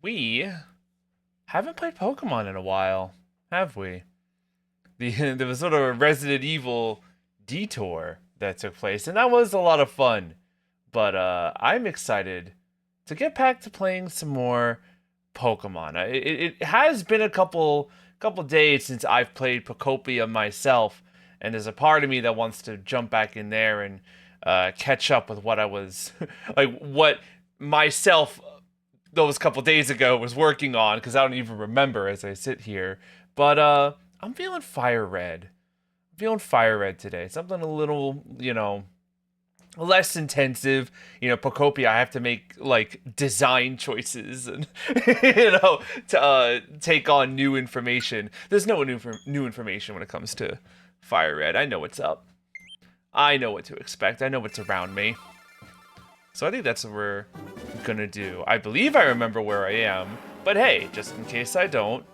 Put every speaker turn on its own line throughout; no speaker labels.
We haven't played Pokemon in a while, have we? There was sort of a Resident Evil detour that took place, and that was a lot of fun. But I'm excited to get back to playing some more Pokemon. It has been a couple days since I've played Pokopia myself, and there's a part of me that wants to jump back in there and catch up with what I was like, what myself those couple days ago was working on, because I don't even remember as I sit here. But I'm feeling FireRed. I'm feeling FireRed today. Something a little, less intensive. Pokopia, I have to make like design choices and to take on new information. There's no new information when it comes to FireRed. I know what's up. I know what to expect. I know what's around me. So I think that's what we're gonna do. I believe I remember where I am, but hey, just in case I don't,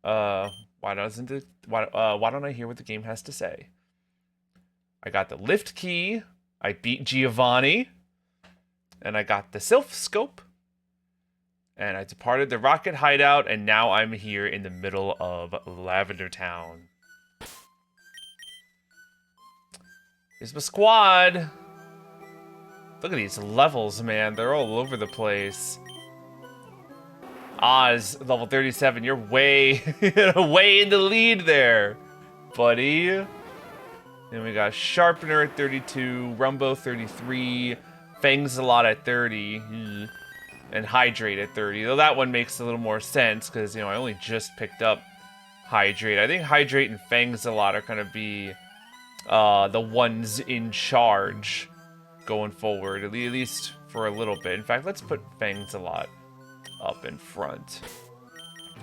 why don't I hear what the game has to say? I got the lift key. I beat Giovanni, and I got the Sylph Scope, and I departed the Rocket Hideout, and now I'm here in the middle of Lavender Town. Here's my squad. Look at these levels, man. They're all over the place. Oz, level 37. You're way, way in the lead there, buddy. Then we got Sharpener at 32, Rumbo 33, Fangsalot at 30, and Hydrate at 30. Though that one makes a little more sense because, I only just picked up Hydrate. I think Hydrate and Fangsalot are going to be the ones in charge going forward, at least for a little bit. In fact, let's put Fangsalot up in front.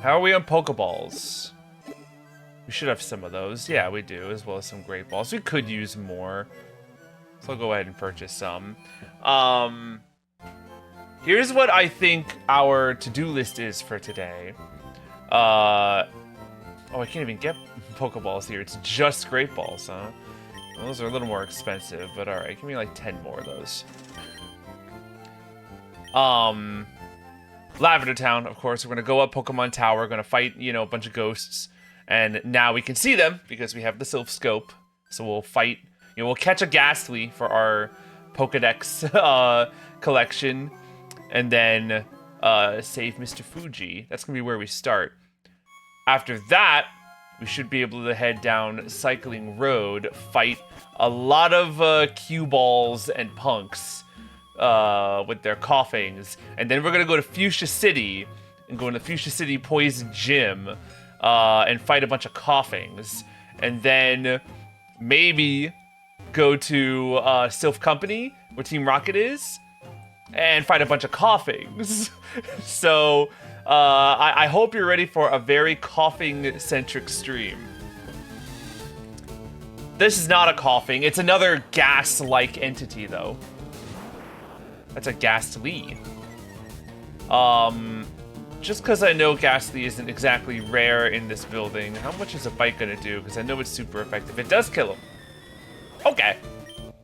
How are we on Pokeballs? We should have some of those. Yeah, we do, as well as some Great Balls. We could use more, so I'll go ahead and purchase some. Here's what I think our to-do list is for today. Oh, I can't even get Pokeballs here. It's just Great Balls, huh? Well, those are a little more expensive, but alright, give me like 10 more of those. Lavender Town, of course. We're gonna go up Pokemon Tower, we're gonna fight, a bunch of ghosts. And now we can see them because we have the Sylph Scope. So we'll fight, we'll catch a Ghastly for our Pokedex collection. And then save Mr. Fuji. That's gonna be where we start. After that, we should be able to head down Cycling Road, fight a lot of cue balls and punks with their coughings. And then we're going to go to Fuchsia City and go into Fuchsia City Poison Gym and fight a bunch of coughings. And then maybe go to Sylph Company, where Team Rocket is, and fight a bunch of coughings. So I hope you're ready for a very coughing-centric stream. This is not a coughing. It's another gas-like entity, though. That's a Ghastly. Just because I know Ghastly isn't exactly rare in this building, how much is a bite gonna do? Because I know it's super effective. It does kill him. Okay.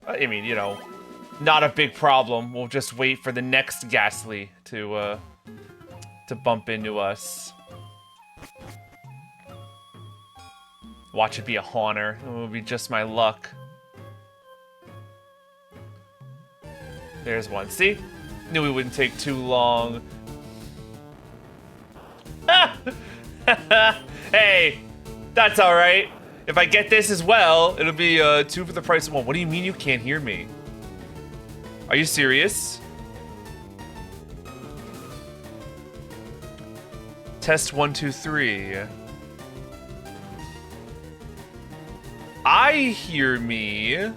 I mean, not a big problem. We'll just wait for the next Ghastly to bump into us. Watch it be a Haunter. It will be just my luck. There's one. See? Knew it wouldn't take too long. Hey, that's alright. If I get this as well, it'll be 2 for the price of 1. What do you mean you can't hear me? Are you serious? Test 1, 2, 3. I hear me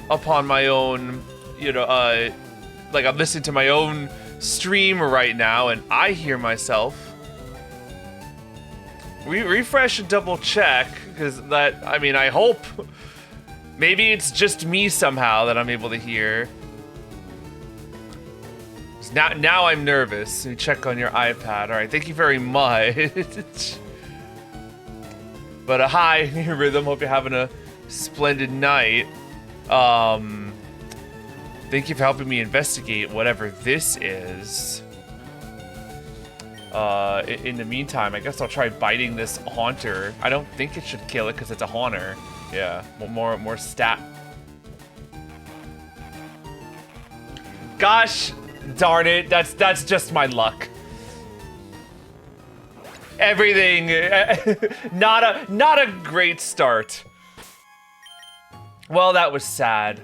upon my own, like I'm listening to my own stream right now, and I hear myself. Refresh and double check, because I hope. Maybe it's just me somehow that I'm able to hear. Now I'm nervous. You check on your iPad. All right, thank you very much. But hi, Rhythm. Hope you're having a splendid night. Thank you for helping me investigate whatever this is. In the meantime, I guess I'll try biting this Haunter. I don't think it should kill it because it's a Haunter. Yeah, more stat. Gosh darn it, that's just my luck. Everything, not a great start. Well, that was sad.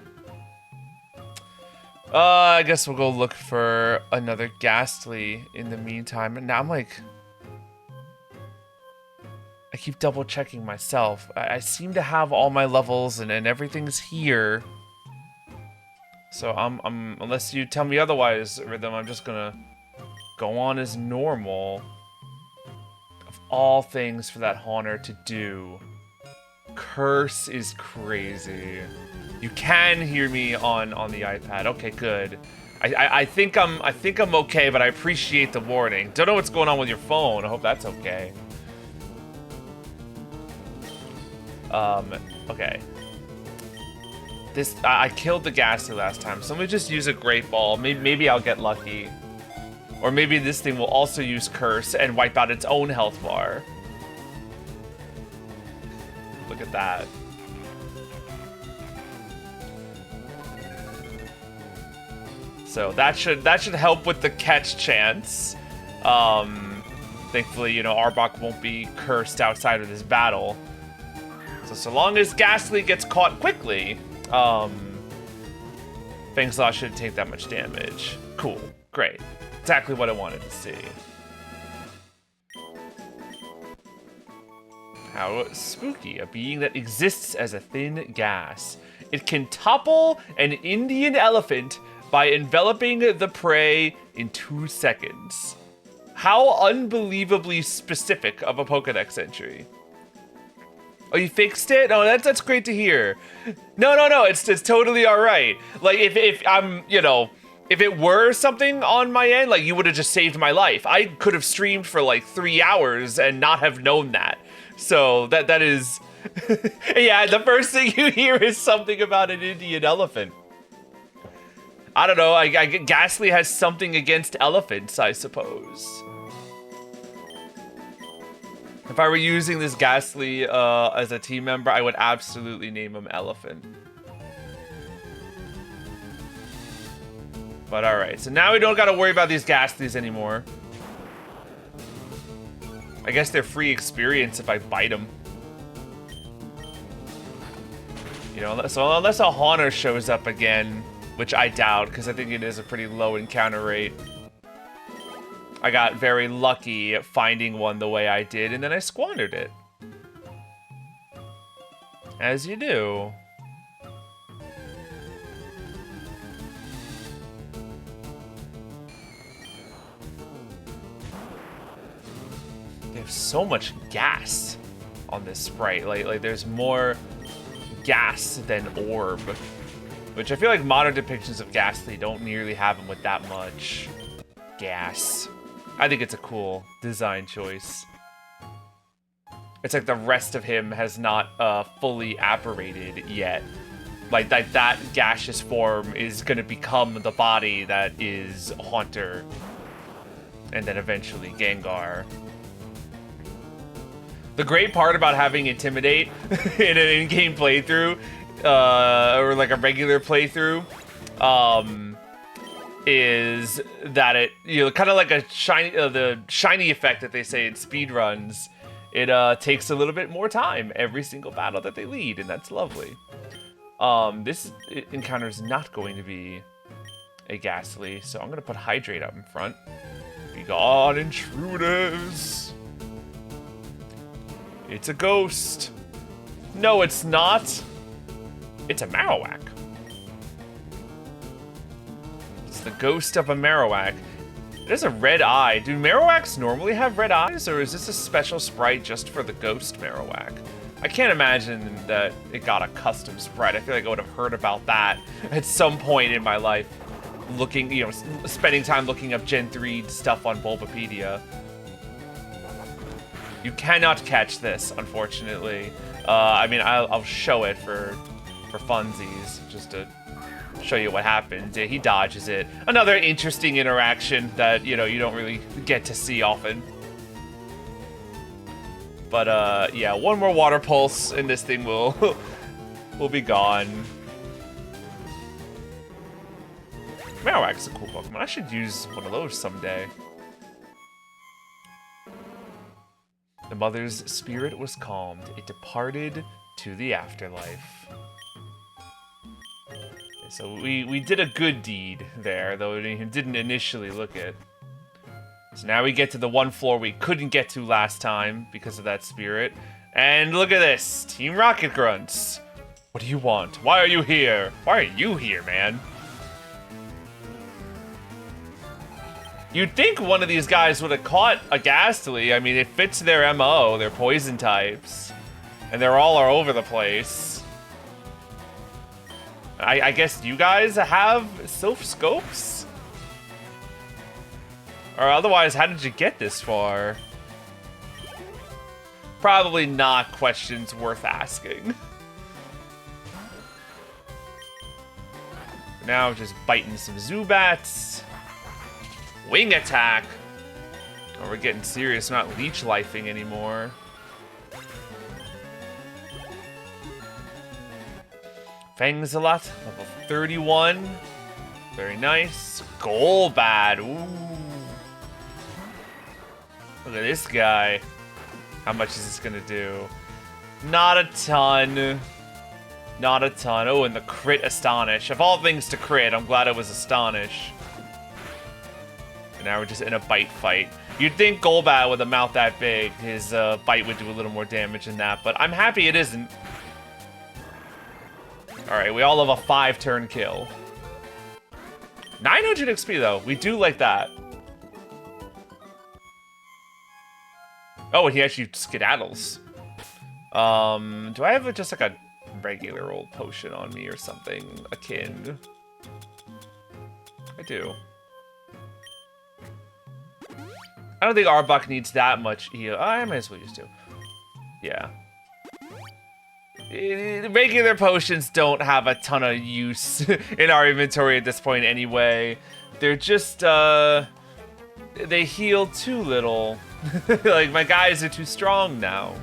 I guess we'll go look for another Ghastly in the meantime. And now I'm like, I keep double checking myself. I seem to have all my levels and everything's here. So I'm unless you tell me otherwise, Rhythm, I'm just gonna go on as normal. Of all things for that Haunter to do, Curse is crazy. You can hear me on the iPad. Okay, good. I think I'm okay, but I appreciate the warning. Don't know what's going on with your phone. I hope that's okay. Okay. I killed the Ghastly last time, so let me just use a Great Ball. Maybe I'll get lucky. Or maybe this thing will also use Curse and wipe out its own health bar. Look at that. So that should help with the catch chance. Thankfully, you know, Arbok won't be cursed outside of this battle. So long as Ghastly gets caught quickly, Fangslaw shouldn't take that much damage. Cool, great. Exactly what I wanted to see. How spooky, a being that exists as a thin gas. It can topple an Indian elephant by enveloping the prey in 2 seconds. How unbelievably specific of a Pokedex entry. Oh, you fixed it? Oh, that's great to hear. No, it's totally all right. Like, if I'm, you know, if it were something on my end, like, you would have just saved my life. I could have streamed for like 3 hours and not have known that. So that is, yeah, the first thing you hear is something about an Indian elephant. I don't know, Ghastly has something against elephants, I suppose. If I were using this Ghastly as a team member, I would absolutely name him Elephant. But alright, so now we don't gotta worry about these Ghastlies anymore. I guess they're free experience if I bite them. You know, so unless a Haunter shows up again, which I doubt, because I think it is a pretty low encounter rate. I got very lucky at finding one the way I did, and then I squandered it. As you do. They have so much gas on this sprite. Like there's more gas than orb. Which I feel like modern depictions of Ghastly don't nearly have him with that much gas. I think it's a cool design choice. It's like the rest of him has not fully apparated yet. Like that gaseous form is gonna become the body that is Haunter. And then eventually Gengar. The great part about having Intimidate in an in-game playthrough, or like a regular playthrough, is that it, you know, kind of like a shiny, the shiny effect that they say in speedruns. It takes a little bit more time every single battle that they lead, and that's lovely. This encounter is not going to be a Ghastly, so I'm gonna put Hydrate up in front. Be gone, intruders! It's a ghost. No, it's not. It's a Marowak. It's the ghost of a Marowak. It has a red eye. Do Marowaks normally have red eyes, or is this a special sprite just for the ghost Marowak? I can't imagine that it got a custom sprite. I feel like I would have heard about that at some point in my life. Looking, you know, spending time looking up Gen 3 stuff on Bulbapedia. You cannot catch this, unfortunately. I mean, I'll show it for funsies, just to show you what happens. Yeah, he dodges it. Another interesting interaction that, you know, you don't really get to see often. But, yeah, one more water pulse and this thing will, will be gone. Marowak's a cool Pokemon. I should use one of those someday. The mother's spirit was calmed. It departed to the afterlife. So we did a good deed there, though we didn't initially look it. So now we get to the one floor we couldn't get to last time because of that spirit. And look at this, Team Rocket Grunts. What do you want? Why are you here? Why are you here, man? You'd think one of these guys would have caught a Ghastly. I mean, it fits their MO. They're poison types. And they're all over the place. I guess you guys have Sylph Scopes? Or otherwise, how did you get this far? Probably not questions worth asking. Now just biting some Zubats. Wing attack. Oh, we're getting serious. We're not leech lifing anymore. Fangsalot, level 31. Very nice. Golbat. Ooh. Look at this guy. How much is this gonna do? Not a ton. Not a ton. Oh, and the crit Astonish. Of all things to crit, I'm glad it was Astonish. And now we're just in a bite fight. You'd think Golbat with a mouth that big, his bite would do a little more damage than that, but I'm happy it isn't. Alright, we all have a 5-turn kill. 900 XP though, we do like that. Oh, and he actually skedaddles. Do I have just like a regular old potion on me or something akin? I do. I don't think Arbok needs that much heal. I might as well use 2. Yeah. Regular potions don't have a ton of use in our inventory at this point anyway. They're just, they heal too little. Like, my guys are too strong now.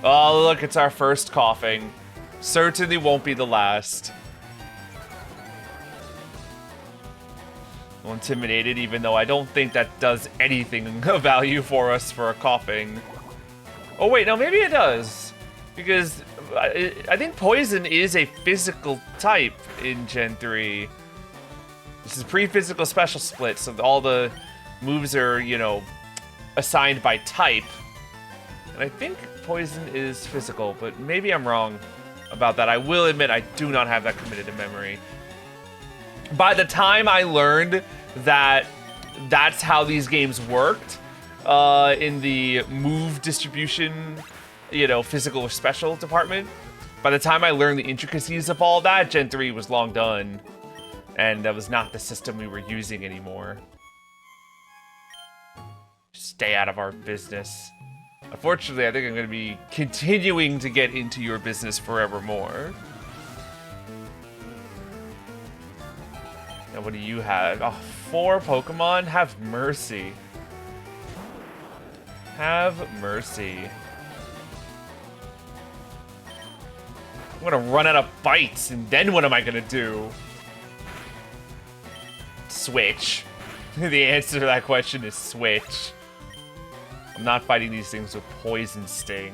Oh, look, it's our first coughing. Certainly won't be the last. Intimidated, even though I don't think that does anything of value for us for a coughing. Oh wait, no, maybe it does. Because I think poison is a physical type in Gen 3. This is pre-physical special split, so all the moves are, you know, assigned by type. And I think poison is physical, but maybe I'm wrong about that. I will admit I do not have that committed to memory. By the time I learned that that's how these games worked, in the move distribution, you know, physical or special department, by the time I learned the intricacies of all that, Gen 3 was long done. And that was not the system we were using anymore. Stay out of our business. Unfortunately, I think I'm going to be continuing to get into your business forevermore. Now, what do you have? Oh, 4 Pokemon? Have mercy. Have mercy. I'm gonna run out of bites, and then what am I gonna do? Switch. The answer to that question is switch. I'm not fighting these things with Poison Sting.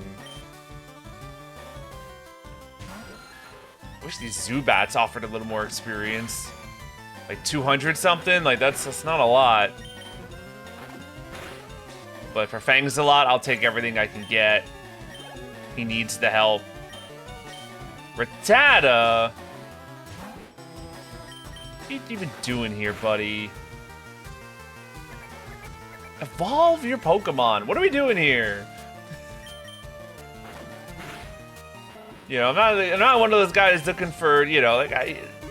I wish these Zubats offered a little more experience. Like 200 something? Like that's not a lot. But for Fangsalot, I'll take everything I can get. He needs the help. Rattata! What are you even doing here, buddy? Evolve your Pokemon. What are we doing here? You know, I'm not one of those guys looking for, you know, like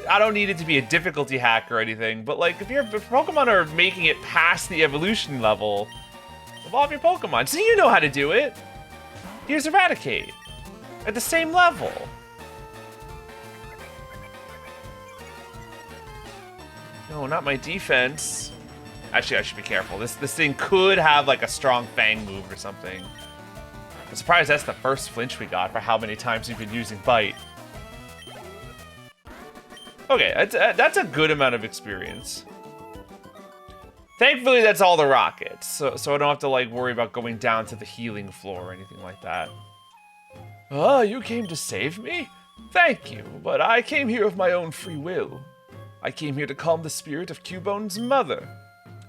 I don't need it to be a difficulty hack or anything, but like if Pokemon are making it past the evolution level, evolve your Pokemon. So you know how to do it. Here's Eradicate. At the same level. No, not my defense. Actually, I should be careful. This thing could have like a strong fang move or something. I'm surprised that's the first flinch we got for how many times we've been using bite. Okay, that's a good amount of experience. Thankfully, that's all the rockets, so I don't have to like worry about going down to the healing floor or anything like that. Oh, you came to save me? Thank you, but I came here of my own free will. I came here to calm the spirit of Cubone's mother.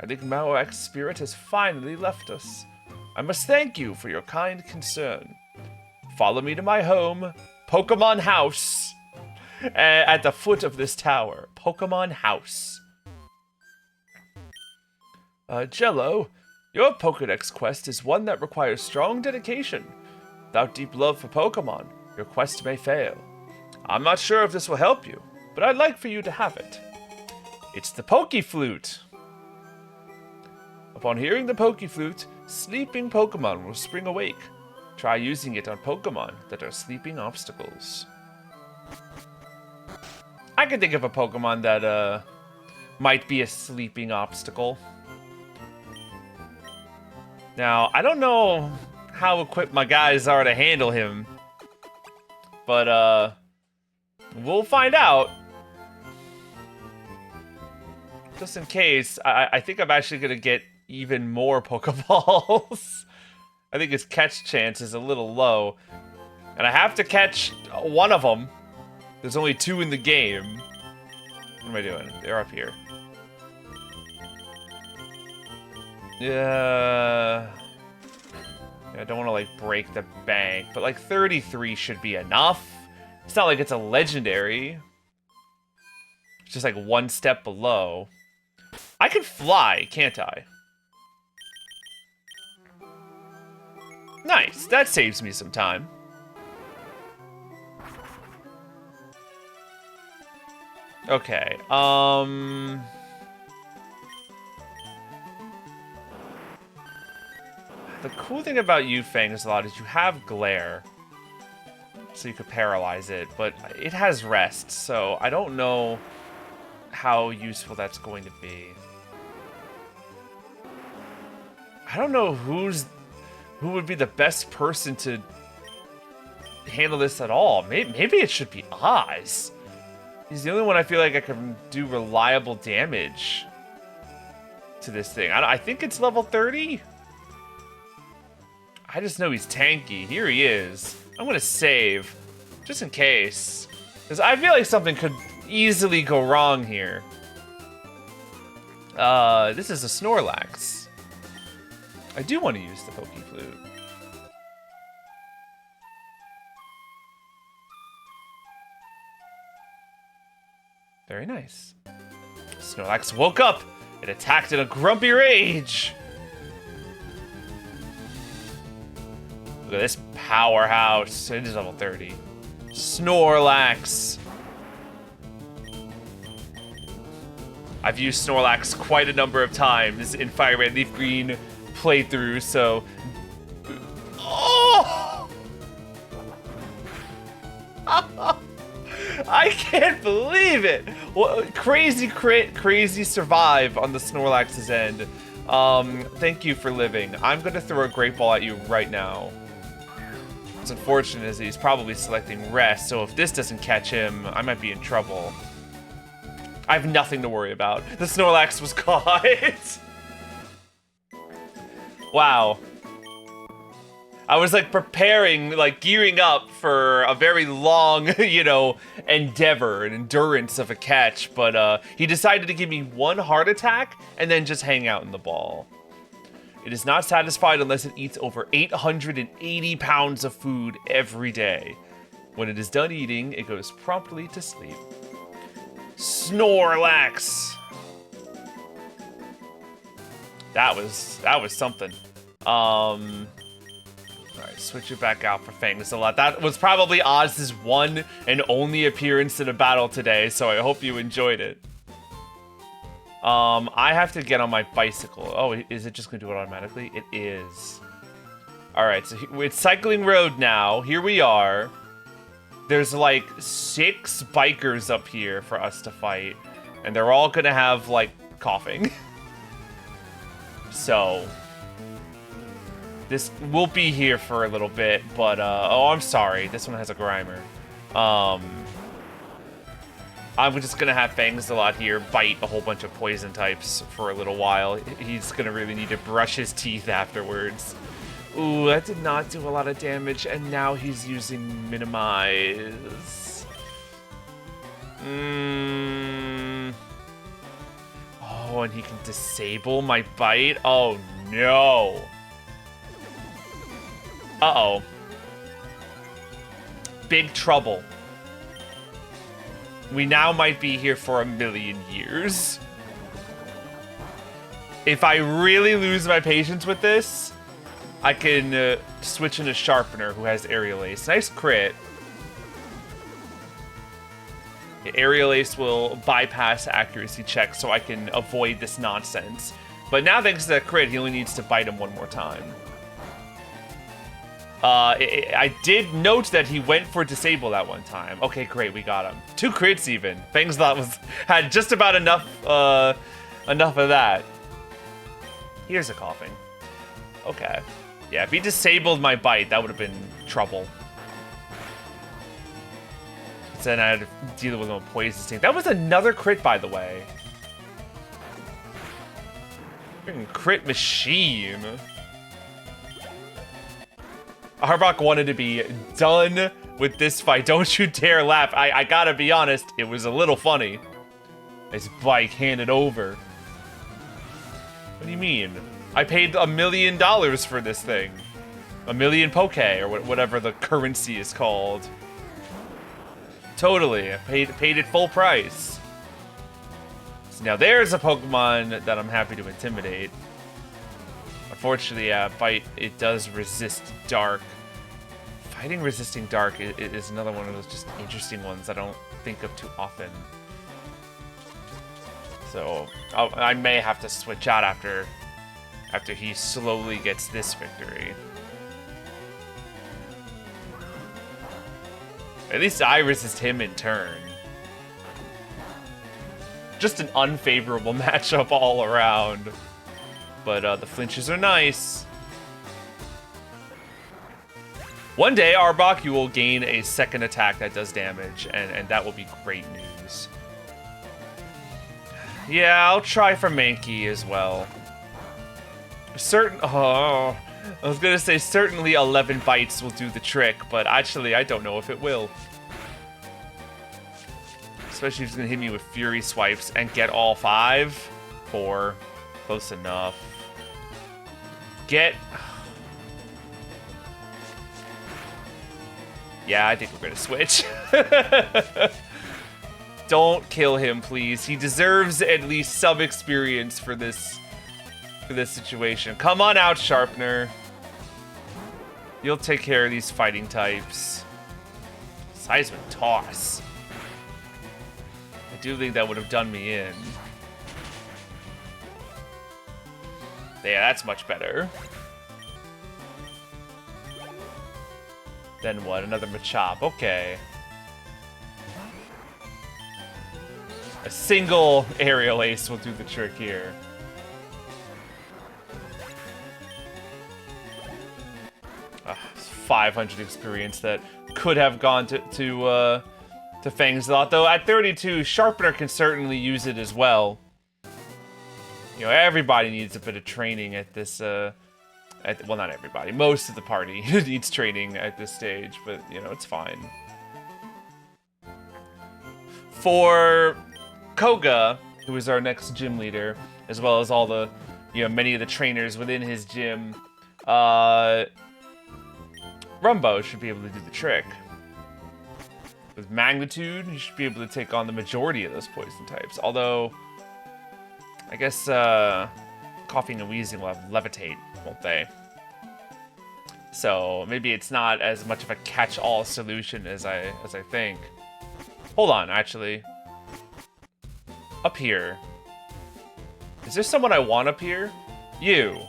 I think Maoak's spirit has finally left us. I must thank you for your kind concern. Follow me to my home, Pokemon House, at the foot of this tower. Pokemon House. Jello, your Pokedex quest is one that requires strong dedication. Without deep love for Pokemon, your quest may fail. I'm not sure if this will help you, but I'd like for you to have it. It's the Pokeflute. Upon hearing the Pokeflute, sleeping Pokemon will spring awake. Try using it on Pokemon that are sleeping obstacles. I can think of a Pokemon that might be a sleeping obstacle. Now, I don't know how equipped my guys are to handle him, but we'll find out. Just in case, I think I'm actually going to get even more Pokeballs. I think his catch chance is a little low. And I have to catch one of them. There's only 2 in the game. What am I doing? They're up here. Yeah. I don't want to, like, break the bank. But, like, 33 should be enough. It's not like it's a legendary. It's just, like, 1 step below. I can fly, can't I? Nice. That saves me some time. Okay. The cool thing about Yufeng is you have glare. So you could paralyze it, but it has rest, so I don't know how useful that's going to be. I don't know who would be the best person to handle this at all. Maybe it should be Oz. He's the only one I feel like I can do reliable damage to this thing. I think it's level 30. I just know he's tanky. Here he is. I'm gonna save, just in case. Because I feel like something could easily go wrong here. This is a Snorlax. I do want to use the Pokeflute. Very nice. Snorlax woke up and attacked in a grumpy rage. Look at this powerhouse. It is level 30. Snorlax. I've used Snorlax quite a number of times in FireRed Leaf Green playthroughs, so... Oh! I can't believe it! Well, crazy crit, crazy survive on the Snorlax's end. Thank you for living. I'm gonna throw a Great Ball at you right now. What's unfortunate is he's probably selecting rest, so if this doesn't catch him, I might be in trouble. I have nothing to worry about. The Snorlax was caught. Wow. I was like preparing, like gearing up for a very long, you know, endeavor and endurance of a catch, but he decided to give me 1 heart attack and then just hang out in the ball. It is not satisfied unless it eats over 880 pounds of food every day. When it is done eating, it goes promptly to sleep. Snorlax. That was something. Alright, switch it back out for Fangsalot. That was probably Oz's 1 and only appearance in a battle today, so I hope you enjoyed it. I have to get on my bicycle. Oh, is it just gonna do it automatically? It is. Alright, so it's Cycling Road now. Here we are. There's like 6 bikers up here for us to fight. And they're all gonna have, like, coughing. So, this will be here for a little bit, but, oh, I'm sorry. This one has a Grimer. I'm just gonna have Fangsalot here bite a whole bunch of poison types for a little while. He's gonna really need to brush his teeth afterwards. Ooh, that did not do a lot of damage, and now he's using Minimize. Oh, and he can disable my bite? Oh, no. Uh-oh. Big trouble. We now might be here for 1,000,000 years. If I really lose my patience with this, I can switch into Sharpener, who has Aerial Ace. Nice crit. Aerial Ace will bypass accuracy checks, so I can avoid this nonsense. But now, thanks to that crit, he only needs to bite him one more time. I did note that he went for Disable that one time. Okay, great, we got him. 2 crits even. Fangsalot had just about enough of that. Here's a coughing. Okay. Yeah, if he disabled my bite, that would have been trouble. Then I had to deal with a poison sting. That was another crit, by the way. Freaking crit machine. Arbok wanted to be done with this fight. Don't you dare laugh. I gotta be honest, it was a little funny. His bike handed over. What do you mean? I paid $1,000,000 for this thing. 1,000,000 Poke, or whatever the currency is called. Totally, I paid it full price. So now there's a Pokemon that I'm happy to intimidate. Unfortunately, Bite, it does resist Dark. Fighting resisting Dark is another one of those just interesting ones I don't think of too often. So I may have to switch out after he slowly gets this victory. At least I resist him in turn. Just an unfavorable matchup all around. But the flinches are nice. One day, Arbok, you will gain a second attack that does damage, and that will be great news. Yeah, I'll try for Mankey as well. I was gonna say certainly 11 bites will do the trick, but actually I don't know if it will. Especially if he's gonna hit me with Fury Swipes and get all 5. 4. Close enough. Yeah, I think we're gonna switch. Don't kill him, please. He deserves at least some experience for this situation. Come on out, Sharpener. You'll take care of these fighting types. Seismic Toss. I do think that would have done me in. Yeah, that's much better. Then what? Another Machop. Okay. A single Aerial Ace will do the trick here. Ah, 500 experience that could have gone to Fangsalot, though at 32, Sharpener can certainly use it as well. You know, everybody needs a bit of training at this, well, not everybody. Most of the party needs training at this stage, but, you know, it's fine. For Koga, who is our next gym leader, as well as all the, you know, many of the trainers within his gym, Rumbo should be able to do the trick. With Magnitude, he should be able to take on the majority of those poison types. Although, I guess, Coughing and Wheezing will have Levitate, won't they? So, maybe it's not as much of a catch-all solution as I think. Hold on, actually. Up here. Is there someone I want up here? You.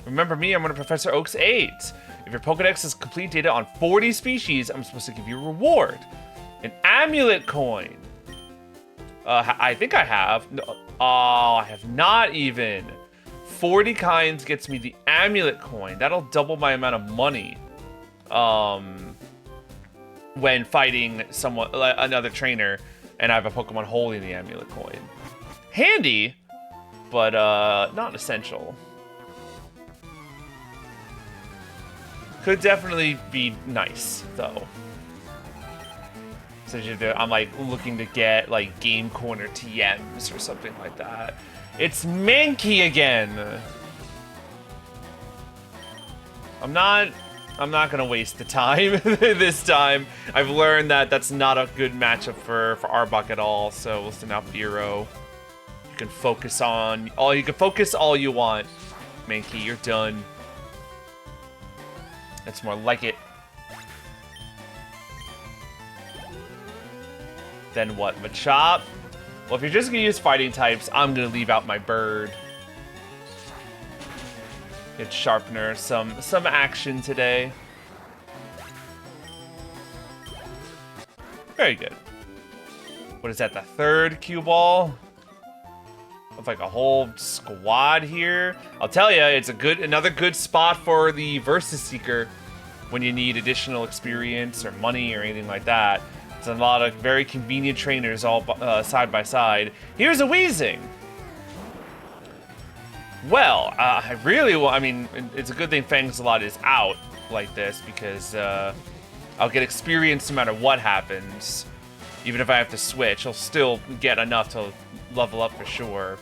Remember me, I'm one of Professor Oak's aides. If your Pokedex has complete data on 40 species, I'm supposed to give you a reward. An amulet coin. I think I have. No, oh, I have not even. 40 kinds gets me the amulet coin. That'll double my amount of money. When fighting someone, another trainer, and I have a Pokemon holding the amulet coin. Handy, but not essential. Could definitely be nice, though. So I'm like looking to get like Game Corner TMs or something like that. It's Mankey again. I'm not gonna waste the time this time. I've learned that that's not a good matchup for Arbok at all. So we'll send out Firo. You can focus on all. You can focus all you want, Mankey. You're done. That's more like it. Then what? Machop? Well, if you're just gonna use fighting types, I'm gonna leave out my bird. Get Sharpener, some action today. Very good. What is that? The third cue ball? With like a whole squad here. I'll tell you, it's another good spot for the Versus Seeker when you need additional experience or money or anything like that. It's a lot of very convenient trainers all side by side. Here's a Weezing. Well, I really want. I mean, it's a good thing Fangsalot is out like this because I'll get experience no matter what happens. Even if I have to switch, I'll still get enough to level up for sure.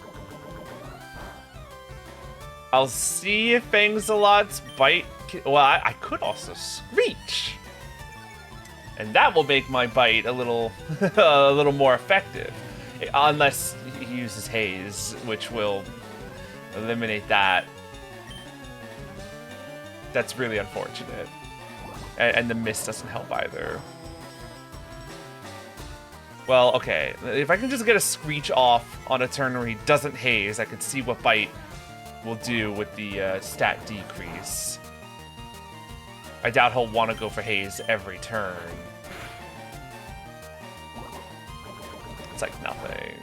I'll see if Fangsalot's bite. Well, I could also Screech. And that will make my bite a little more effective. Unless he uses Haze, which will eliminate that. That's really unfortunate. And the mist doesn't help either. Well, okay. If I can just get a Screech off on a turn where he doesn't Haze, I can see what bite will do with the stat decrease. I doubt he'll want to go for Haze every turn. It's like nothing.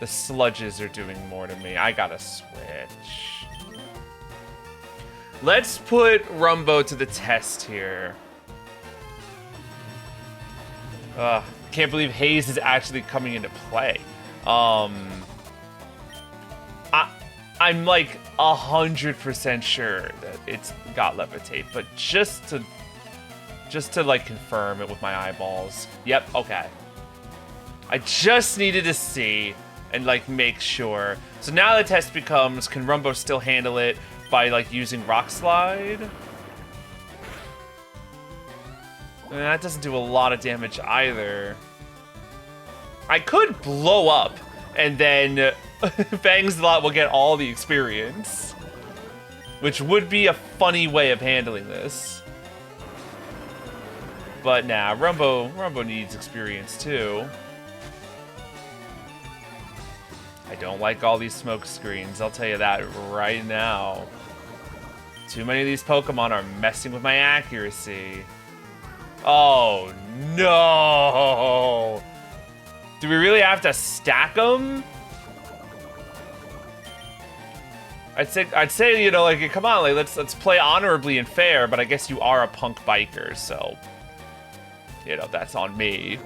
The sludges are doing more to me. I gotta switch. Let's put Rumbo to the test here. Can't believe Haze is actually coming into play. I'm like 100% sure that it's got Levitate, but just to like confirm it with my eyeballs. Yep, okay. I just needed to see and like make sure. So now the test becomes, can Rumbo still handle it by like using Rock Slide? And that doesn't do a lot of damage either. I could blow up and then Fangsalot will get all the experience, which would be a funny way of handling this. But nah, Rumbo needs experience too. I don't like all these smoke screens, I'll tell you that right now. Too many of these Pokemon are messing with my accuracy. Oh no! Do we really have to stack them? I'd say, you know, like, come on, like, let's play honorably and fair, but I guess you are a punk biker, so, you know, that's on me.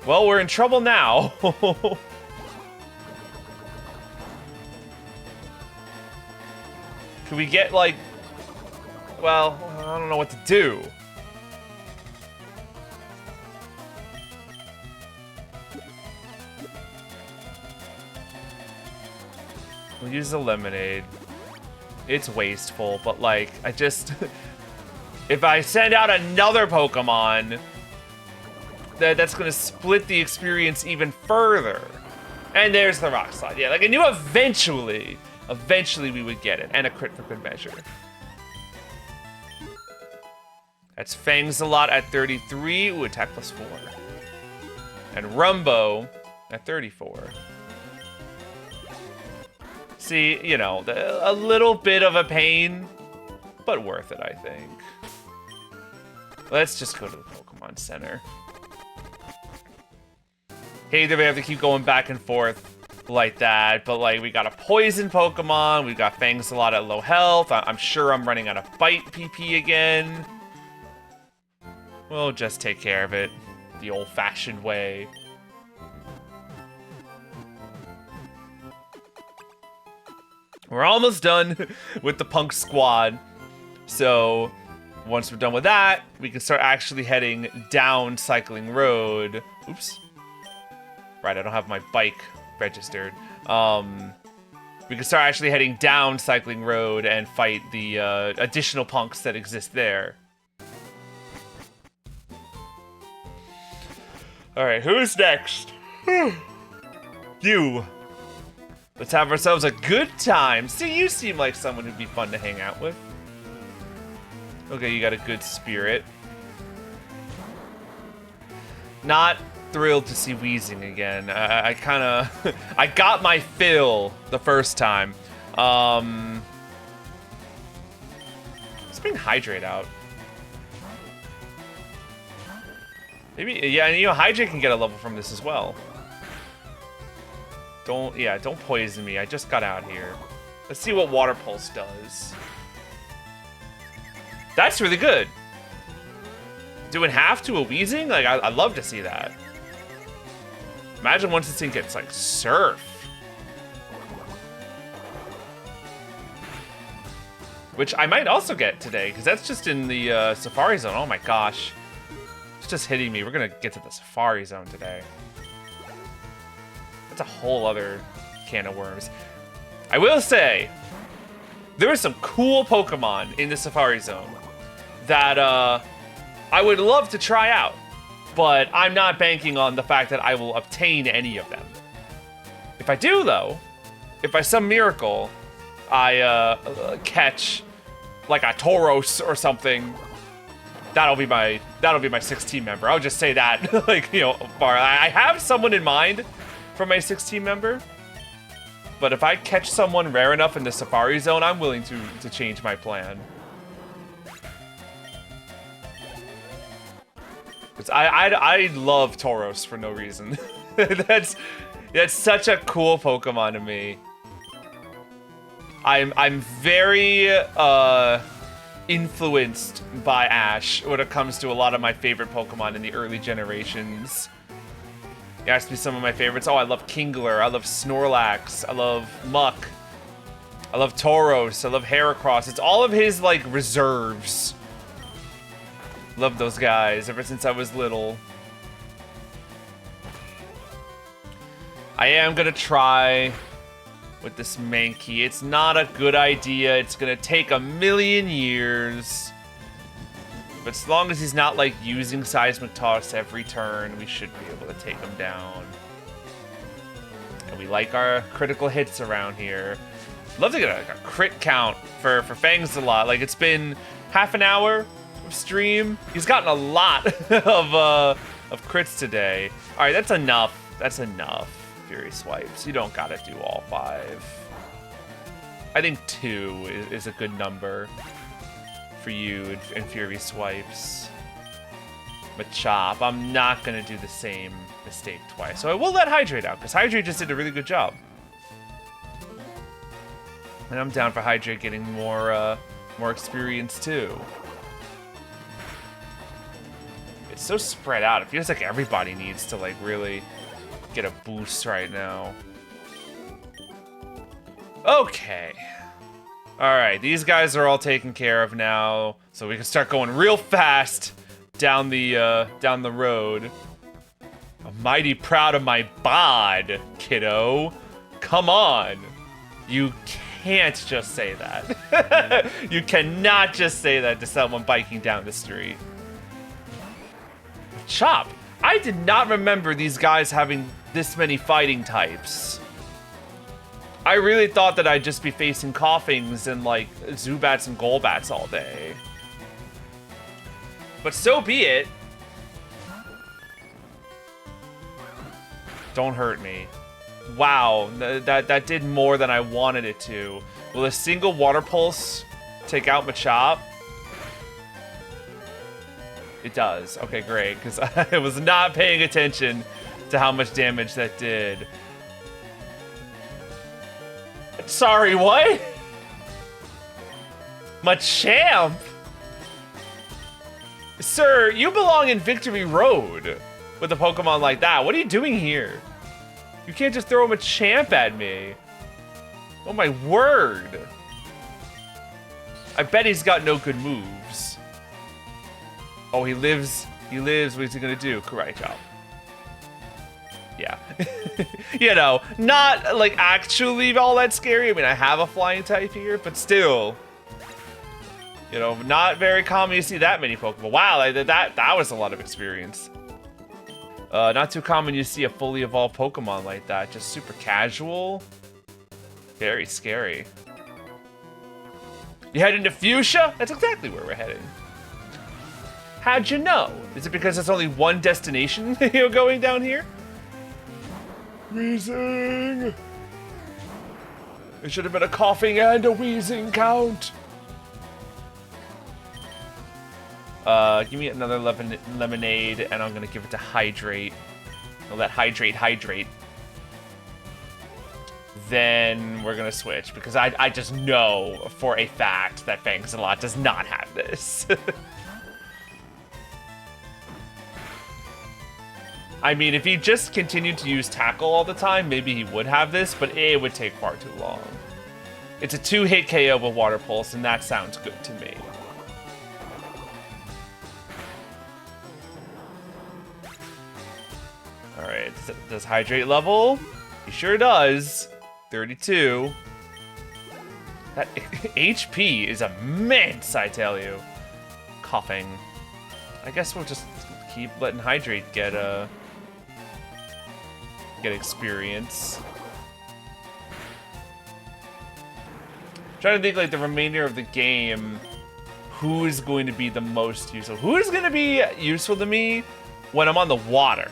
Well, we're in trouble now. Could we get, like... Well, I don't know what to do. We'll use the Lemonade. It's wasteful, but, like, I just... If I send out another Pokemon... that's gonna split the experience even further. And there's the Rock Slide. Yeah, like I knew eventually we would get it. And a crit for good measure. That's Fangsalot at 33. Ooh, attack +4. And Rumbo at 34. See, you know, a little bit of a pain, but worth it, I think. Let's just go to the Pokemon Center. hate that we have to keep going back and forth like that, but like we got a poison Pokemon, we've got Fangs a lot at low health. I'm sure I'm running out of bite PP again. We'll just take care of it the old-fashioned way. We're almost done with the Punk Squad. So once we're done with that, we can start actually heading down Cycling Road. Oops. Right, I don't have my bike registered. We can start actually heading down Cycling Road and fight the additional punks that exist there. Alright, who's next? You. Let's have ourselves a good time. See, you seem like someone who'd be fun to hang out with. Okay, you got a good spirit. Not thrilled to see Wheezing again. I kind of... I got my fill the first time. Let's bring Hydrate out. Maybe, yeah, and you know, Hydrate can get a level from this as well. Don't poison me. I just got out here. Let's see what Water Pulse does. That's really good. Doing half to a Wheezing? Like, I'd love to see that. Imagine once this thing gets, like, Surf. Which I might also get today, because that's just in the Safari Zone. Oh my gosh. It's just hitting me. We're going to get to the Safari Zone today. That's a whole other can of worms. I will say, there are some cool Pokemon in the Safari Zone that I would love to try out, but I'm not banking on the fact that I will obtain any of them. If I do, though, if by some miracle I catch like a Tauros or something, that'll be my 16 member. I'll just say that, like, you know, I have someone in mind for my 16 member, but if I catch someone rare enough in the Safari Zone, I'm willing to change my plan. Because I love Tauros for no reason. that's such a cool Pokemon to me. I'm very influenced by Ash when it comes to a lot of my favorite Pokemon in the early generations. You asked me some of my favorites. Oh, I love Kingler. I love Snorlax. I love Muck. I love Tauros. I love Heracross. It's all of his, like, reserves. Love those guys ever since I was little. I am gonna try with this Mankey. It's not a good idea. It's gonna take a million years. But as long as he's not, like, using Seismic Toss every turn, we should be able to take him down. And we like our critical hits around here. Love to get a crit count for Fangs a lot. Like, it's been half an hour of stream. He's gotten a lot of crits today. All right, that's enough. That's enough, Fury Swipes. You don't gotta do all 5. I think 2 is a good number for you and Fury Swipes. Machop, I'm not gonna do the same mistake twice. So I will let Hydrate out, because Hydrate just did a really good job. And I'm down for Hydrate getting more experience too. It's so spread out. It feels like everybody needs to, like, really get a boost right now. Okay. Alright, these guys are all taken care of now, so we can start going real fast down the road. I'm mighty proud of my bod, kiddo. Come on. You can't just say that. You cannot just say that to someone biking down the street. Chop, I did not remember these guys having this many fighting types. I really thought that I'd just be facing Coughings and, like, Zubats and Golbats all day. But so be it. Don't hurt me. Wow, that did more than I wanted it to. Will a single Water Pulse take out Machop? It does. Okay, great, because I was not paying attention to how much damage that did. Sorry, what? Machamp? Sir, you belong in Victory Road with a Pokemon like that. What are you doing here? You can't just throw a Machamp at me. Oh my word. I bet he's got no good moves. Oh, he lives. He lives. What's he gonna do? Karate chop. Yeah. You know, not like actually all that scary. I mean, I have a flying type here, but still. You know, not very common to see that many Pokemon. Wow, that was a lot of experience. Not too common you see a fully evolved Pokemon like that. Just super casual. Very scary. You heading to Fuchsia? That's exactly where we're heading. How'd you know? Is it because there's only one destination you're going down here? Wheezing. It should have been a coughing and a wheezing count. Give me another lemonade, and I'm gonna give it to Hydrate. I'll let Hydrate. Then we're gonna switch, because I just know for a fact that Fangsalot does not have this. I mean, if he just continued to use Tackle all the time, maybe he would have this, but it would take far too long. It's a 2-hit KO with Water Pulse, and that sounds good to me. Alright, does Hydrate level? He sure does. 32. That HP is immense, I tell you. Coughing. I guess we'll just keep letting Hydrate get experience. Trying to think like the remainder of the game, who is going to be the most useful? Who is going to be useful to me when I'm on the water?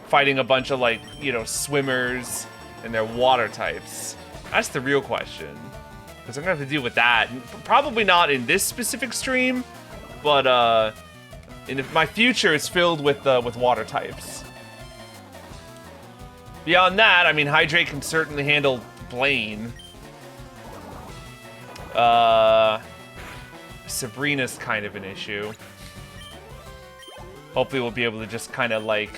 Fighting a bunch of, like, you know, swimmers and their water types. That's the real question. Because I'm going to have to deal with that. Probably not in this specific stream, but in my future it's filled with water types. Beyond that, I mean, Hydrate can certainly handle Blaine. Sabrina's kind of an issue. Hopefully we'll be able to just kind of, like,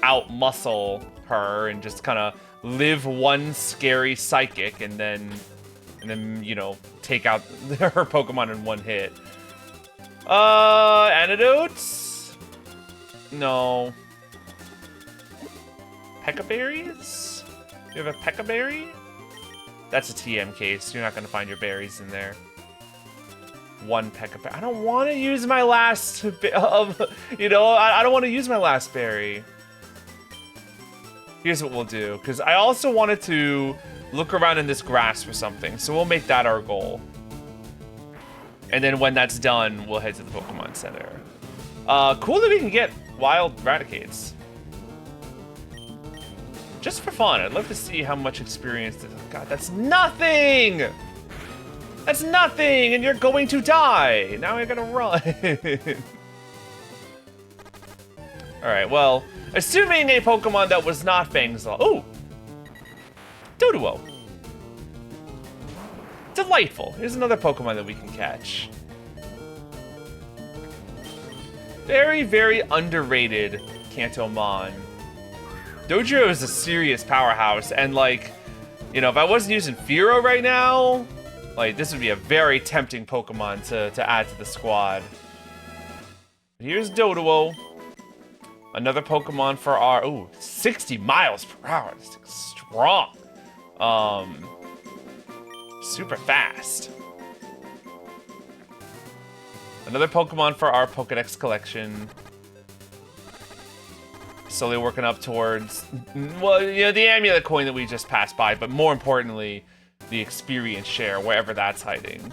out-muscle her and just kind of live one scary psychic and then, you know, take out her Pokemon in one hit. Antidotes? No. Pekka berries? You have a Pekka berry? That's a TM case. You're not going to find your berries in there. One Pekka berry. I don't want to use my last... you know, I don't want to use my last berry. Here's what we'll do, because I also wanted to look around in this grass for something, so we'll make that our goal. And then when that's done, we'll head to the Pokemon Center. Cool that we can get wild Raticates. Just for fun, I'd love to see how much experience... God, that's nothing! That's nothing, and you're going to die! Now I gotta run. Alright, well... Assuming a Pokemon that was not Fangsalot. Oh! Doduo. Delightful. Here's another Pokemon that we can catch. Very, very underrated Kantomon. Doduo is a serious powerhouse, and like, you know, if I wasn't using Fearow right now, like, this would be a very tempting Pokemon to add to the squad. Here's Doduo. Another Pokemon for our... Ooh, 60 miles per hour. This thing's strong. Super fast. Another Pokemon for our Pokedex collection. Slowly working up towards... Well, you know, the Amulet coin that we just passed by, but more importantly, the experience share, wherever that's hiding.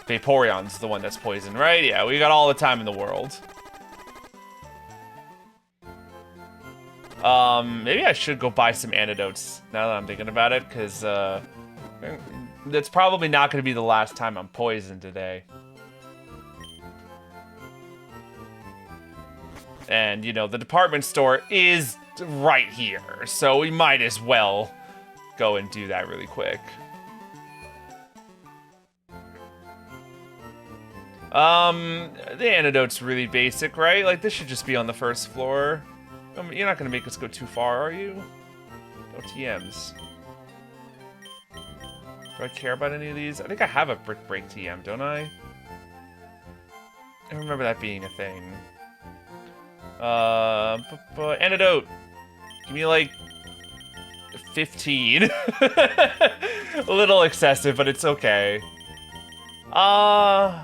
Vaporeon's the one that's poisoned, right? Yeah, we got all the time in the world. Maybe I should go buy some antidotes now that I'm thinking about it, because, that's probably not going to be the last time I'm poisoned today. And, you know, the department store is right here, so we might as well go and do that really quick. The antidote's really basic, right? Like, this should just be on the first floor. You're not gonna make us go too far, are you? No TMs. Do I care about any of these? I think I have a brick break TM, don't I? I remember that being a thing. Antidote. Give me like 15. A little excessive, but it's okay. I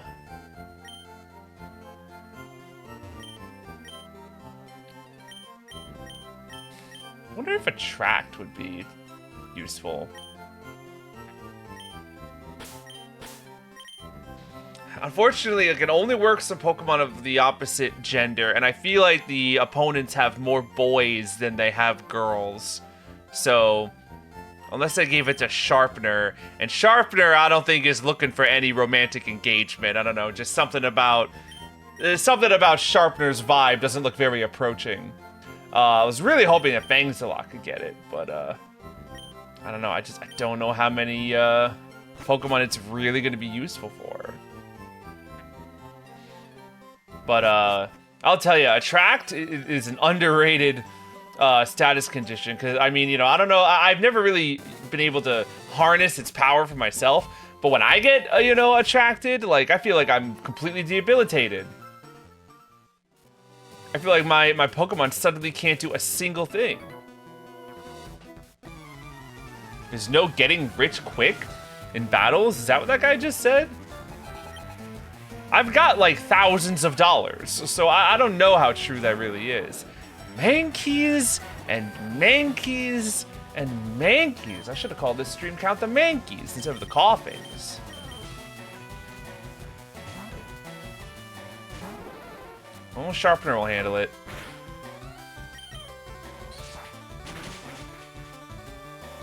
wonder if attract would be useful. Unfortunately, it only works on Pokemon of the opposite gender, and I feel like the opponents have more boys than they have girls. So, unless I gave it to Sharpener, and Sharpener I don't think is looking for any romantic engagement. I don't know, just something about Sharpener's vibe doesn't look very approaching. I was really hoping that Fangzalot could get it, but I don't know. I don't know how many Pokemon it's really going to be useful for. But I'll tell you, attract is an underrated status condition. Because, I mean, you know, I don't know. I've never really been able to harness its power for myself. But when I get, you know, attracted, like, I feel like I'm completely debilitated. I feel like my Pokemon suddenly can't do a single thing. There's no getting rich quick in battles? Is that what that guy just said? I've got like thousands of dollars, so I don't know how true that really is. Mankeys and Mankeys and Mankeys. I should have called this stream Count the Mankeys instead of the Coughings. Oh, Sharpener will handle it.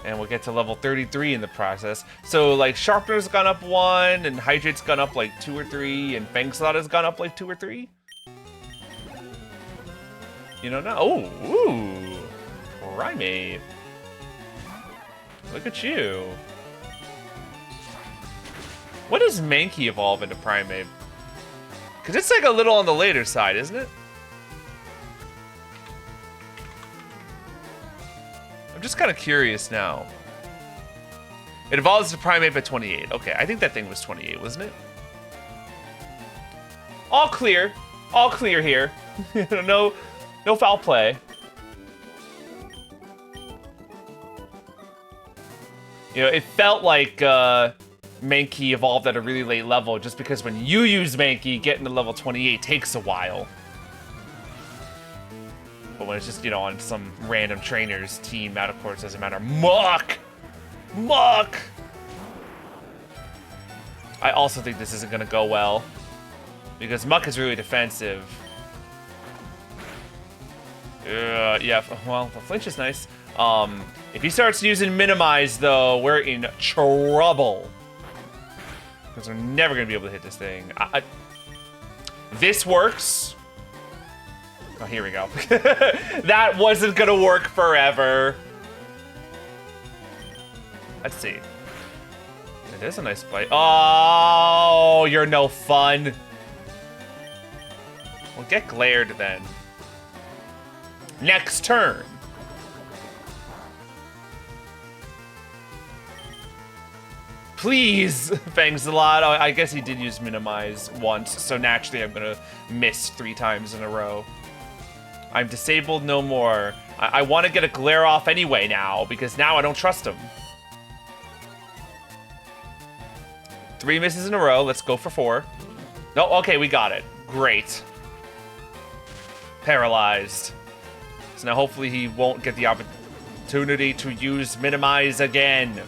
And we'll get to level 33 in the process. So, like, Sharpener's gone up 1, and Hydrate's gone up, like, 2 or 3, and Fangslot has gone up, like, 2 or 3? You don't know? Oh, ooh. Primate. Look at you. What does Mankey evolve into Primate? Because it's, like, a little on the later side, isn't it? I'm just kind of curious now. It evolves to Primate by 28. Okay, I think that thing was 28, wasn't it? All clear. All clear here. No foul play. You know, it felt like Mankey evolved at a really late level just because when you use Mankey, getting to level 28 takes a while. But when it's just, you know, on some random trainer's team, that of course doesn't matter. Muck! Muck! I also think this isn't gonna go well. Because Muck is really defensive. Yeah, well, the flinch is nice. If he starts using Minimize, though, we're in trouble. Because we're never gonna be able to hit this thing. This works. Oh, here we go. That wasn't gonna work forever. Let's see. It is a nice bite. Oh, you're no fun. Well, get glared then. Next turn. Please, Fangzalot. Oh, I guess he did use Minimize once, so naturally I'm gonna miss 3 times in a row. I'm disabled no more. I want to get a glare off anyway now, because now I don't trust him. 3 misses in a row. Let's go for 4. No, okay, we got it. Great. Paralyzed. So now hopefully he won't get the opportunity to use Minimize again.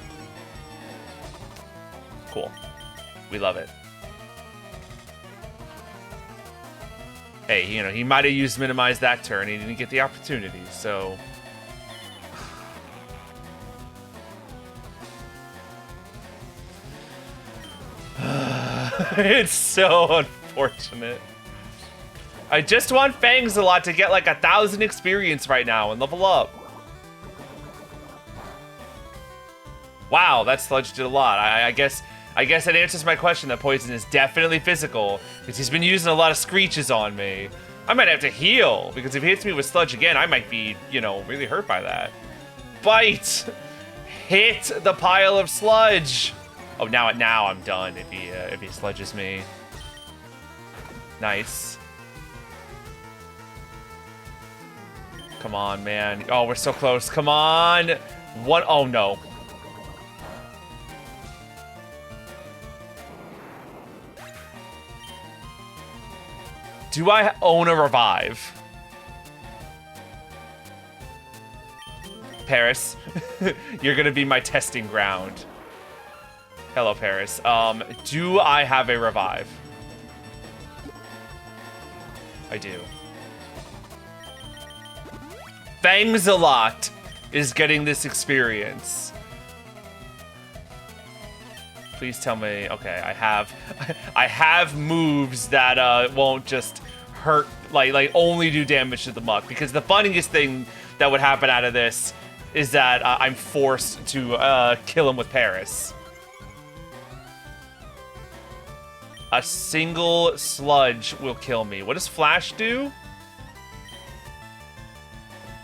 Cool. We love it. Hey, you know, he might have used Minimize that turn. He didn't get the opportunity, so... It's so unfortunate. I just want Fangs a lot to get like 1,000 experience right now and level up. Wow, that sludge did a lot. I guess that answers my question that poison is definitely physical, because he's been using a lot of screeches on me. I might have to heal, because if he hits me with sludge again, I might be, you know, really hurt by that. Bite! Hit the pile of sludge! Oh, now I'm done if he sludges me. Nice. Come on, man. Oh, we're so close. Come on! One, oh no. Do I own a revive? Paris, you're gonna be my testing ground. Hello, Paris. Do I have a revive? I do. Fangsalot is getting this experience. Please tell me, okay, I have moves that won't just hurt, like only do damage to the muck, because the funniest thing that would happen out of this is that I'm forced to kill him with Paris. A single sludge will kill me. What does Flash do?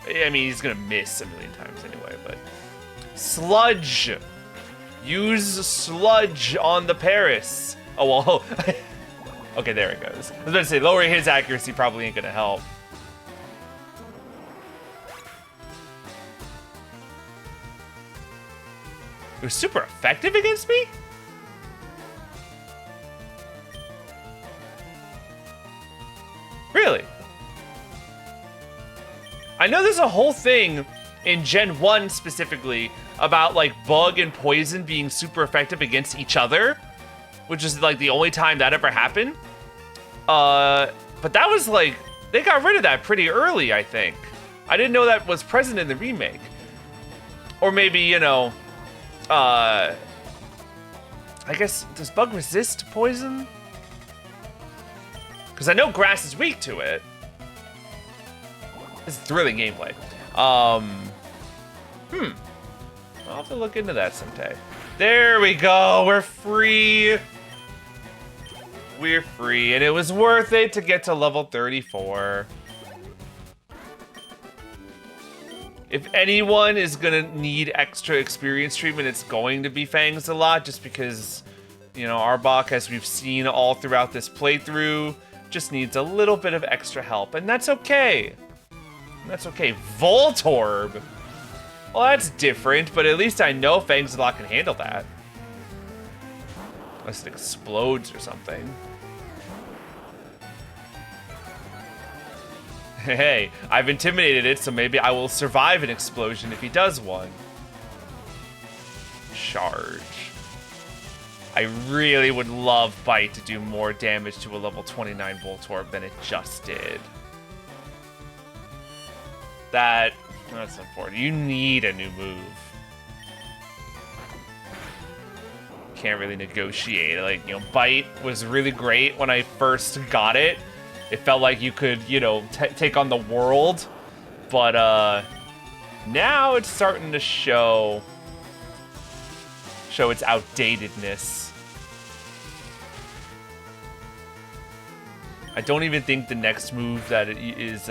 I mean, he's gonna miss a million times anyway, but... Sludge! Use sludge on the Paris. Oh, well. Okay, there it goes. I was about to say, lowering his accuracy probably ain't gonna help. It was super effective against me? Really? I know there's a whole thing in Gen 1 specifically about like bug and poison being super effective against each other, which is like the only time that ever happened. But that was like, they got rid of that pretty early, I think. I didn't know that was present in the remake. Or maybe, you know, I guess, does bug resist poison? Because I know grass is weak to it. It's thrilling gameplay. I'll have to look into that someday. There we go, we're free. We're free, and it was worth it to get to level 34. If anyone is gonna need extra experience treatment, it's going to be Fangsalot, just because, you know, Arbok, as we've seen all throughout this playthrough, just needs a little bit of extra help, and that's okay. That's okay. Voltorb! Well, that's different, but at least I know Fangsalot can handle that. Unless it explodes or something. Hey, I've intimidated it, so maybe I will survive an explosion if he does one. Charge. I really would love Bite to do more damage to a level 29 Voltorb than it just did. That's important. You need a new move. Can't really negotiate. Like, you know, Bite was really great when I first got it. It felt like you could, you know, take on the world. But now it's starting to show its outdatedness. I don't even think the next move that is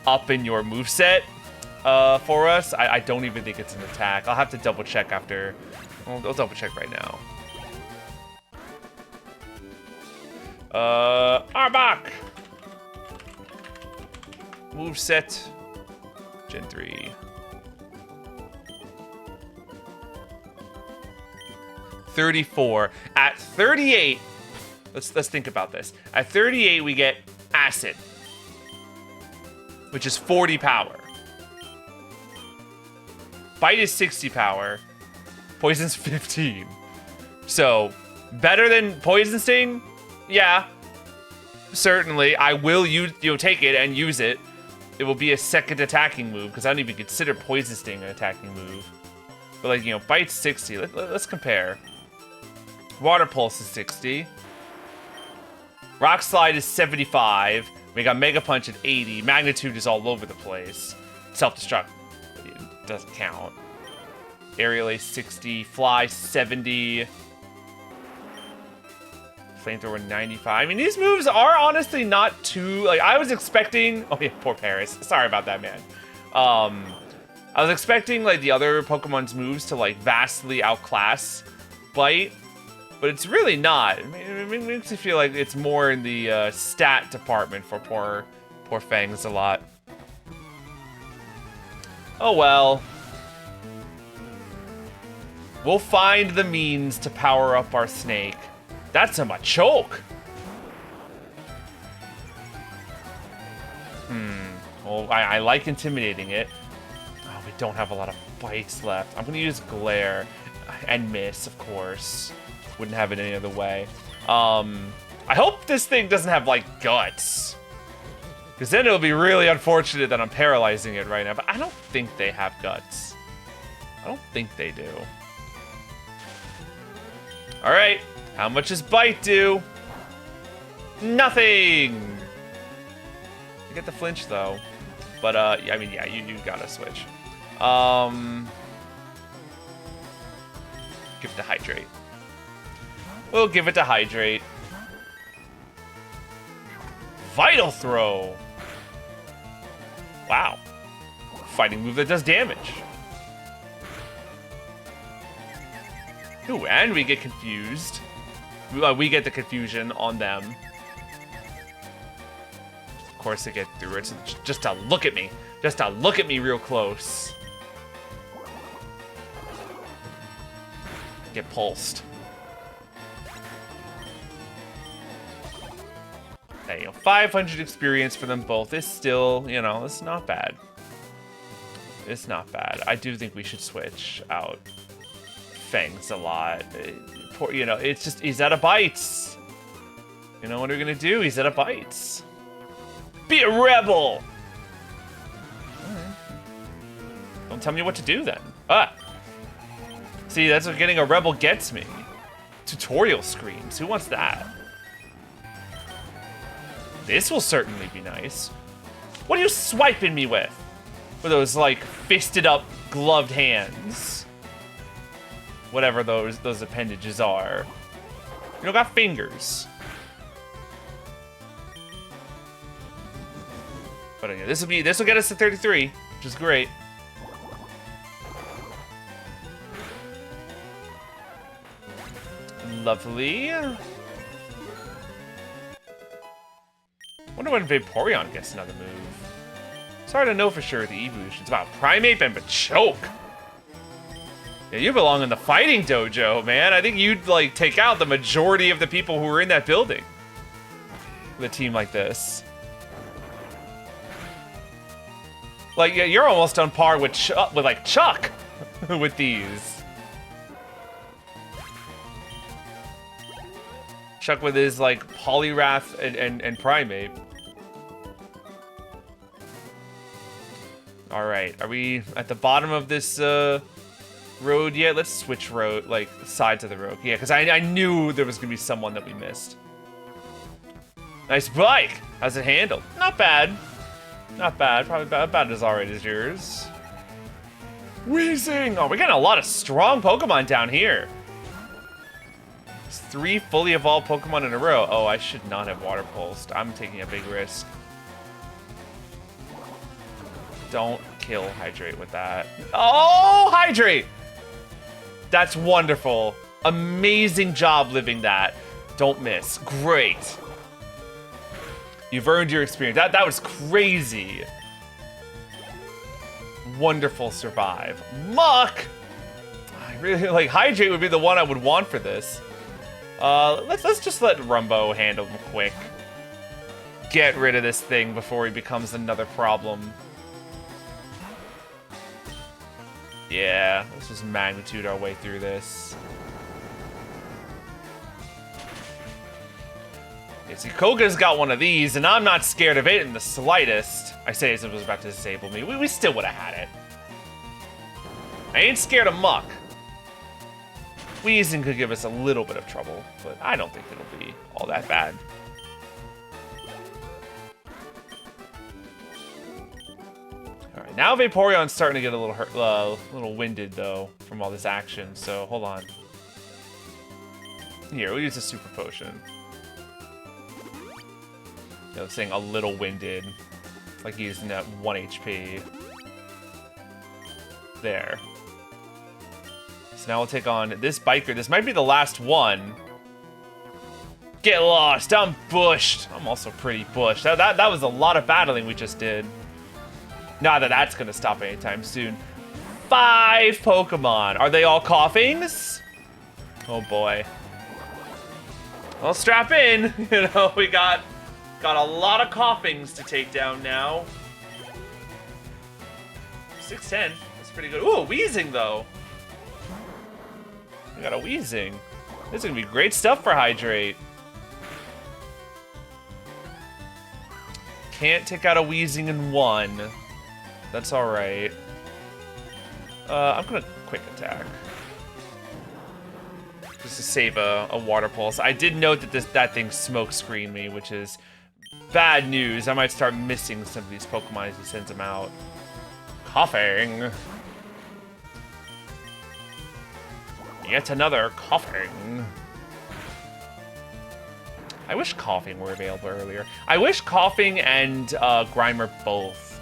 up in your moveset for us, I don't even think it's an attack. I'll have to double check after. I'll double check right now. Arbok! Moveset. Gen 3. 34. At 38, let's think about this. At 38, we get Acid, which is 40 power. Bite is 60 power. Poison's 15. So, better than Poison Sting? Yeah. Certainly. I will take it and use it. It will be a second attacking move, because I don't even consider Poison Sting an attacking move. But, like, you know, Bite's 60. Let's compare. Water Pulse is 60. Rock Slide is 75. We got Mega Punch at 80. Magnitude is all over the place. Self-destruct doesn't count. Aerial Ace 60. Fly 70. Flamethrower 95. I mean, these moves are honestly not too... Like, I was expecting... Oh, yeah, poor Paris. Sorry about that, man. I was expecting, like, the other Pokemon's moves to, like, vastly outclass Bite, but it's really not. It makes me feel like it's more in the stat department for poor Fangs a lot. Oh, well. We'll find the means to power up our snake. That's a Machoke. Well, I like intimidating it. Oh, we don't have a lot of bites left. I'm gonna use Glare and Miss, of course. Wouldn't have it any other way. I hope this thing doesn't have, like, guts. Because then it'll be really unfortunate that I'm paralyzing it right now. But I don't think they have guts. I don't think they do. All right. How much does Bite do? Nothing! You get the flinch, though. But, I mean, yeah, you gotta switch. Give it to Hydrate. We'll give it to Hydrate. Vital Throw! Wow. Fighting move that does damage. Ooh, and we get confused. We get the confusion on them. Of course they get through it, just to look at me. Just to look at me real close. Get pulsed. Hey, you know, 500 experience for them both is still, you know, it's not bad. It's not bad. I do think we should switch out Fangs a lot. You know, it's just, he's out of bites. You know what we're gonna do? He's out of bites. Be a rebel! Alright. Don't tell me what to do then. Ah! See, that's what getting a rebel gets me. Tutorial screams. Who wants that? This will certainly be nice. What are you swiping me with? With those, like, fisted up, gloved hands. Whatever those appendages are. You don't got fingers. But anyway, this will get us to 33, which is great. Lovely. Wonder when Vaporeon gets another move. It's hard to know for sure with the evolutions. Wow, Primeape and Machoke. Yeah, you belong in the fighting dojo, man. I think you'd, like, take out the majority of the people who were in that building with a team like this. Like, yeah, you're almost on par with like Chuck with these. Chuck with his, like, Poliwrath and Primeape. All right, are we at the bottom of this road yet? Let's switch road, like, sides of the road. Yeah, because I knew there was gonna be someone that we missed. Nice bike. How's it handled? Not bad. Not bad. Probably about as alright as yours. Wheezing! Oh, we're getting a lot of strong Pokemon down here. It's 3 fully evolved Pokemon in a row. Oh, I should not have Water Pulsed. I'm taking a big risk. Don't kill Hydrate with that. Oh, Hydrate! That's wonderful. Amazing job living that. Don't miss. Great. You've earned your experience. That was crazy. Wonderful survive. Muck! I really, like, Hydrate would be the one I would want for this. Let's just let Rumbo handle him quick. Get rid of this thing before he becomes another problem. Yeah, let's just magnitude our way through this. Yeah, see, Koga's got one of these, and I'm not scared of it in the slightest. I say as it was about to disable me. We still would have had it. I ain't scared of Muck. Wheezing could give us a little bit of trouble, but I don't think it'll be all that bad. Now Vaporeon's starting to get a little hurt, little winded though from all this action. So hold on. Here, we'll use a super potion. You know, saying a little winded, like he's using that 1 HP. There. So now we'll take on this biker. This might be the last one. Get lost. I'm bushed. I'm also pretty bushed. That was a lot of battling we just did. Not that that's going to stop anytime soon. 5 Pokemon. Are they all coughings? Oh, boy. Well, strap in. You know, we got a lot of coughings to take down now. 610. That's pretty good. Ooh, Wheezing, though. We got a Wheezing. This is going to be great stuff for Hydrate. Can't take out a Wheezing in one. That's alright. I'm gonna quick attack. Just to save a water pulse. I did note that that thing smoke screened me, which is bad news. I might start missing some of these Pokemon as he sends them out. Coughing. Yet another coughing. I wish Coughing were available earlier. I wish Coughing and Grimer both.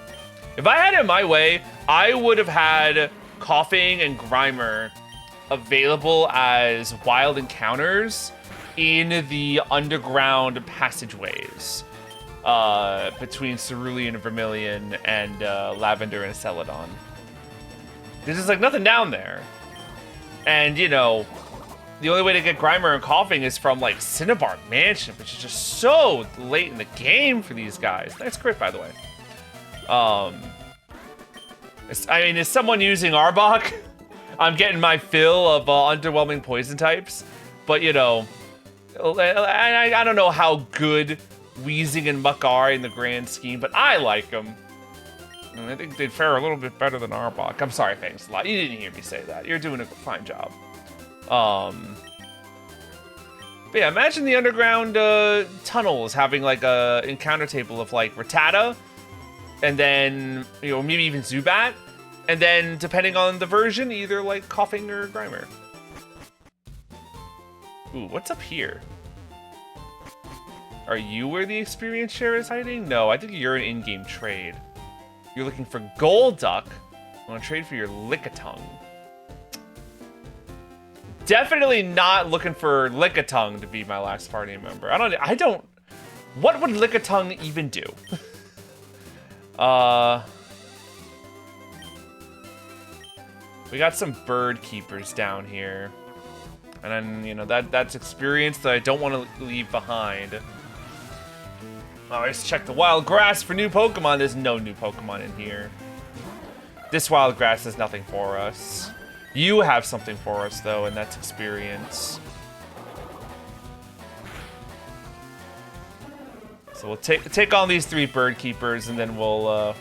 If I had it my way, I would have had Coughing and Grimer available as wild encounters in the underground passageways between Cerulean and Vermilion and Lavender and Celadon. There's just like nothing down there. And, you know, the only way to get Grimer and Coughing is from, like, Cinnabar Mansion, which is just so late in the game for these guys. Nice crit, by the way. I mean, is someone using Arbok? I'm getting my fill of underwhelming poison types. But, you know, I don't know how good Wheezing and Muck are in the grand scheme, but I like them. And I think they'd fare a little bit better than Arbok. I'm sorry, thanks a lot. You didn't hear me say that. You're doing a fine job. But yeah, imagine the underground tunnels having like a encounter table of like Rattata, and then, you know, maybe even Zubat, and then depending on the version, either like Coughing or Grimer. Ooh, what's up here? Are you where the experience share is hiding? No, I think you're an in-game trade. You're looking for Golduck. I want to trade for your Lickitung. Definitely not looking for Lickitung to be my last party member. I don't. What would Lickitung even do? We got some bird keepers down here, and then, you know, that's experience that I don't want to leave behind. Let's check the wild grass for new Pokemon. There's no new Pokemon in here. This wild grass has nothing for us. You have something for us, though, and that's experience. So we'll take on these 3 bird keepers, and then we'll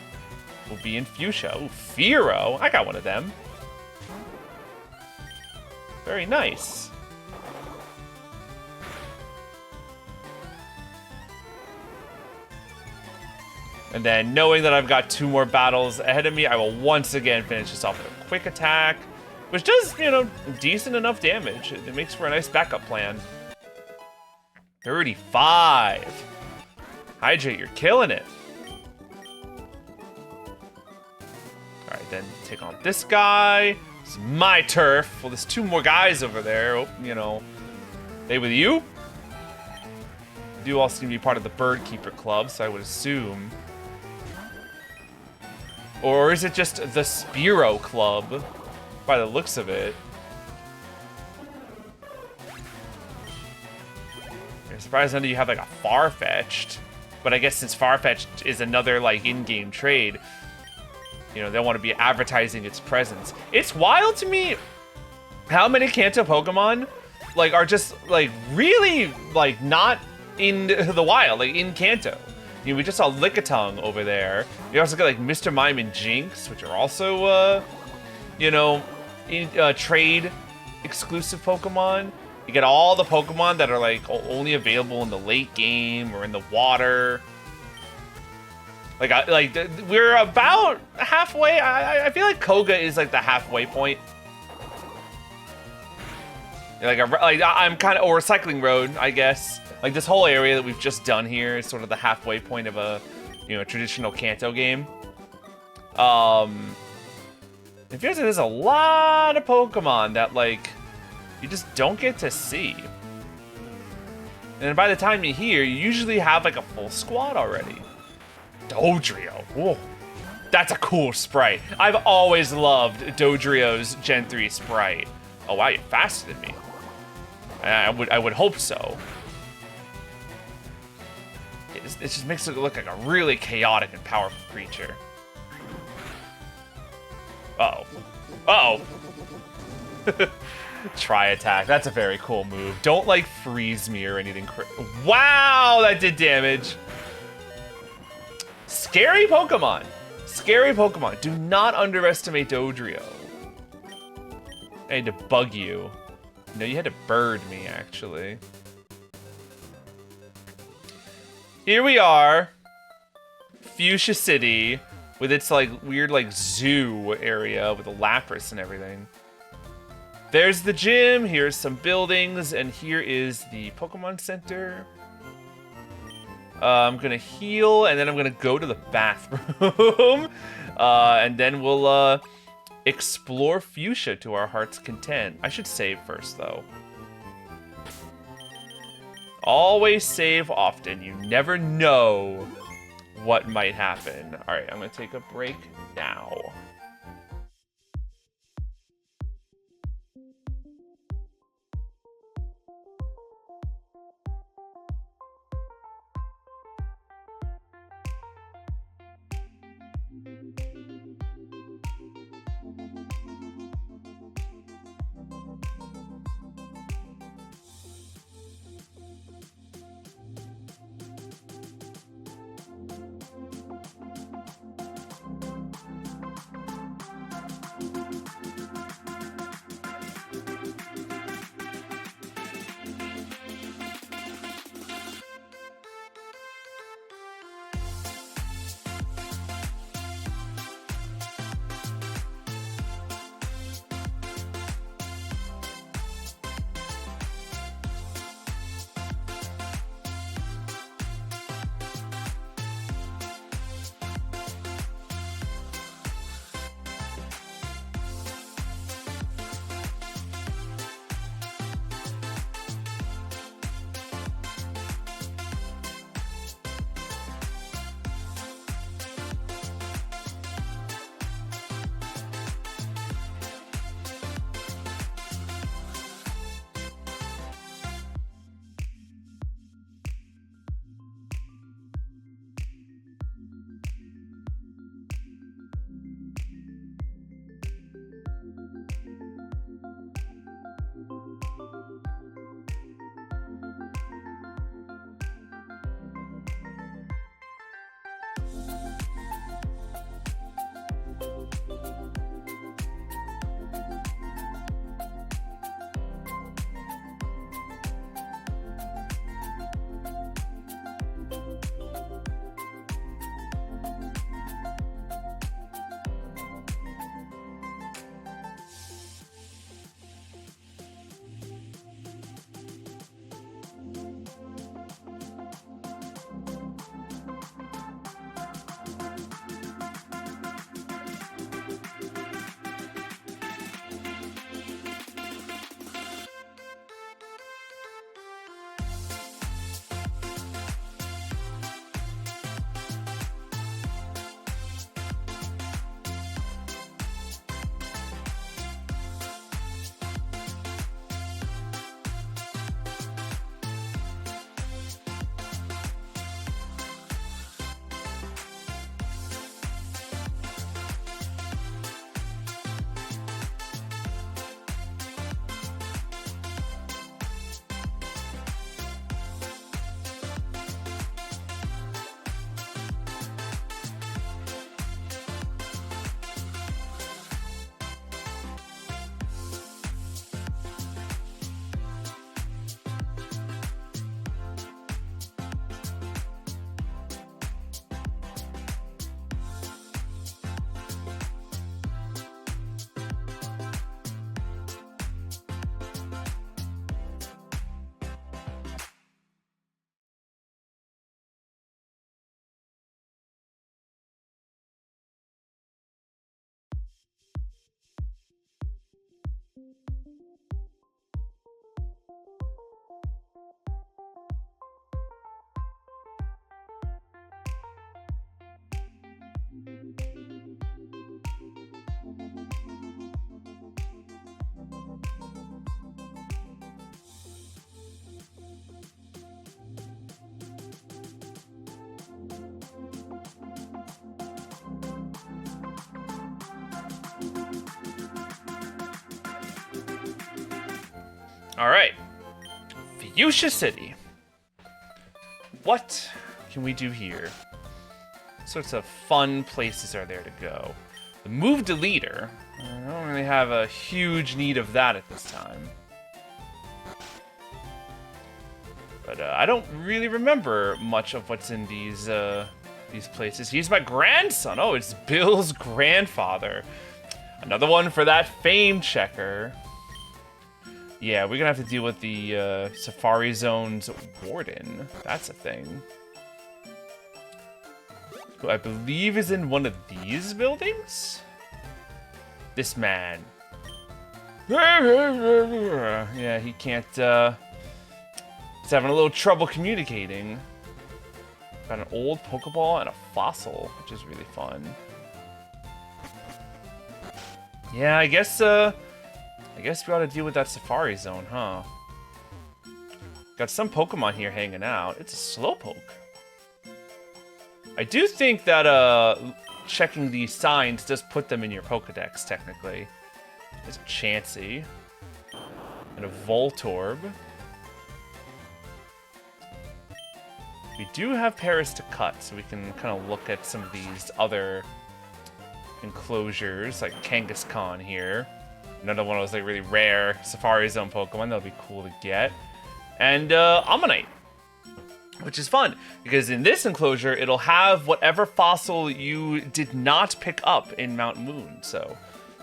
be in Fuchsia. Ooh, Fearow. I got one of them. Very nice. And then, knowing that I've got 2 more battles ahead of me, I will once again finish this off with a quick attack, which does, you know, decent enough damage. It makes for a nice backup plan. 35. Hydrate, you're killing it. All right, then take on this guy. It's my turf. Well, there's 2 more guys over there. Oh, you know, they with you? You do all seem to be part of the Bird Keeper Club, so I would assume. Or is it just the Spearow Club, by the looks of it? I'm surprised none of you have like a Farfetch'd. But I guess since Farfetch'd is another like in-game trade, you know, they want to be advertising its presence. It's wild to me how many Kanto Pokemon like are just like really like not in the wild, like in Kanto. You know, we just saw Lickitung over there. You also got like Mr. Mime and Jinx, which are also, you know, in, trade exclusive Pokemon. You get all the Pokemon that are like only available in the late game or in the water. We're about halfway. I feel like Koga is like the halfway point. I'm kind of, or Recycling Road, I guess. Like this whole area that we've just done here is sort of the halfway point of a, traditional Kanto game. It feels like there's a lot of Pokemon that like you just don't get to see. And by the time you're here, you usually have like a full squad already. Dodrio, whoa. That's a cool sprite. I've always loved Dodrio's Gen 3 sprite. Oh wow, you're faster than me. I would hope so. It just makes it look like a really chaotic and powerful creature. Uh-oh. Uh-oh. Try attack. That's a very cool move. Don't, like, freeze me or anything. Wow, that did damage. Scary Pokemon. Scary Pokemon. Do not underestimate Dodrio. I had to bug you. No, you had to bird me, actually. Here we are. Fuchsia City. With its, like, weird, like, zoo area with a Lapras and everything. There's the gym, here's some buildings, and here is the Pokemon Center. I'm gonna heal, and then I'm gonna go to the bathroom. And then we'll, explore Fuchsia to our heart's content. I should save first, though. Always save often. You never know what might happen. All right, I'm gonna take a break now. Alright. Fuchsia City. What can we do here? What sorts of fun places are there to go? The move deleter. I don't really have a huge need of that at this time. But I don't really remember much of what's in these places. He's my grandson. Oh, it's Bill's grandfather. Another one for that fame checker. Yeah, we're gonna have to deal with the Safari Zone's warden. That's a thing. Who I believe is in one of these buildings? This man. Yeah, he can't, he's having a little trouble communicating. Got an old Pokeball and a fossil, which is really fun. Yeah, I guess we ought to deal with that Safari Zone, huh? Got some Pokemon here hanging out. It's a Slowpoke. I do think that checking these signs does put them in your Pokedex, technically. There's a Chansey. And a Voltorb. We do have Paris to cut, so we can kind of look at some of these other enclosures, like Kangaskhan here. Another one of those like really rare Safari Zone Pokemon that'll be cool to get. And Ammonite, which is fun, because in this enclosure, it'll have whatever fossil you did not pick up in Mount Moon. So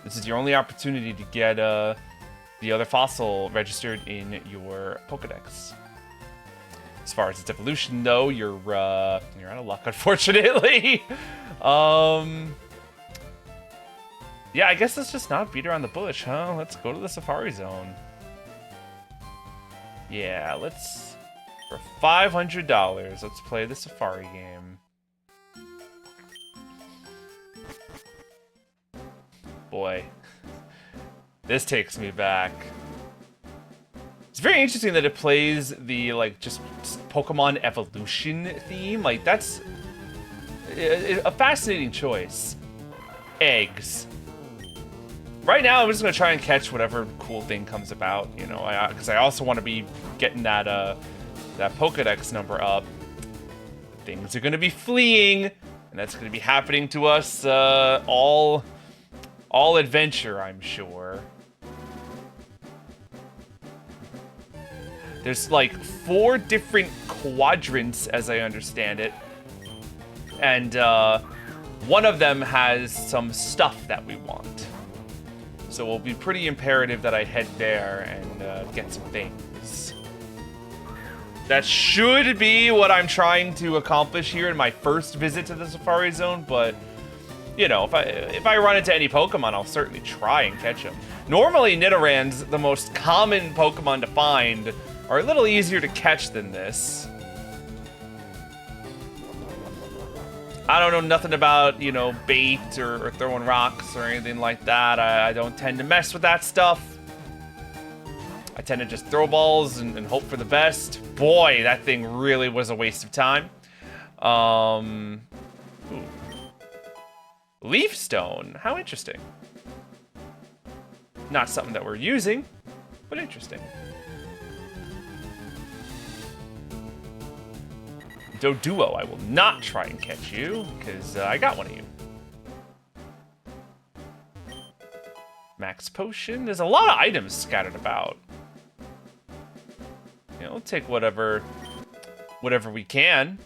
this is your only opportunity to get the other fossil registered in your Pokedex. As far as its evolution, though, you're out of luck, unfortunately. Yeah, I guess let's just not beat around the bush, huh? Let's go to the Safari Zone. Yeah, let's... For $500, let's play the Safari game. Boy. This takes me back. It's very interesting that it plays the, like, just Pokemon evolution theme. Like, that's a fascinating choice. Eggs. Right now, I'm just gonna try and catch whatever cool thing comes about, you know, because I also want to be getting that that Pokedex number up. Things are gonna be fleeing, and that's gonna be happening to us all adventure, I'm sure. There's like 4 different quadrants, as I understand it, and one of them has some stuff that we want. So it'll be pretty imperative that I head there and get some things. That should be what I'm trying to accomplish here in my first visit to the Safari Zone, but, you know, if I run into any Pokemon, I'll certainly try and catch them. Normally, Nidorans, the most common Pokemon to find, are a little easier to catch than this. I don't know nothing about, you know, bait or throwing rocks or anything like that. I don't tend to mess with that stuff. I tend to just throw balls and hope for the best. Boy, that thing really was a waste of time. Ooh. Leaf Stone. How interesting. Not something that we're using, but interesting. Doduo, I will not try and catch you, because I got one of you. Max Potion. There's a lot of items scattered about. You know, we'll take whatever we can.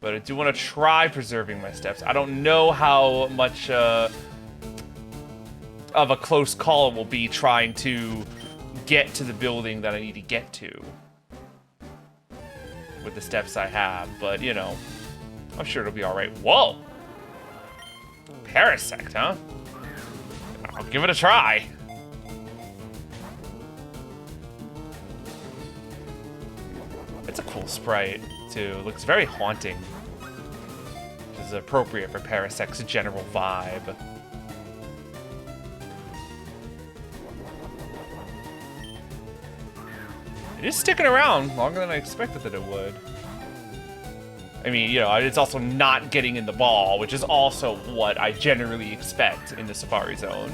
But I do want to try preserving my steps. I don't know how much of a close call it will be trying to get to the building that I need to get to with the steps I have, but, you know, I'm sure it'll be alright. Whoa! Parasect, huh? I'll give it a try. sprite, too. Looks very haunting. Which is appropriate for Parasec's general vibe. It is sticking around longer than I expected that it would. I mean, you know, it's also not getting in the ball, which is also what I generally expect in the Safari Zone.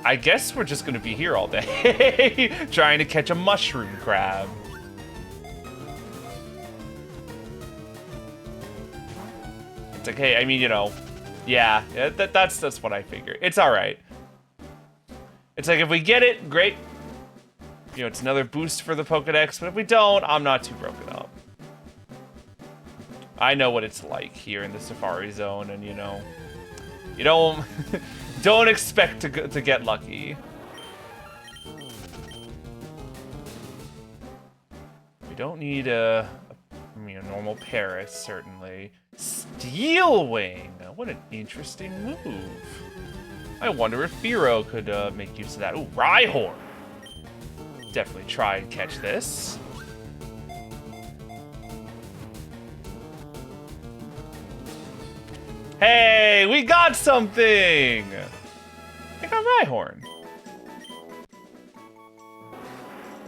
I guess we're just gonna be here all day, trying to catch a mushroom crab. It's okay, I mean, you know, yeah, that's what I figure. It's all right. It's like, if we get it, great. You know, it's another boost for the Pokedex, but if we don't, I'm not too broken up. I know what it's like here in the Safari Zone, and you know, you don't don't expect to get lucky. We don't need a normal Paris, certainly. Steel Wing, what an interesting move. I wonder if Firo could make use of that. Ooh, Rhyhorn. Definitely try and catch this. Hey, we got something! I got Rhyhorn.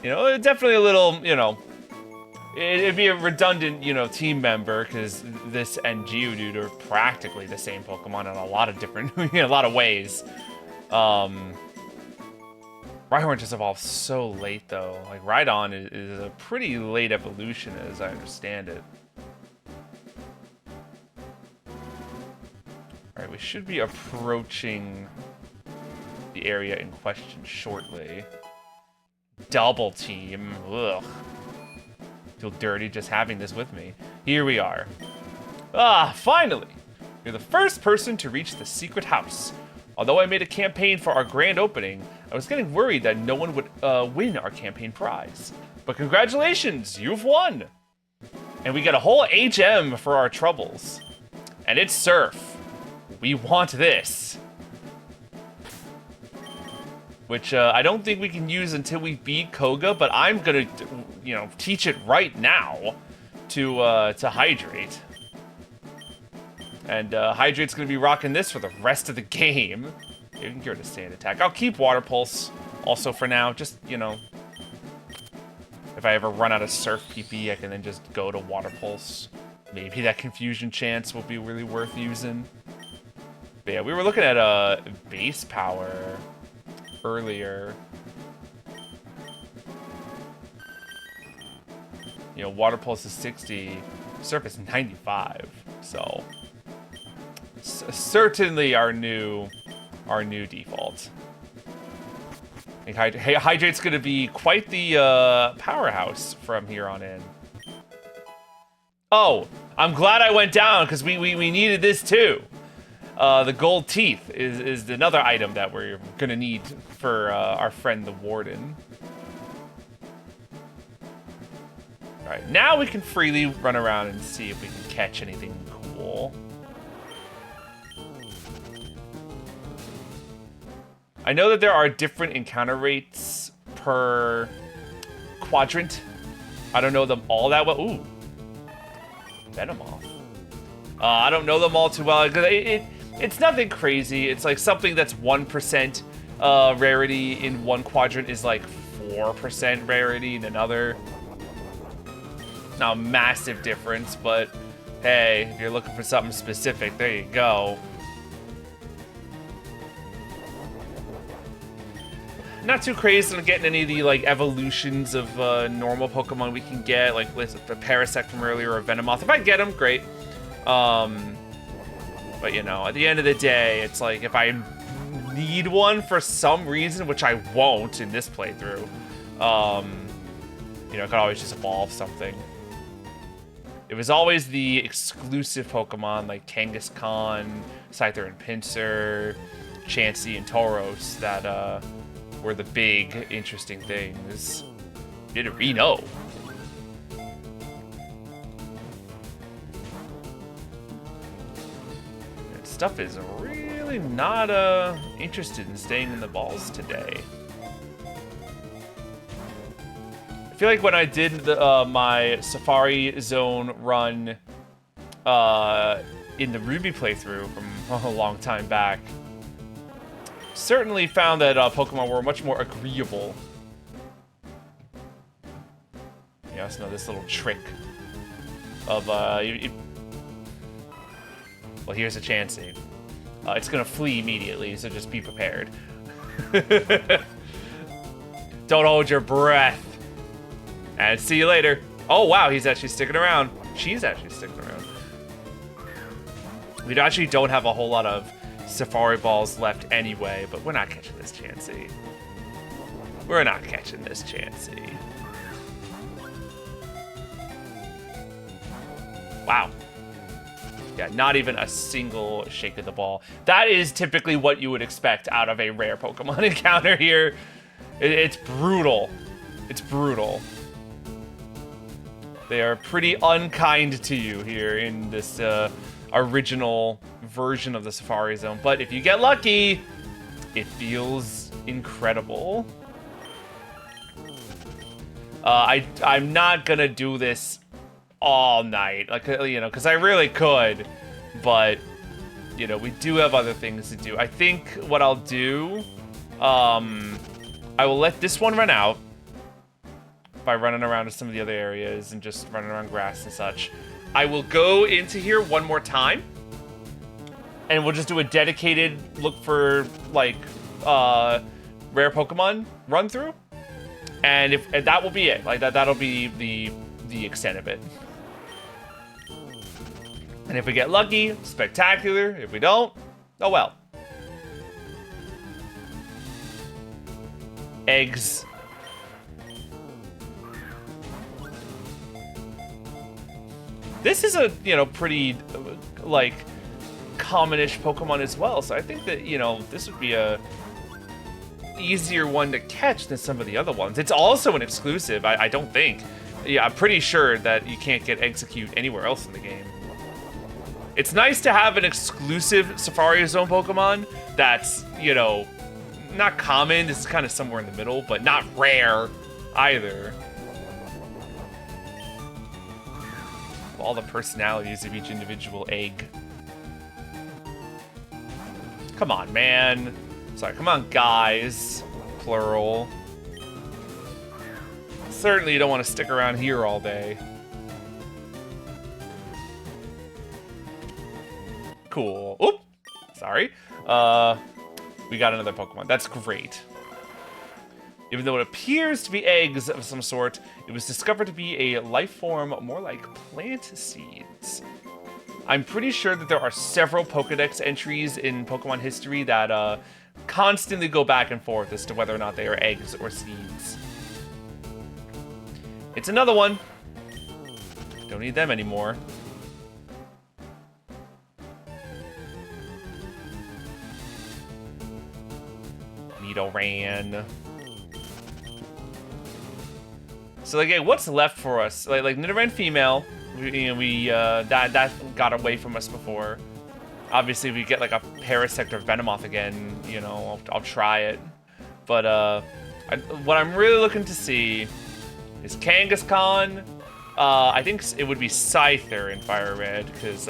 You know, definitely a little, you know, it'd be a redundant, you know, team member, because this and Geodude are practically the same Pokemon in a lot of different, in a lot of ways. Rhyhorn just evolved so late, though. Like, Rhydon is a pretty late evolution, as I understand it. Alright, we should be approaching the area in question shortly. Double team. Ugh. Feel dirty just having this with me. Here we are. Ah, finally! You're the first person to reach the secret house. Although I made a campaign for our grand opening, I was getting worried that no one would win our campaign prize. But congratulations, you've won! And we get a whole HM for our troubles. And it's Surf. We want this. Which I don't think we can use until we beat Koga, but I'm gonna, you know, teach it right now to Hydrate. And Hydrate's gonna be rocking this for the rest of the game. You can get rid of Sand Attack. I'll keep Water Pulse also for now, just, you know, if I ever run out of Surf PP, I can then just go to Water Pulse. Maybe that Confusion Chance will be really worth using. But yeah, we were looking at base power earlier. You know, Water Pulse is 60, Surf is 95, so certainly our new default. I think Hydrate's gonna be quite the powerhouse from here on in. Oh, I'm glad I went down because we needed this too. The gold teeth is another item that we're gonna need for our friend the Warden. All right, now we can freely run around and see if we can catch anything cool. I know that there are different encounter rates per quadrant. I don't know them all that well. Ooh, Venomoth. I don't know them all too well because it's nothing crazy. It's like something that's 1% rarity in one quadrant is like 4% rarity in another. Not a massive difference, but hey, if you're looking for something specific, there you go. Not too crazy on getting any of the like evolutions of normal Pokemon we can get, like with the Parasect from earlier or Venomoth. If I get them, great. But you know, at the end of the day, it's like if I need one for some reason, which I won't in this playthrough, you know, I could always just evolve something. It was always the exclusive Pokemon like Kangaskhan, Scyther and Pinsir, Chansey and Tauros that were the big interesting things. Did a Reno. Stuff is really not interested in staying in the balls today. feel like when I did my Safari Zone run in the Ruby playthrough from a long time back, certainly found that Pokemon were much more agreeable. You also know this little trick of, well, here's a Chansey. It's gonna flee immediately, so just be prepared. Don't hold your breath. And see you later. Oh, wow, he's actually sticking around. She's actually sticking around. We actually don't have a whole lot of Safari Balls left anyway, but we're not catching this Chansey. We're not catching this Chansey. Wow. Yeah, not even a single shake of the ball. That is typically what you would expect out of a rare Pokemon encounter here. It's brutal. It's brutal. They are pretty unkind to you here in this original version of the Safari Zone. But if you get lucky, it feels incredible. I'm not gonna do this all night, like, you know, because I really could, but, you know, we do have other things to do. I think what I'll do, I will let this one run out by running around to some of the other areas and just running around grass and such. I will go into here one more time, and we'll just do a dedicated look for, like, rare Pokemon run through, and that will be it. Like, that'll be the extent of it. And if we get lucky, spectacular. If we don't, oh well. Eggs. This is a, you know, pretty, like, common-ish Pokemon as well, so I think that, you know, this would be a easier one to catch than some of the other ones. It's also an exclusive, I don't think. Yeah, I'm pretty sure that you can't get Execute anywhere else in the game. It's nice to have an exclusive Safari Zone Pokemon that's, you know, not common. This is kind of somewhere in the middle, but not rare either. All the personalities of each individual egg. Come on, man. Sorry, come on, guys. Plural. Certainly you don't want to stick around here all day. Cool. Oop! Sorry. We got another Pokemon. That's great. Even though it appears to be eggs of some sort, it was discovered to be a life form more like plant seeds. I'm pretty sure that there are several Pokedex entries in Pokemon history that constantly go back and forth as to whether or not they are eggs or seeds. It's another one. Don't need them anymore. Nidoran. So like, what's left for us? Like Nidoran female, that got away from us before. Obviously, if we get like a Parasect or Venomoth again, you know, I'll try it. But what I'm really looking to see is Kangaskhan. I think it would be Scyther in FireRed because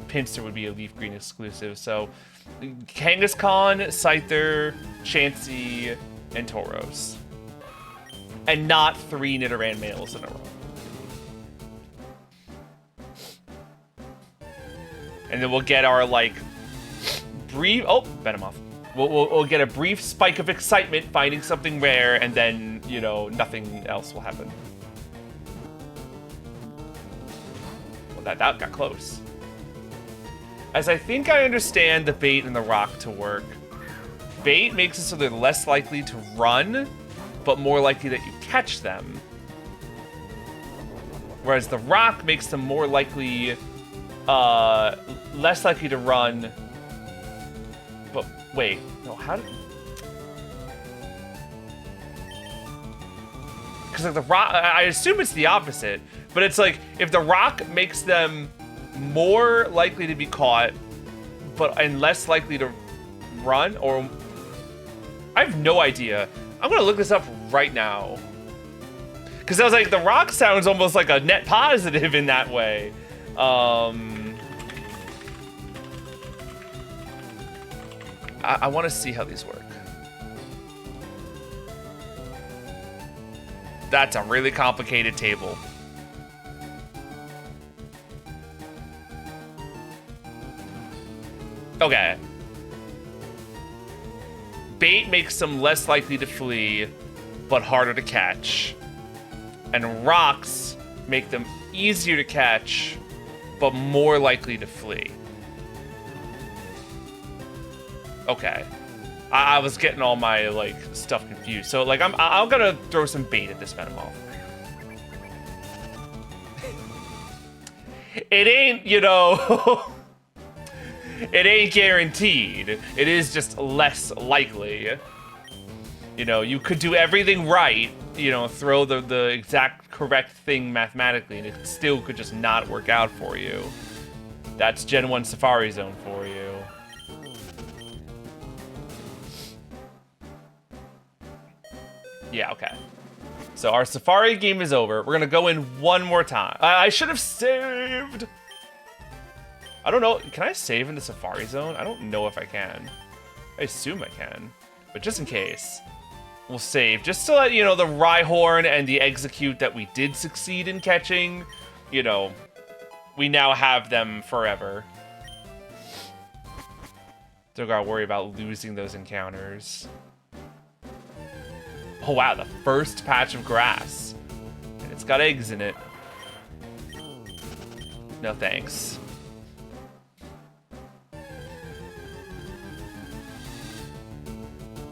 Pinsir would be a Leaf Green exclusive. So Kangaskhan, Scyther, Chansey, and Tauros. And not 3 Nidoran males in a row. And then we'll get our, like, brief... Oh, Venomoth. We'll get a brief spike of excitement finding something rare, and then, you know, nothing else will happen. Well, that got close. As I think I understand the bait and the rock to work, bait makes it so they're less likely to run, but more likely that you catch them. Whereas the rock makes them more likely, less likely to run. But wait, no, how did... Because like the rock, I assume it's the opposite, but it's like, if the rock makes them more likely to be caught, and less likely to run, or... I have no idea. I'm gonna look this up right now. Because I was like, the rock sounds almost like a net positive in that way. I want to see how these work. That's a really complicated table. Okay. Bait makes them less likely to flee, but harder to catch. And rocks make them easier to catch, but more likely to flee. Okay. I was getting all my, like, stuff confused. So, like, I'm gonna throw some bait at this Venomoth. It ain't, you know... It ain't guaranteed. It is just less likely. You know, you could do everything right, you know, throw the exact correct thing mathematically, and it still could just not work out for you. That's Gen 1 Safari Zone for you. Yeah, okay. So our Safari game is over. We're gonna go in one more time. I should have saved. I don't know. Can I save in the Safari Zone? I don't know if I can. I assume I can. But just in case, we'll save. Just to let you know, the Rhyhorn and the Execute that we did succeed in catching, you know, we now have them forever. Don't gotta worry about losing those encounters. Oh wow, the first patch of grass. And it's got eggs in it. No thanks.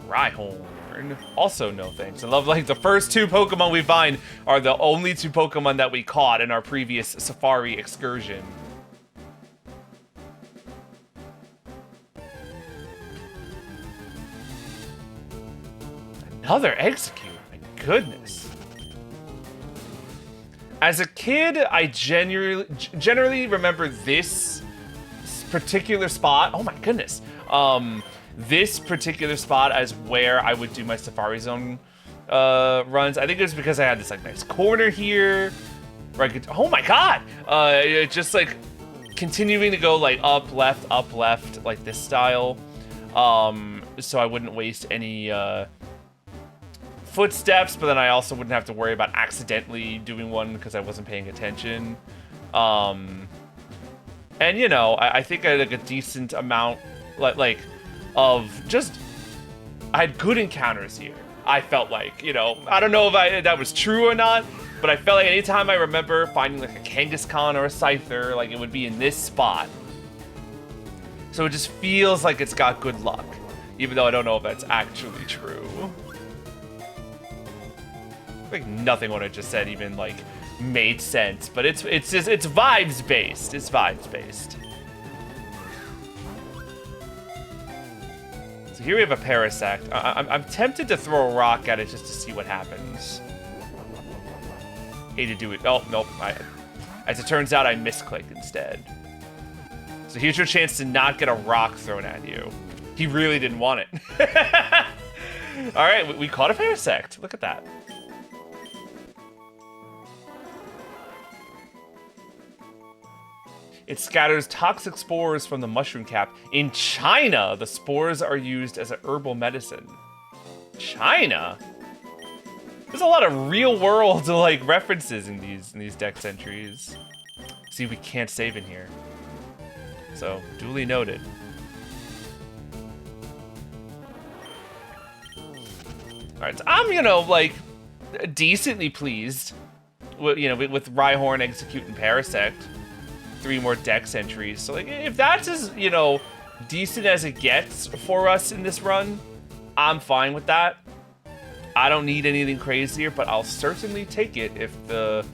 Rhyhorn. Also no thanks. I love, like, the first two Pokemon we find are the only two Pokemon that we caught in our previous Safari excursion. Another Execute. My goodness. As a kid, I generally remember this particular spot. Oh my goodness. This particular spot as where I would do my Safari Zone runs. I think it was because I had this, like, nice corner here where I could, oh my god! Just, like, continuing to go, like, up, left, like this style. So I wouldn't waste any footsteps, but then I also wouldn't have to worry about accidentally doing one because I wasn't paying attention. And, you know, I think I had, like, a decent amount, like of just, I had good encounters here. I felt like, you know, I don't know if that was true or not, but I felt like anytime I remember finding, like, a Kangaskhan or a Scyther, like, it would be in this spot. So it just feels like it's got good luck, even though I don't know if that's actually true. Like, nothing what I just said even, like, made sense, but it's just, it's vibes based. It's vibes based. So here we have a Parasect. I'm tempted to throw a rock at it just to see what happens. Hate to do it. Oh, nope. As it turns out, I misclicked instead. So here's your chance to not get a rock thrown at you. He really didn't want it. All right, we caught a Parasect. Look at that. It scatters toxic spores from the mushroom cap. In China, the spores are used as a herbal medicine. China? There's a lot of real-world, like, references in these dex entries. See, we can't save in here. So, duly noted. Alright, so I'm, you know, like, decently pleased with, you know, with Rhyhorn, Execute, and Parasect. 3 more dex entries. So, like, if that's as, you know, decent as it gets for us in this run, I'm fine with that. I don't need anything crazier, but I'll certainly take it if the,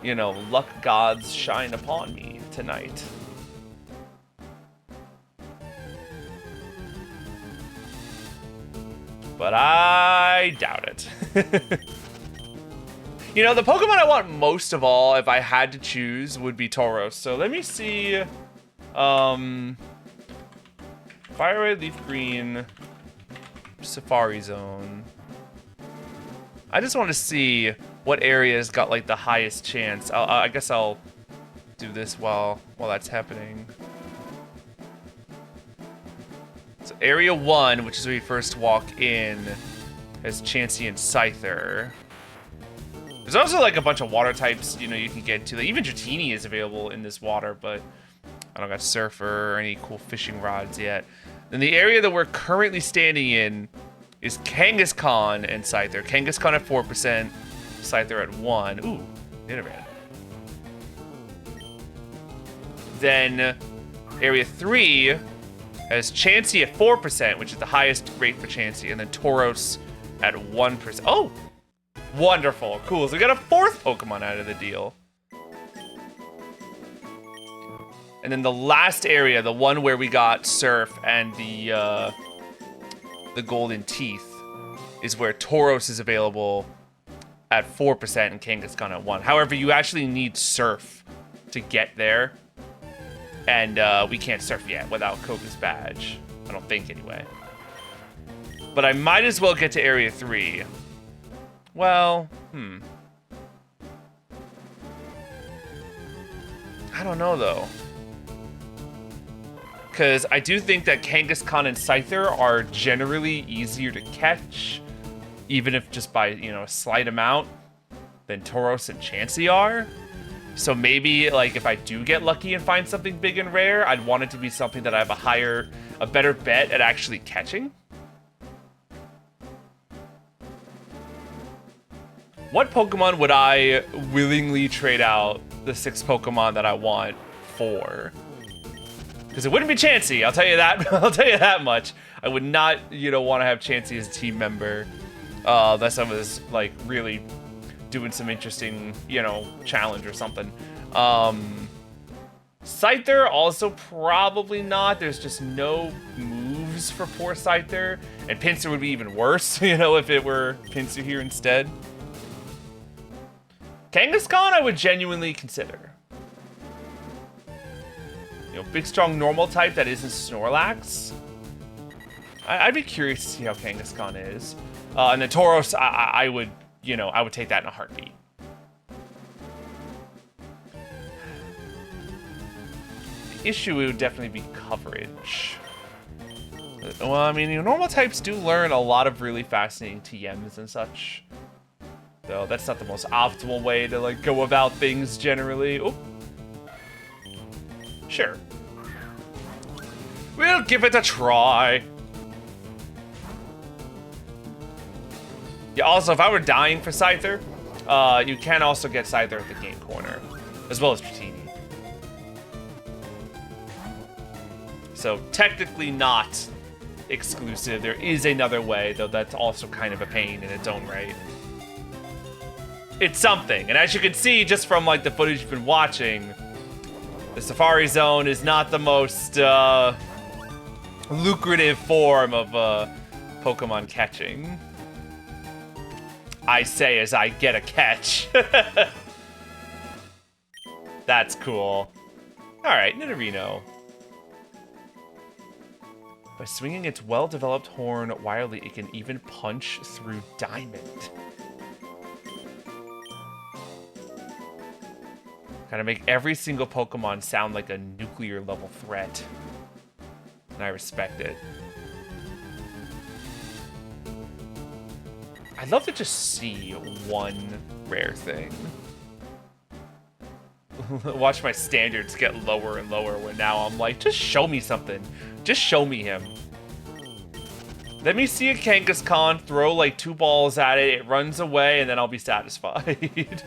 you know, luck gods shine upon me tonight. But I doubt it. You know, the Pokemon I want most of all, if I had to choose, would be Tauros. So let me see. FireRed, Leaf Green, Safari Zone. I just want to see what area's got like the highest chance. I guess I'll do this while that's happening. So area 1, which is where you first walk in, has Chansey and Scyther. There's also like a bunch of water types, you know, you can get to. Like, even Dratini is available in this water, but I don't got Surfer or any cool fishing rods yet. Then the area that we're currently standing in is Kangaskhan and Scyther. Kangaskhan at 4%, Scyther at 1. Ooh, Nidoran. Then area 3 has Chansey at 4%, which is the highest rate for Chansey, and then Tauros at 1%. Oh, wonderful, cool. So we got a 4th Pokemon out of the deal. And then the last area, the one where we got Surf and the Golden Teeth, is where Tauros is available at 4% and Kangaskhan at 1. However, you actually need Surf to get there. And we can't surf yet without Koga's badge. I don't think, anyway. But I might as well get to Area 3. Well, I don't know, though. Because I do think that Kangaskhan and Scyther are generally easier to catch, even if just by, you know, a slight amount, than Tauros and Chansey are. So maybe, like, if I do get lucky and find something big and rare, I'd want it to be something that I have a better bet at actually catching. What Pokemon would I willingly trade out the 6 Pokemon that I want for? Because it wouldn't be Chansey, I'll tell you that. I'll tell you that much. I would not, you know, want to have Chansey as a team member, unless I was like really doing some interesting, you know, challenge or something. Scyther also probably not. There's just no moves for poor Scyther, and Pinsir would be even worse, you know, if it were Pinsir here instead. Kangaskhan I would genuinely consider. You know, big, strong, normal type that isn't Snorlax. I'd be curious to see how Kangaskhan is. And then Tauros, I would, you know, I would take that in a heartbeat. The issue would definitely be coverage. Well, I mean, you know, normal types do learn a lot of really fascinating TMs and such. Though that's not the most optimal way to, like, go about things generally. Oop. Sure. We'll give it a try. Yeah, also, if I were dying for Scyther, you can also get Scyther at the game corner, as well as Dratini. So, technically not exclusive. There is another way, though that's also kind of a pain in its own right. It's something, and as you can see just from, like, the footage you've been watching, the Safari Zone is not the most lucrative form of Pokemon catching. I say as I get a catch. That's cool. Alright, Nidorino. By swinging its well-developed horn wildly, it can even punch through diamond. Gotta make every single Pokemon sound like a nuclear-level threat. And I respect it. I'd love to just see one rare thing. Watch my standards get lower and lower when now I'm like, just show me something. Just show me him. Let me see a Kangaskhan throw like 2 balls at it, it runs away, and then I'll be satisfied.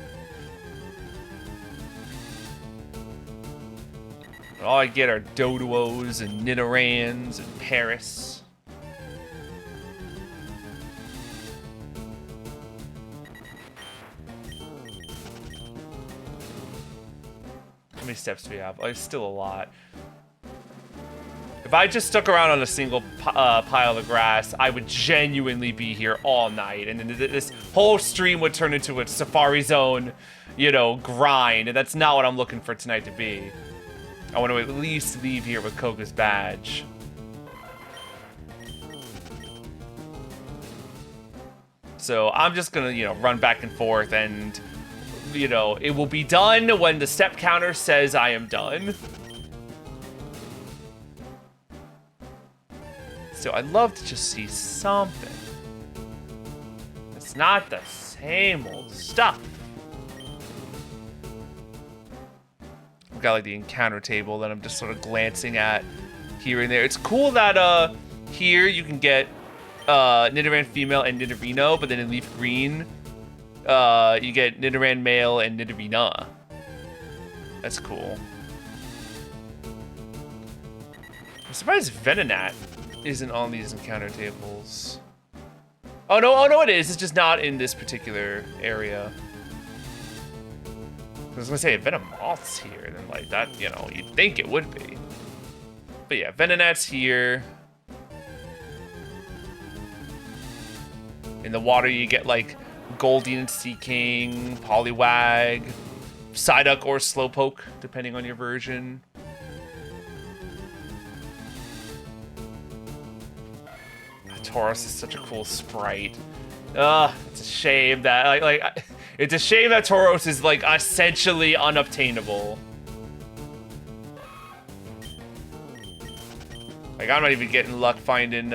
All I get are Doduos and Nidorans and Paris. How many steps do we have? Oh, it's still a lot. If I just stuck around on a single pile of grass, I would genuinely be here all night. And then this whole stream would turn into a Safari Zone, you know, grind. And that's not what I'm looking for tonight to be. I want to at least leave here with Koga's badge. So I'm just gonna, you know, run back and forth, and, you know, it will be done when the step counter says I am done. So I'd love to just see something. It's not the same old stuff. We've got like the encounter table that I'm just sort of glancing at here and there. It's cool that here you can get Nidoran female and Nidorino, but then in Leaf Green, you get Nidoran male and Nidorina. That's cool. I'm surprised Venonat isn't on these encounter tables. Oh no, it is. It's just not in this particular area. I was gonna say, if Venomoth's here, then like that, you know, you'd think it would be. But yeah, Venonat's here. In the water, you get like Goldeen and Sea King, Poliwag, Psyduck or Slowpoke, depending on your version. Tauros is such a cool sprite. It's a shame that it's a shame that Tauros is like essentially unobtainable. Like I'm not even getting luck finding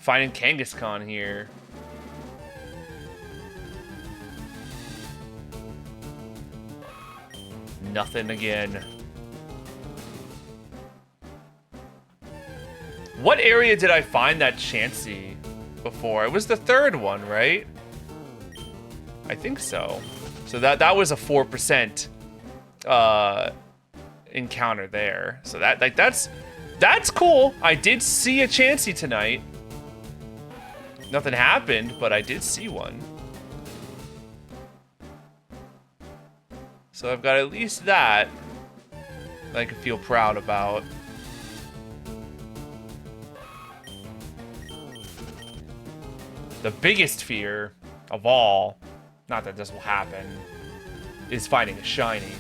Kangaskhan here. Nothing again. What area did I find that Chansey before? It was the third one, right? I think so. So that was a 4% encounter there. So that's cool. I did see a Chansey tonight. Nothing happened, but I did see one. So I've got at least that I can feel proud about. The biggest fear of all, not that this will happen, is finding a shiny.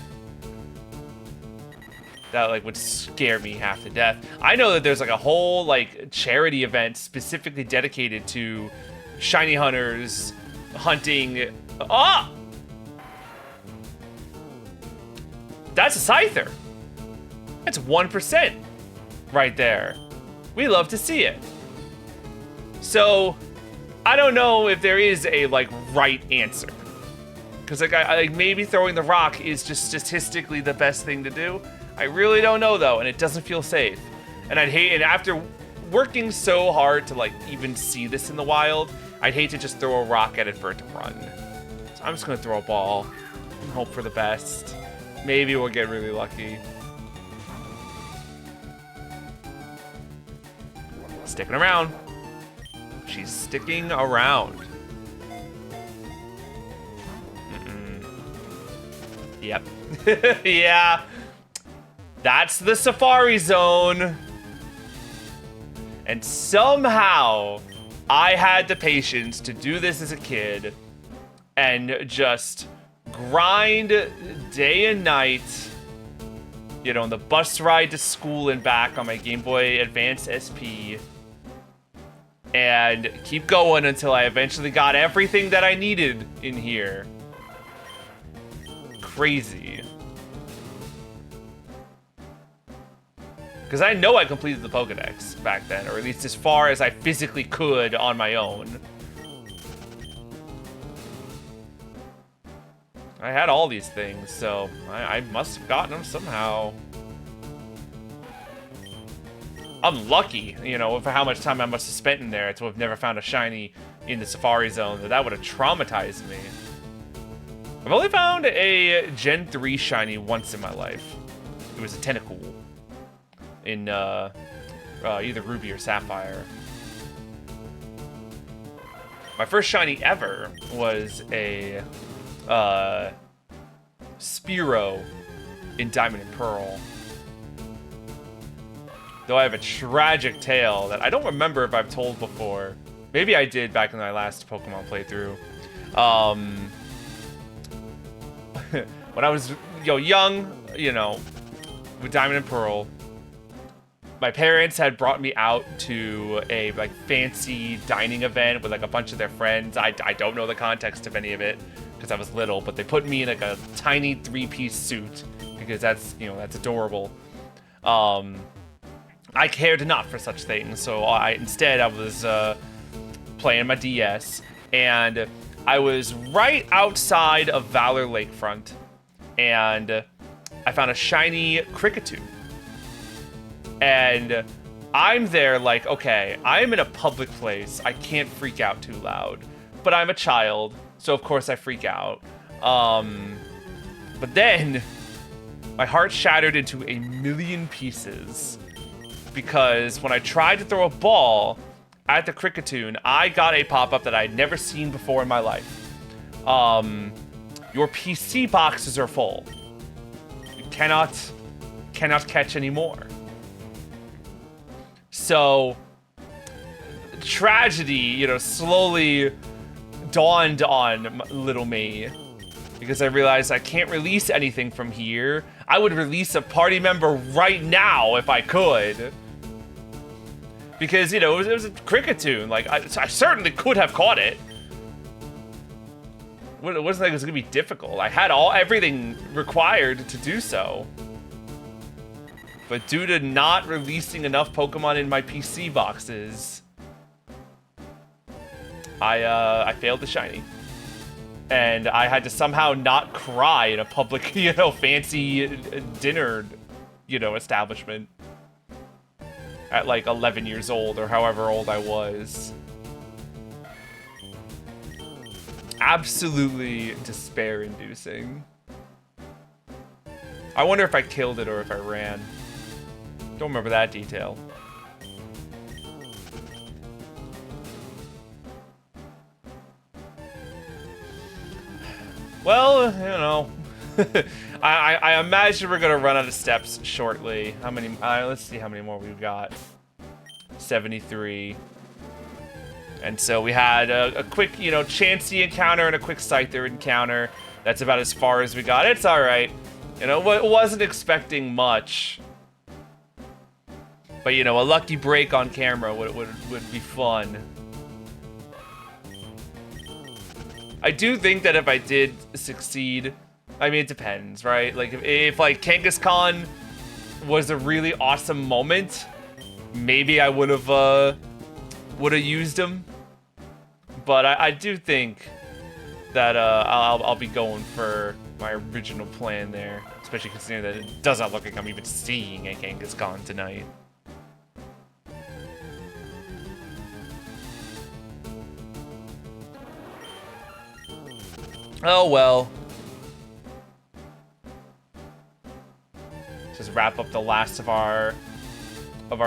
That like would scare me half to death. I know that there's like a whole like charity event specifically dedicated to shiny hunters hunting. Ah! That's a Scyther. That's 1% right there. We love to see it. So I don't know if there is a like right answer, because like maybe throwing the rock is just statistically the best thing to do. I really don't know though, and it doesn't feel safe. And I'd hate, and after working so hard to like even see this in the wild, I'd hate to just throw a rock at it for it to run. So I'm just gonna throw a ball and hope for the best. Maybe we'll get really lucky. Sticking around. She's sticking around. Yep. Yeah. That's the Safari Zone. And somehow I had the patience to do this as a kid and just grind day and night, you know, on the bus ride to school and back on my Game Boy Advance SP, and keep going until I eventually got everything that I needed in here. Crazy. Because I know I completed the Pokedex back then, or at least as far as I physically could on my own. I had all these things, so I must have gotten them somehow. I'm lucky, you know, for how much time I must have spent in there to have never found a shiny in the Safari Zone. That would have traumatized me. I've only found a Gen 3 shiny once in my life. It was a Tentacool in either Ruby or Sapphire. My first shiny ever was a Spearow in Diamond and Pearl. Though I have a tragic tale that I don't remember if I've told before. Maybe I did back in my last Pokemon playthrough. When I was young, you know, with Diamond and Pearl, my parents had brought me out to a like fancy dining event with like a bunch of their friends. I don't know the context of any of it because I was little, but they put me in like a tiny 3-piece suit because that's, you know, that's adorable. I cared not for such things, so instead I was playing my DS, and I was right outside of Valor Lakefront, and I found a shiny Cricketoo. And I'm there like, okay, I'm in a public place. I can't freak out too loud. But I'm a child, so of course I freak out. But then, my heart shattered into a million pieces. Because when I tried to throw a ball at the Cricketoo, I got a pop-up that I'd never seen before in my life. Your PC boxes are full. You cannot catch any more. So, tragedy, you know, slowly dawned on little me. Because I realized I can't release anything from here. I would release a party member right now if I could. Because, you know, it was a Cricketoo. Like, I certainly could have caught it. It wasn't like it was going to be difficult. I had everything required to do so. But due to not releasing enough Pokemon in my PC boxes, I failed the shiny. And I had to somehow not cry in a public, you know, fancy dinner, you know, establishment. At like 11 years old or however old I was. Absolutely despair-inducing. I wonder if I killed it or if I ran. Don't remember that detail. Well, you know, I imagine we're gonna run out of steps shortly. How many? Let's see how many more we've got. 73. And so we had a quick, you know, Chansey encounter and a quick Scyther encounter. That's about as far as we got. It's all right. You know, wasn't expecting much. But, you know, a lucky break on camera would be fun. I do think that if I did succeed, I mean, it depends, right? Like, if like, Kangaskhan was a really awesome moment, maybe I would have used him. But I do think that I'll be going for my original plan there, especially considering that it doesn't look like I'm even seeing a Kangaskhan tonight. Oh well. Just wrap up the last of our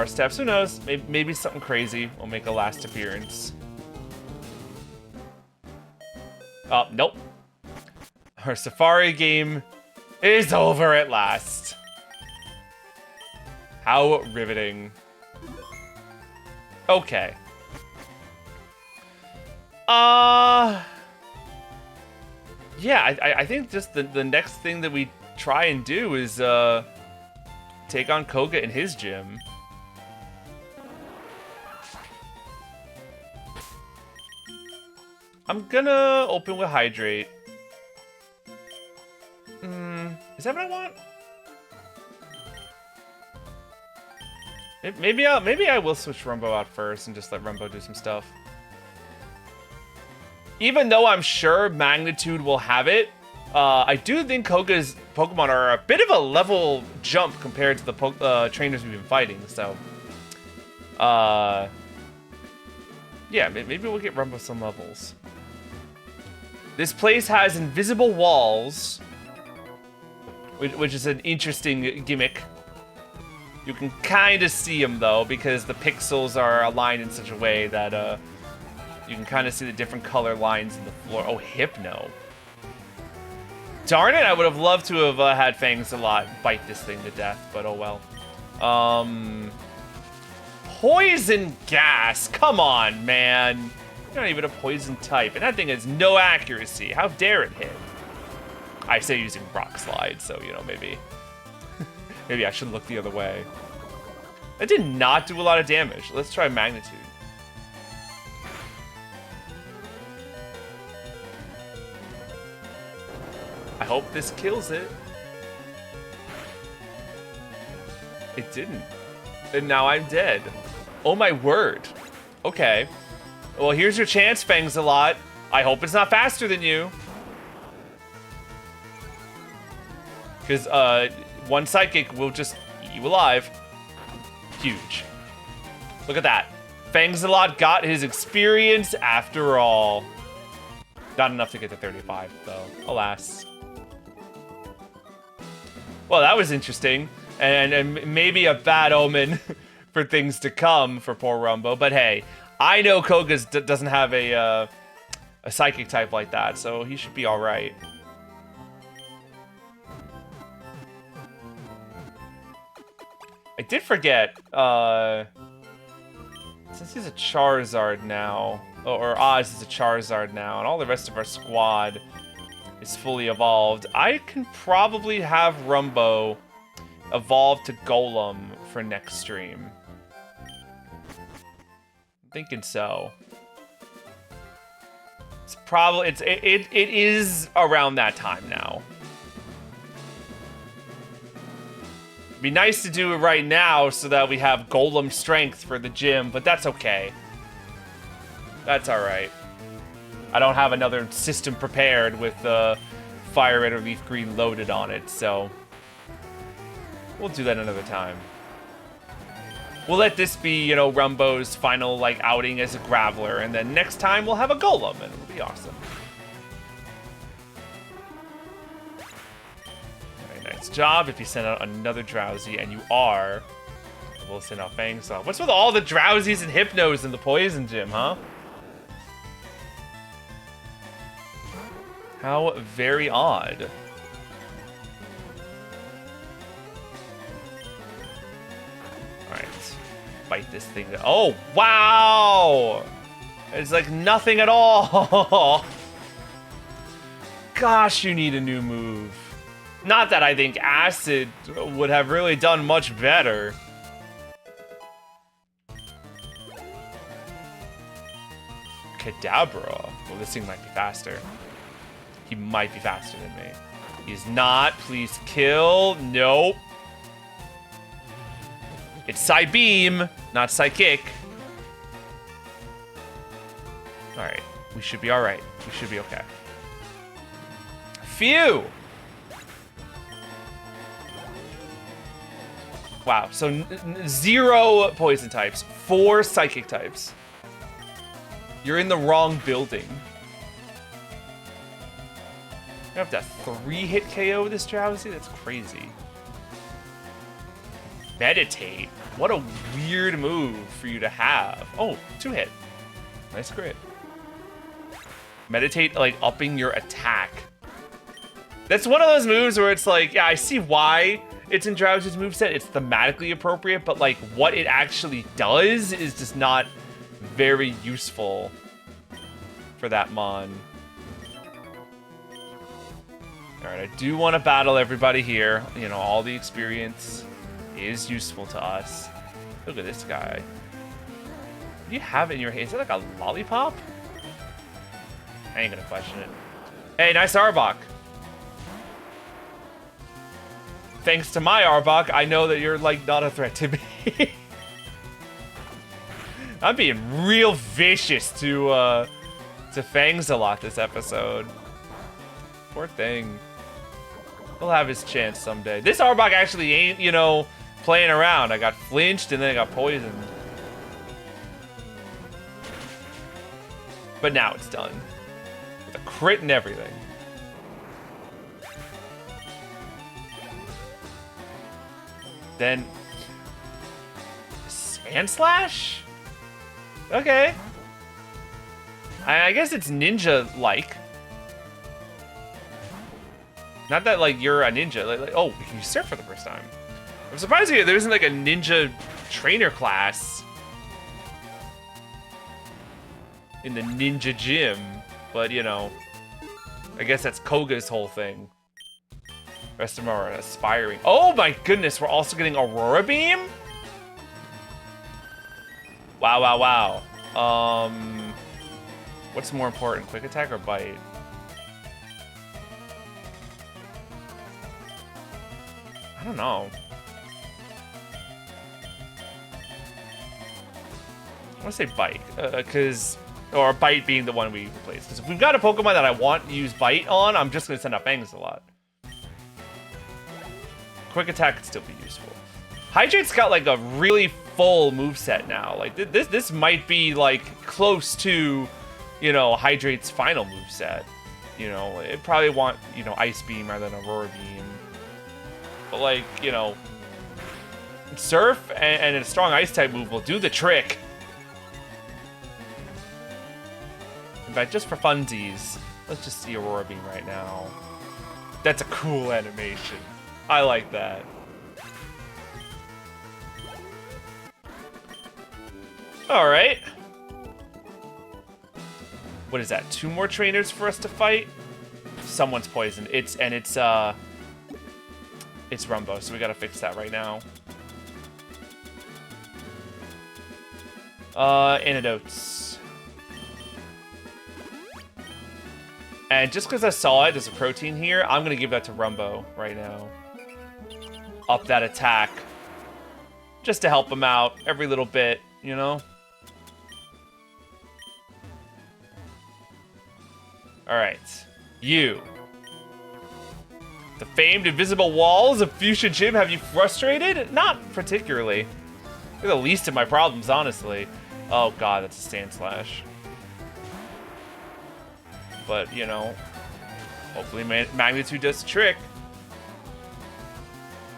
steps. Who knows? Maybe something crazy will make a last appearance. Oh, nope. Our Safari game is over at last. How riveting. Okay. Yeah, I think just the next thing that we try and do is take on Koga in his gym. I'm gonna open with Hydrate. Is that what I want? Maybe I will switch Rumbo out first and just let Rumbo do some stuff. Even though I'm sure Magnitude will have it, I do think Koga's Pokemon are a bit of a level jump compared to the trainers we've been fighting, so... yeah, maybe we'll get Rumbo some levels. This place has invisible walls, which is an interesting gimmick. You can kind of see them, though, because the pixels are aligned in such a way that... you can kind of see the different color lines in the floor. Oh, Hypno. Darn it, I would have loved to have had Fangs a lot bite this thing to death, but oh well. Poison Gas. Come on, man. You're not even a poison type, and that thing has no accuracy. How dare it hit? I say using Rock Slide, so, you know, maybe... maybe I should look the other way. That did not do a lot of damage. Let's try magnitude. I hope this kills it. It didn't. And now I'm dead. Oh my word. Okay. Well, here's your chance, Fangs-a-Lot. I hope it's not faster than you. Because one psychic will just eat you alive. Huge. Look at that. Fangs-a-Lot got his experience after all. Not enough to get to 35, though. Alas. Well, that was interesting. And maybe a bad omen for things to come for poor Rumbo. But hey, I know Koga's doesn't have a psychic type like that, so he should be all right. I did forget, since he's a Charizard now, or Oz is a Charizard now, and all the rest of our squad is fully evolved, I can probably have Rumbo evolve to Golem for next stream. I'm thinking so. It's probably it is around that time now. It'd be nice to do it right now so that we have Golem strength for the gym, but that's okay. That's all right. I don't have another system prepared with FireRed or Leaf Green loaded on it, so we'll do that another time. We'll let this be, you know, Rumbo's final, like, outing as a Graveler, and then next time we'll have a Golem, and it'll be awesome. Very nice job. If you send out another Drowsy, and you are, we'll send out Fangsaw. What's with all the Drowsies and Hypnos in the Poison Gym, huh? How very odd. Fight this thing. Oh, wow! It's like nothing at all. Gosh, you need a new move. Not that I think Acid would have really done much better. Kadabra. Well, this thing might be faster. He might be faster than me. He's not. Please kill. Nope. It's Psybeam, not Psychic. Alright, we should be alright. We should be okay. Phew! Wow, so 0 poison types, 4 psychic types. You're in the wrong building. You have to 3-hit KO this Drowsy? That's crazy. Meditate? What a weird move for you to have. Oh, 2-hit. Nice crit. Meditate, like, upping your attack. That's one of those moves where it's like, yeah, I see why it's in Drowsy's moveset. It's thematically appropriate, but, like, what it actually does is just not very useful for that mon. Alright, I do want to battle everybody here. You know, all the experience is useful to us. Look at this guy. What do you have in your hand? Is that like a lollipop? I ain't gonna question it. Hey, nice Arbok. Thanks to my Arbok, I know that you're like not a threat to me. I'm being real vicious to Fangs-a-Lot this episode. Poor thing. He'll have his chance someday. This Arbok actually ain't, you know, playing around. I got flinched and then I got poisoned. But now it's done. With a crit and everything. Then Sand Slash? Okay. I guess it's ninja-like. Not that, like, you're a ninja. Like, oh, we can use Surf for the first time. I'm surprised there isn't, like, a ninja trainer class in the ninja gym. But, you know, I guess that's Koga's whole thing. Rest of them are aspiring. Oh, my goodness. We're also getting Aurora Beam? Wow, wow, wow. What's more important, quick attack or bite? I don't know. I want to say bite, or bite being the one we replaced. Because if we've got a Pokemon that I want to use bite on, I'm just going to send out bangs a lot. Quick attack could still be useful. Hydrate's got like a really full moveset now. Like this might be like close to, you know, Hydrate's final moveset. You know, it probably want, you know, Ice Beam rather than Aurora Beam. But like, you know, Surf and a strong Ice type move will do the trick. In fact, just for funsies, let's just see Aurora Beam right now. That's a cool animation. I like that. All right. What is that? 2 more trainers for us to fight? Someone's poisoned. It's Rumbo, so we gotta fix that right now. Antidotes. And just because I saw it, there's a protein here, I'm gonna give that to Rumbo right now. Up that attack. Just to help him out every little bit, you know? Alright. You. The famed invisible walls of Fuchsia Gym have you frustrated? Not particularly. They're the least of my problems, honestly. Oh god, that's a Sand Slash. But, you know, hopefully Magnitude does the trick.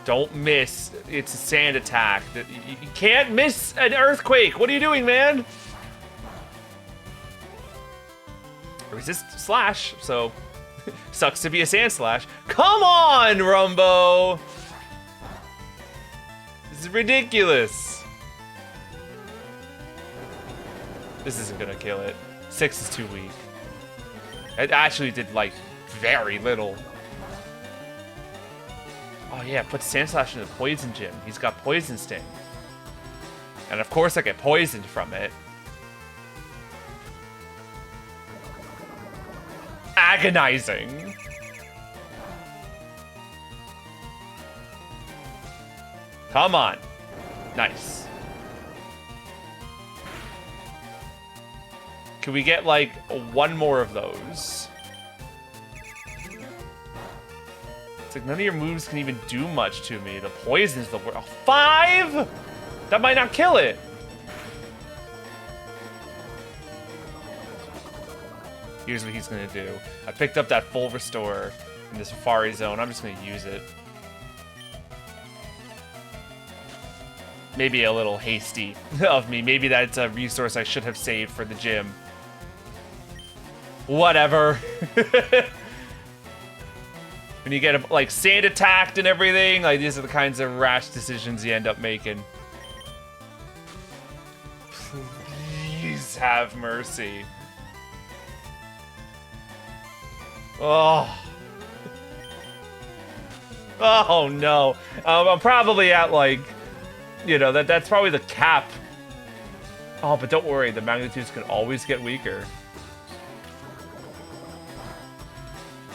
Don't miss. It's a sand attack. You can't miss an earthquake. What are you doing, man? Resist slash, so sucks to be a Sand Slash. Come on, Rumbo! This is ridiculous. This isn't gonna kill it. 6 is too weak. It actually did, like, very little. Oh yeah, put Sand Slash in the Poison Gym. He's got Poison Sting. And of course I get poisoned from it. Agonizing. Come on. Nice. Can we get, like, 1 more of those? It's like none of your moves can even do much to me. The poison's the worst. 5? That might not kill it. Here's what he's gonna do. I picked up that full restore in the Safari Zone. I'm just gonna use it. Maybe a little hasty of me. Maybe that's a resource I should have saved for the gym. Whatever. When you get, like, sand attacked and everything, like, these are the kinds of rash decisions you end up making. Please have mercy. Oh. Oh, no. I'm probably at, like, you know, that's probably the cap. Oh, but don't worry. The magnitudes can always get weaker.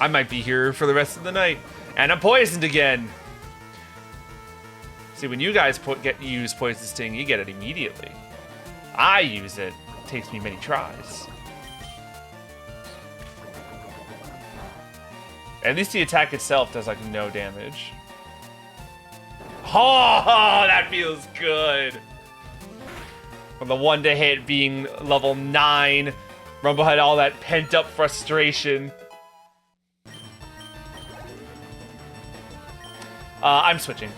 I might be here for the rest of the night. And I'm poisoned again. See, when you guys use Poison Sting, you get it immediately. I use it. It takes me many tries. At least the attack itself does, like, no damage. Oh, that feels good. From the one to hit being level 9, Rumble had all that pent-up frustration. I'm switching.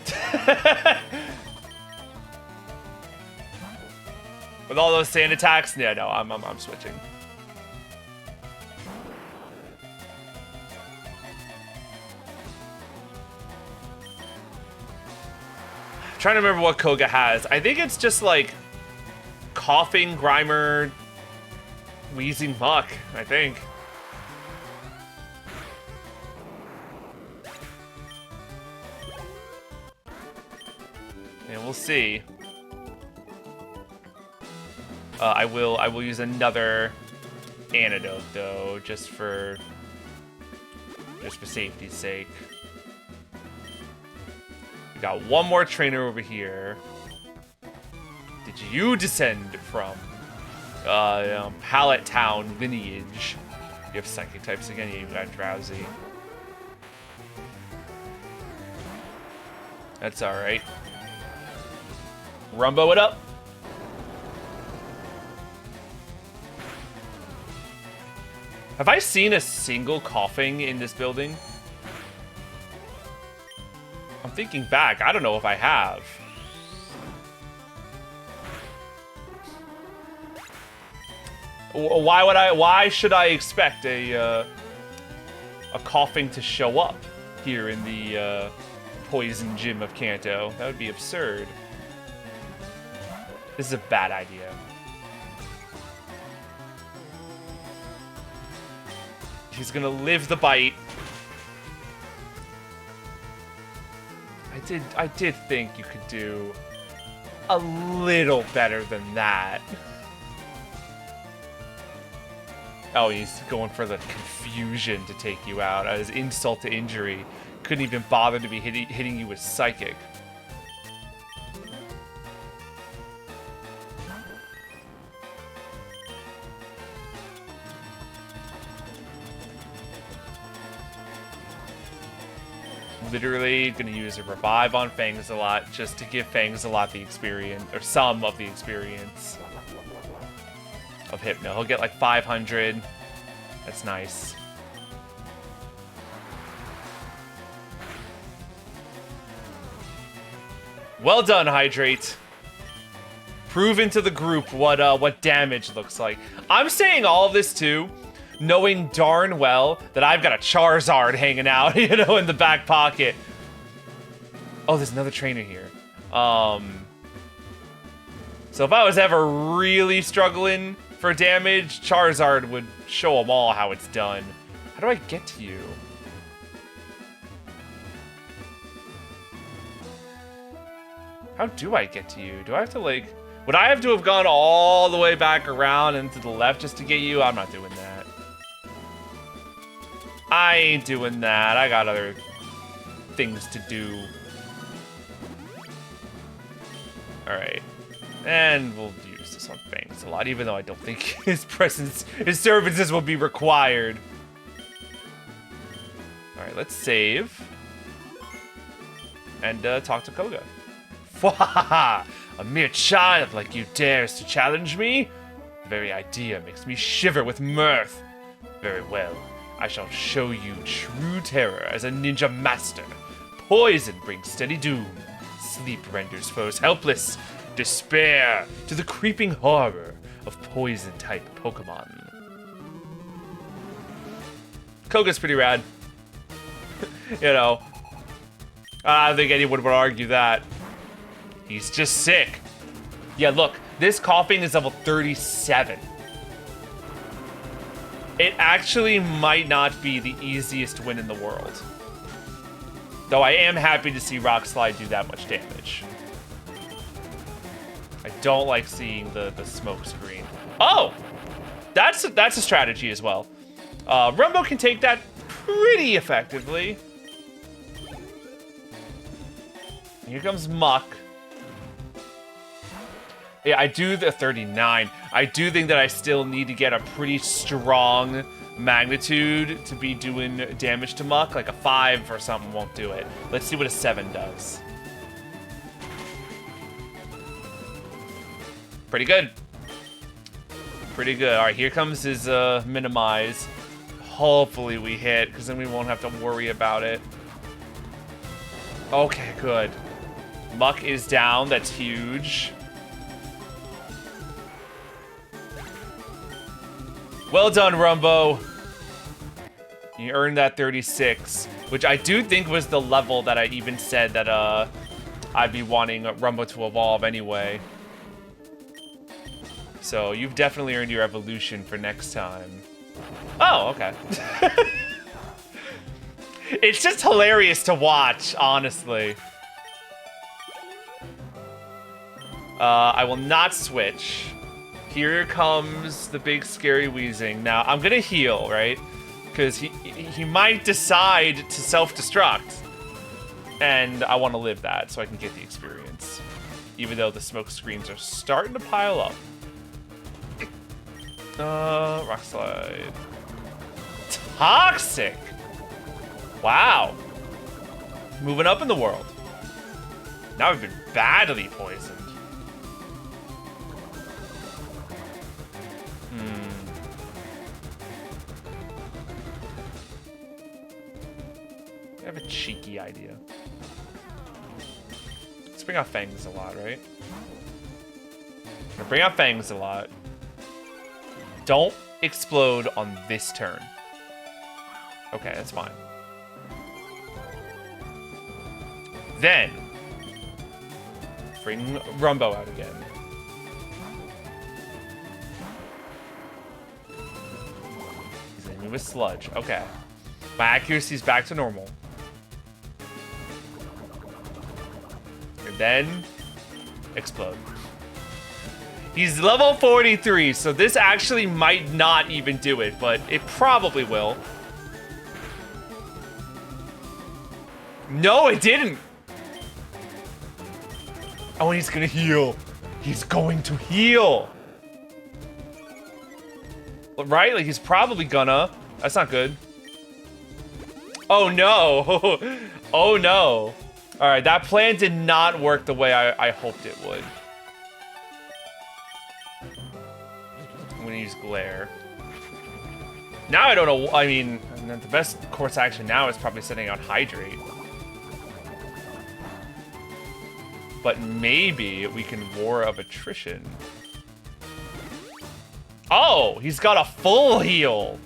With all those sand attacks, yeah, no, I'm switching. I'm trying to remember what Koga has. I think it's just like coughing, Grimer, wheezing muck, I think. Yeah, we'll see. I will use another antidote though, just for safety's sake. We got one more trainer over here. Did you descend from Pallet Town lineage? You have psychic types again. Yeah, you got drowsy. That's all right. Rumbo it up. Have I seen a single coughing in this building? I'm thinking back. I don't know if I have. Why should I expect a coughing to show up here in the poison gym of Kanto? That would be absurd. This is a bad idea. He's gonna live the bite. I did think you could do a little better than that. Oh, he's going for the confusion to take you out. As insult to injury. Couldn't even bother to be hitting you with psychic. Literally gonna use a revive on Fangs a lot just to give Fangs a lot the experience, or some of the experience of Hypno. He'll get like 500. That's nice. Well done, Hydrate. Proven to the group what damage looks like. I'm saying all of this too, knowing darn well that I've got a Charizard hanging out, you know, in the back pocket. Oh, there's another trainer here. So if I was ever really struggling for damage, Charizard would show them all how it's done. How do I get to you? How do I get to you? Do I have to, like... Would I have to have gone all the way back around and to the left just to get you? I'm not doing that. I ain't doing that. I got other things to do. Alright. And we'll use this on Fangs a lot, even though I don't think his services will be required. Alright, let's save. And talk to Koga. Fwahaha! A mere child like you dares to challenge me? The very idea makes me shiver with mirth. Very well. I shall show you true terror as a ninja master. Poison brings steady doom. Sleep renders foes helpless. Despair to the creeping horror of poison-type Pokemon. Koga's pretty rad. You know, I don't think anyone would argue that. He's just sick. Yeah, look, this coughing is level 37. It actually might not be the easiest win in the world. Though I am happy to see Rock Slide do that much damage. I don't like seeing the smoke screen. Oh! That's a strategy as well. Rumbo can take that pretty effectively. Here comes Muck. Yeah, I do the 39. I do think that I still need to get a pretty strong magnitude to be doing damage to Muck. Like a 5 or something won't do it. Let's see what a 7 does. Pretty good. Pretty good. All right, here comes his minimize. Hopefully we hit, because then we won't have to worry about it. Okay, good. Muck is down. That's huge. Well done, Rumbo. You earned that 36, which I do think was the level that I even said that I'd be wanting Rumbo to evolve anyway. So you've definitely earned your evolution for next time. Oh, okay. It's just hilarious to watch, honestly. I will not switch. Here comes the big scary wheezing. Now, I'm gonna heal, right? Because he might decide to self-destruct. And I want to live that so I can get the experience. Even though the smoke screens are starting to pile up. Rock slide. Toxic! Wow. Moving up in the world. Now we've been badly poisoned. I have a cheeky idea. Let's bring out Fangs a lot, right? Bring out Fangs a lot. Don't explode on this turn. Okay, that's fine. Then, bring Rumbo out again. He's hitting me with Sludge. Okay. My accuracy's back to normal. And then, explode. He's level 43, so this actually might not even do it, but it probably will. No, it didn't. Oh, and he's gonna heal. He's going to heal. Right? Like, he's probably gonna. That's not good. Oh, no. Oh, no. All right, that plan did not work the way I hoped it would. I'm gonna use Glare. Now I don't know. I mean, the best course action now is probably sending out Hydrate. But maybe we can War of Attrition. Oh, he's got a full heal.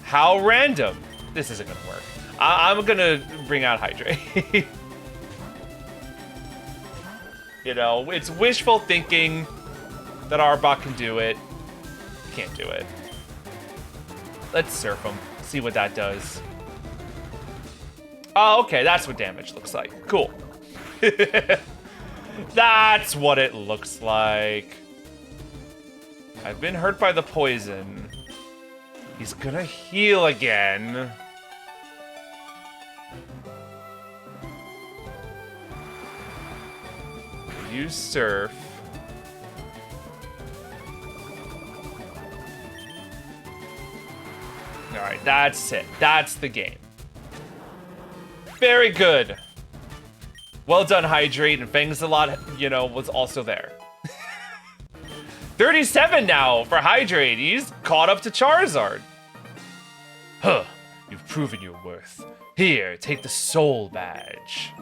How random. This isn't gonna work. I'm gonna bring out Hydrate. You know, it's wishful thinking that Arbok can do it. Can't do it. Let's Surf him. See what that does. Oh, okay, that's what damage looks like. Cool. That's what it looks like. I've been hurt by the poison. He's gonna heal again. Use Surf. Alright, that's it. That's the game. Very good. Well done, Hydrate, and Fangs a lot, you know, was also there. 37 now for Hydrate. He's caught up to Charizard. Huh, you've proven your worth. Here, take the Soul Badge.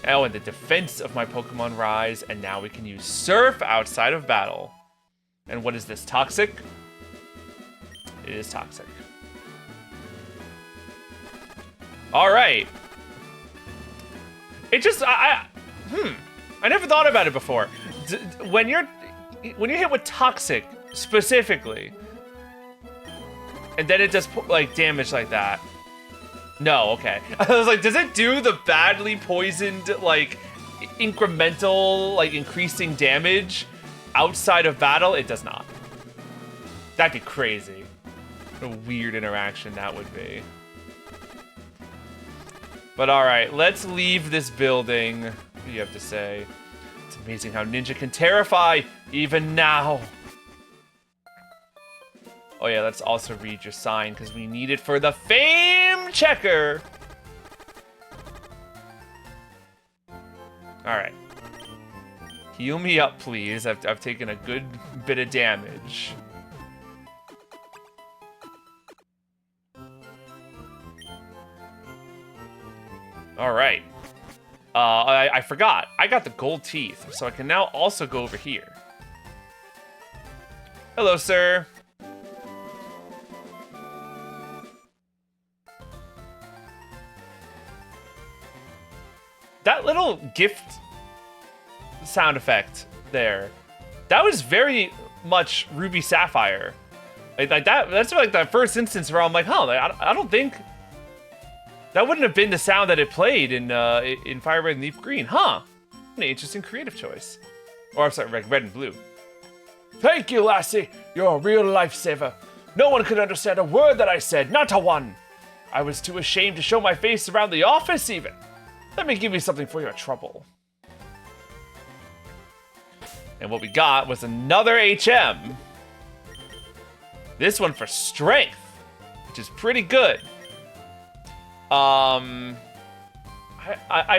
Oh, and the defense of my Pokemon rise, and now we can use Surf outside of battle. And what is this, Toxic? It is Toxic. All right. It just, I never thought about it before. When you're hit with Toxic specifically, and then it does like damage like that. No, okay. I was like, does it do the badly poisoned, like, incremental, like, increasing damage outside of battle? It does not. That'd be crazy. What a weird interaction that would be. But alright, let's leave this building. What do you have to say? It's amazing how Ninja can terrify, even now. Oh yeah, let's also read your sign, because we need it for the fame checker. Alright. Heal me up, please. I've taken a good bit of damage. Alright. I forgot. I got the gold teeth, so I can now also go over here. Hello, sir. That little gift sound effect there, that was very much Ruby Sapphire. Like that. That's like the first instance where I'm like, huh, I don't think that wouldn't have been the sound that it played in FireRed and Leaf Green, huh? An interesting creative choice. Or, I'm sorry, red and blue. Thank you, lassie. You're a real lifesaver. No one could understand a word that I said, not a one. I was too ashamed to show my face around the office, even. Let me give you something for your trouble. And what we got was another HM. This one for strength, which is pretty good. I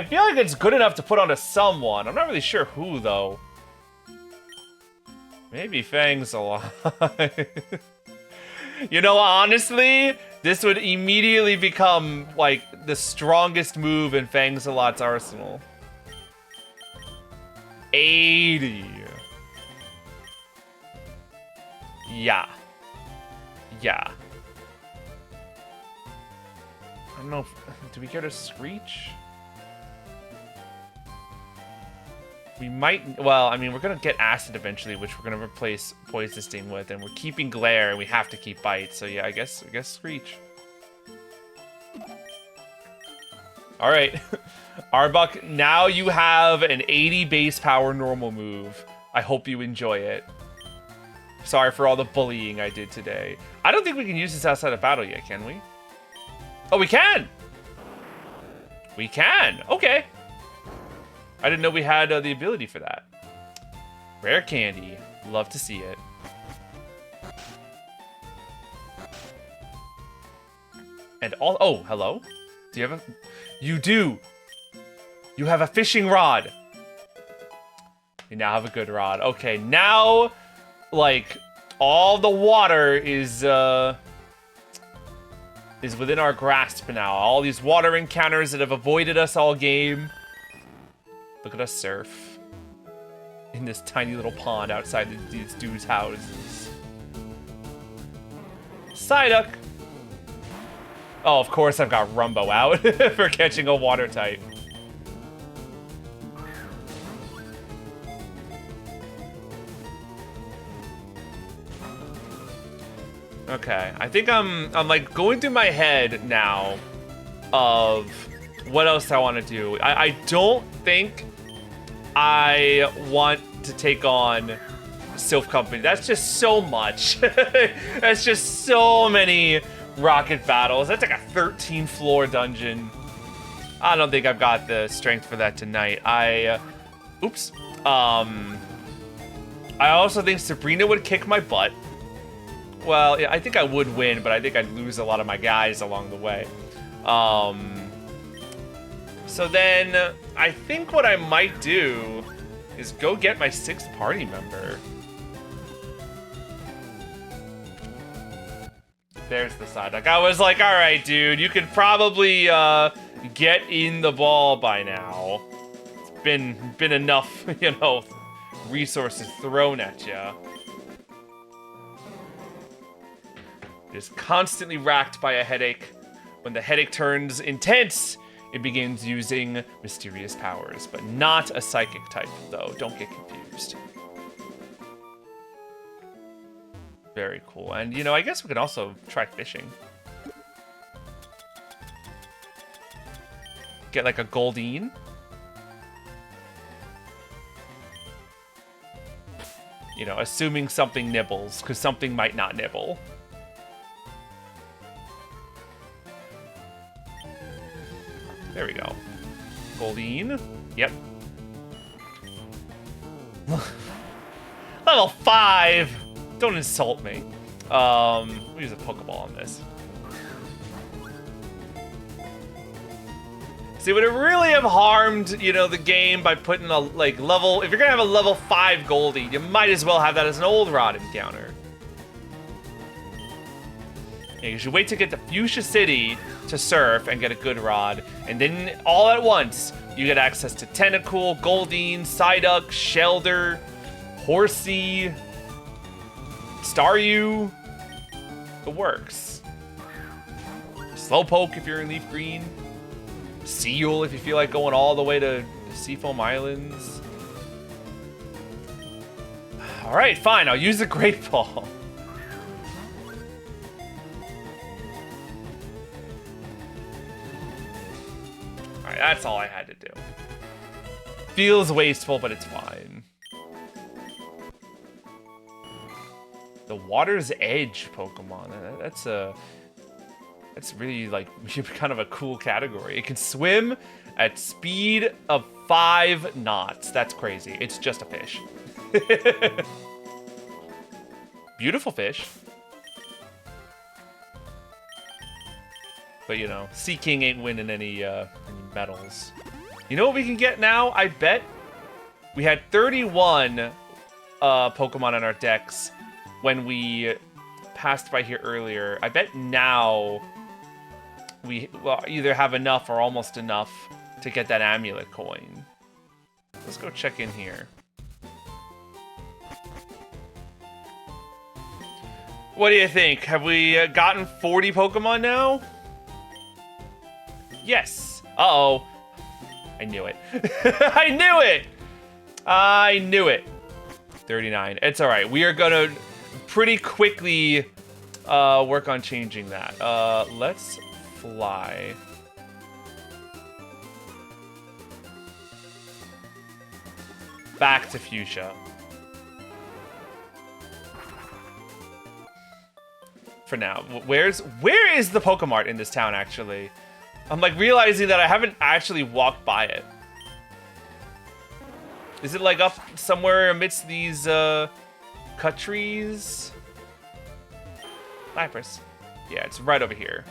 feel like it's good enough to put onto someone. I'm not really sure who, though. Maybe Fang's alive. You know, honestly, this would immediately become, like, the strongest move in Fang's Alot's arsenal. 80. Yeah. Yeah. I don't know if... Do we care to Screech? We might... Well, I mean, we're going to get Acid eventually, which we're going to replace Poison Sting with, and we're keeping Glare, and we have to keep Bite, so yeah, I guess Screech. Alright. Arbuck, now you have an 80 base power normal move. I hope you enjoy it. Sorry for all the bullying I did today. I don't think we can use this outside of battle yet, can we? Oh, we can! We can! Okay. I didn't know we had the ability for that. Rare candy. Love to see it. And all... Oh, hello? Do you have a... You do! You have a fishing rod. You now have a good rod. Okay, now... Like, all the water is within our grasp now. All these water encounters that have avoided us all game. Look at us surf. In this tiny little pond outside these dudes' houses. Psyduck! Oh, of course I've got Rumbo out for catching a water type. Okay, I think I'm like going through my head now of what else I want to do. I don't think I want to take on Sylph Company. That's just so much. That's just so many rocket battles. That's like a 13 floor dungeon. I don't think I've got the strength for that tonight. Oops. I also think Sabrina would kick my butt. Well, yeah, I think I would win, but I think I'd lose a lot of my guys along the way. So then, I think what I might do is go get my 6th party member. There's the side. Like, I was like, alright, dude, you could probably get in the ball by now. It's been enough, you know, resources thrown at you. Is constantly racked by a headache. When the headache turns intense, it begins using mysterious powers, but not a psychic type, though. Don't get confused. Very cool. And, you know, I guess we could also try fishing. Get, like, a Goldeen. You know, assuming something nibbles, because something might not nibble. There we go. Goldeen. Yep. Level 5! Don't insult me. We'll use a Pokeball on this. See, would it really have harmed, you know, the game by putting a, like, level... If you're gonna have a level 5 Goldie, you might as well have that as an Old Rod encounter. Yeah, you should wait to get to Fuchsia City to surf and get a good rod, and then all at once you get access to Tentacool, Goldeen, Psyduck, Shelder, Horsey, Staryu. It works. Slowpoke if you're in Leaf Green. Seal if you feel like going all the way to Seafoam Islands. Alright, fine, I'll use the Great Ball. Alright, that's all I had to do. Feels wasteful, but it's fine. The Water's Edge Pokemon. That's really like kind of a cool category. It can swim at speed of 5 knots. That's crazy. It's just a fish. Beautiful fish. But you know, Sea King ain't winning any medals. You know what we can get now? I bet we had 31 Pokemon in our decks when we passed by here earlier. I bet now we either have enough or almost enough to get that amulet coin. Let's go check in here. What do you think? Have we gotten 40 Pokemon now? Yes. Uh-oh. I knew it. I knew it! I knew it. 39. It's all right. We are going to pretty quickly work on changing that. Let's fly. Back to Fuchsia. For now. Where is the Pokemart in this town, actually? I'm like realizing that I haven't actually walked by it. Is it like up somewhere amidst these cut trees? Lapras. Yeah, it's right over here.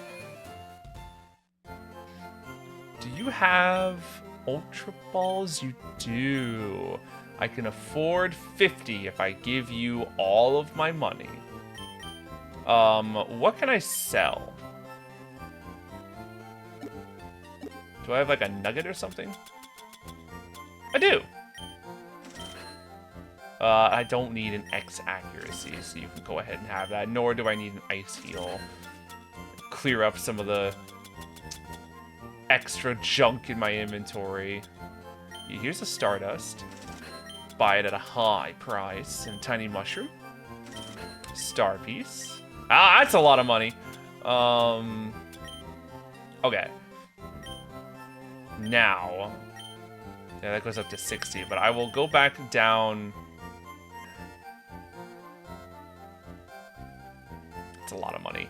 Do you have Ultra Balls? You do. I can afford 50 if I give you all of my money. What can I sell? Do I have like a nugget or something? I do. I don't need an X accuracy, so you can go ahead and have that. Nor do I need an Ice Heal. Clear up some of the extra junk in my inventory. Here's a Stardust. Buy it at a high price. And Tiny Mushroom. Star Piece. Ah, that's a lot of money. Okay. Now. Yeah, that goes up to 60, but I will go back down. It's a lot of money.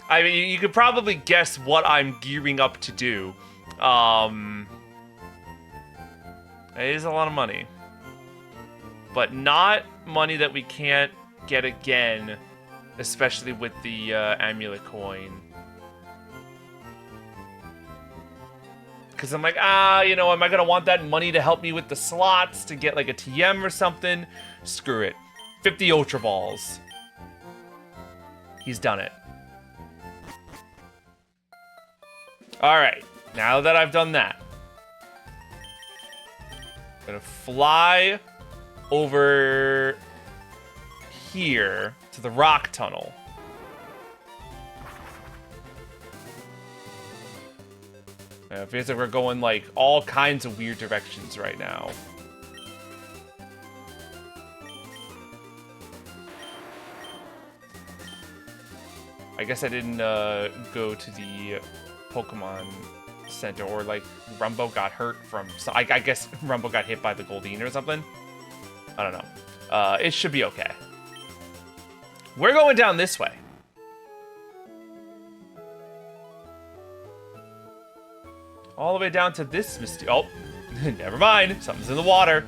I mean, you could probably guess what I'm gearing up to do. It is a lot of money. But not money that we can't get again, especially with the amulet coin. Because I'm like, you know, am I going to want that money to help me with the slots to get like a TM or something? Screw it. 50 Ultra Balls. He's done it. Alright, now that I've done that, I'm going to fly over here to the rock tunnel. It feels like we're going like all kinds of weird directions right now. I guess I didn't go to the Pokemon Center, or like Rumbo got hurt from. So I guess Rumbo got hit by the Goldeen or something. I don't know. It should be okay. We're going down this way. All the way down to this oh, never mind. Something's in the water.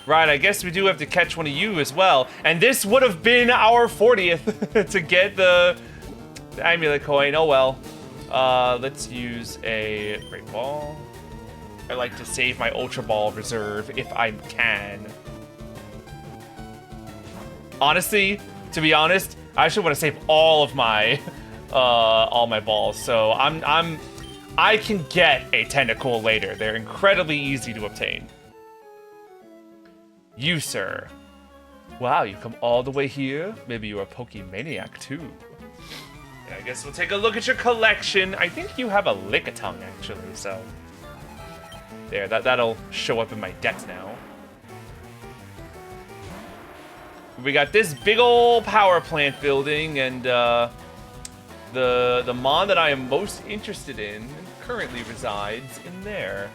Right, I guess we do have to catch one of you as well. And this would have been our 40th to get the amulet coin. Oh well. Let's use a Great Ball. I like to save my Ultra Ball reserve if I can. Honestly, to be honest, I actually want to save all of my balls. So I can get a Tentacool later. They're incredibly easy to obtain. You, sir. Wow, you come all the way here? Maybe you're a Pokemaniac, too. Yeah, I guess we'll take a look at your collection. I think you have a Lickitung, actually, so... There, that'll show up in my decks now. We got this big ol' power plant building, and the mon that I am most interested in currently resides in there.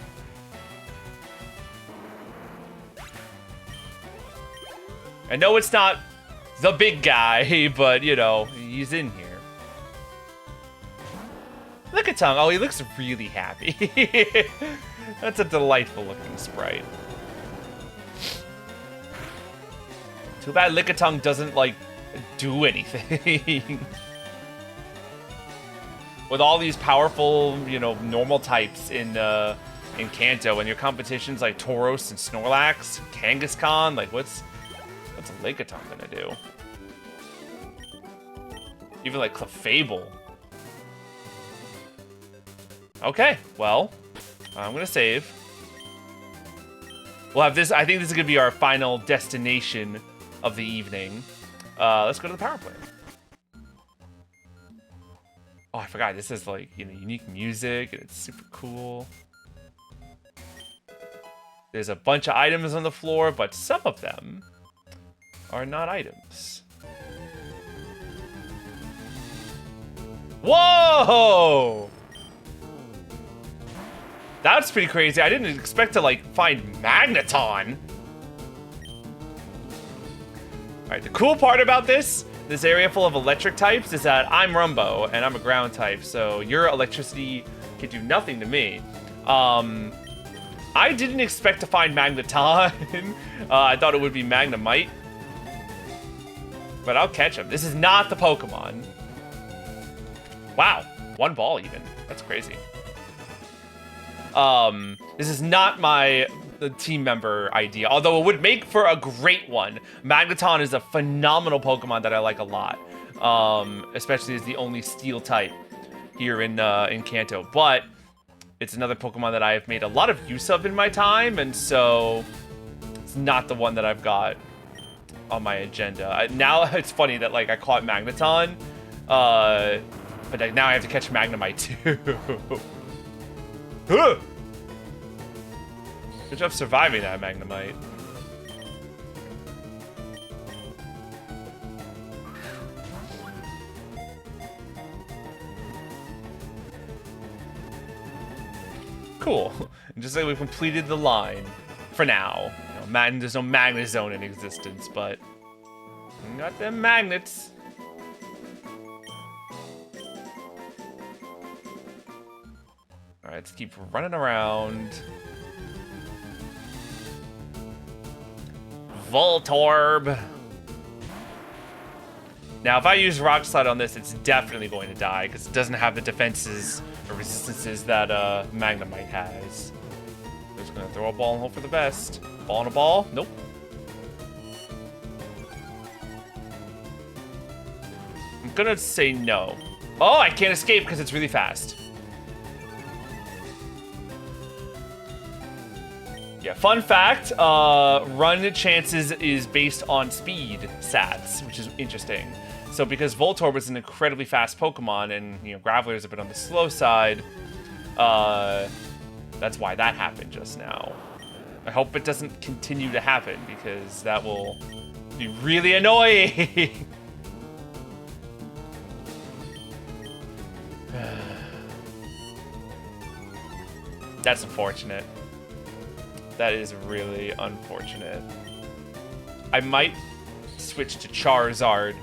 I know it's not the big guy, but, you know, he's in here. Look at Tongue. Oh, he looks really happy. That's a delightful looking sprite. Too bad Lickitung doesn't, like, do anything. With all these powerful, you know, normal types in Kanto, and your competition's like Tauros and Snorlax, Kangaskhan, like what's a Lickitung gonna do? Even like Clefable. Okay, well, I'm gonna save. We'll have this. I think this is gonna be our final destination of the evening. Let's go to the power plant. Oh, I forgot. This is like, you know, unique music, and it's super cool. There's a bunch of items on the floor, but some of them are not items. Whoa! That's pretty crazy. I didn't expect to, like, find Magneton. Alright, the cool part about this area full of electric types is that I'm Rumbo, and I'm a ground type, so your electricity can do nothing to me. I didn't expect to find Magneton. I thought it would be Magnemite. But I'll catch him. This is not the Pokemon. Wow, one ball even. That's crazy. This is not my team member idea, although it would make for a great one. Magneton is a phenomenal Pokemon that I like a lot, especially as the only Steel type here in Kanto. But it's another Pokemon that I have made a lot of use of in my time, and so it's not the one that I've got on my agenda. Now it's funny that like I caught Magneton, but like, now I have to catch Magnemite too. Good job surviving that, Magnemite. Cool. Just like we've completed the line for now. You know, there's no Magnet Zone in existence, but we got them magnets. Alright, let's keep running around. Voltorb. Now, if I use Rock Slide on this, it's definitely going to die because it doesn't have the defenses or resistances that Magnemite has. Just gonna throw a ball and hope for the best. Ball on a ball? Nope. I'm gonna say no. Oh, I can't escape because it's really fast. Yeah, fun fact, run chances is based on speed stats, which is interesting. So because Voltorb is an incredibly fast Pokemon and, you know, Graveler is a bit on the slow side, that's why that happened just now. I hope it doesn't continue to happen because that will be really annoying. That's unfortunate. That is really unfortunate. I might switch to Charizard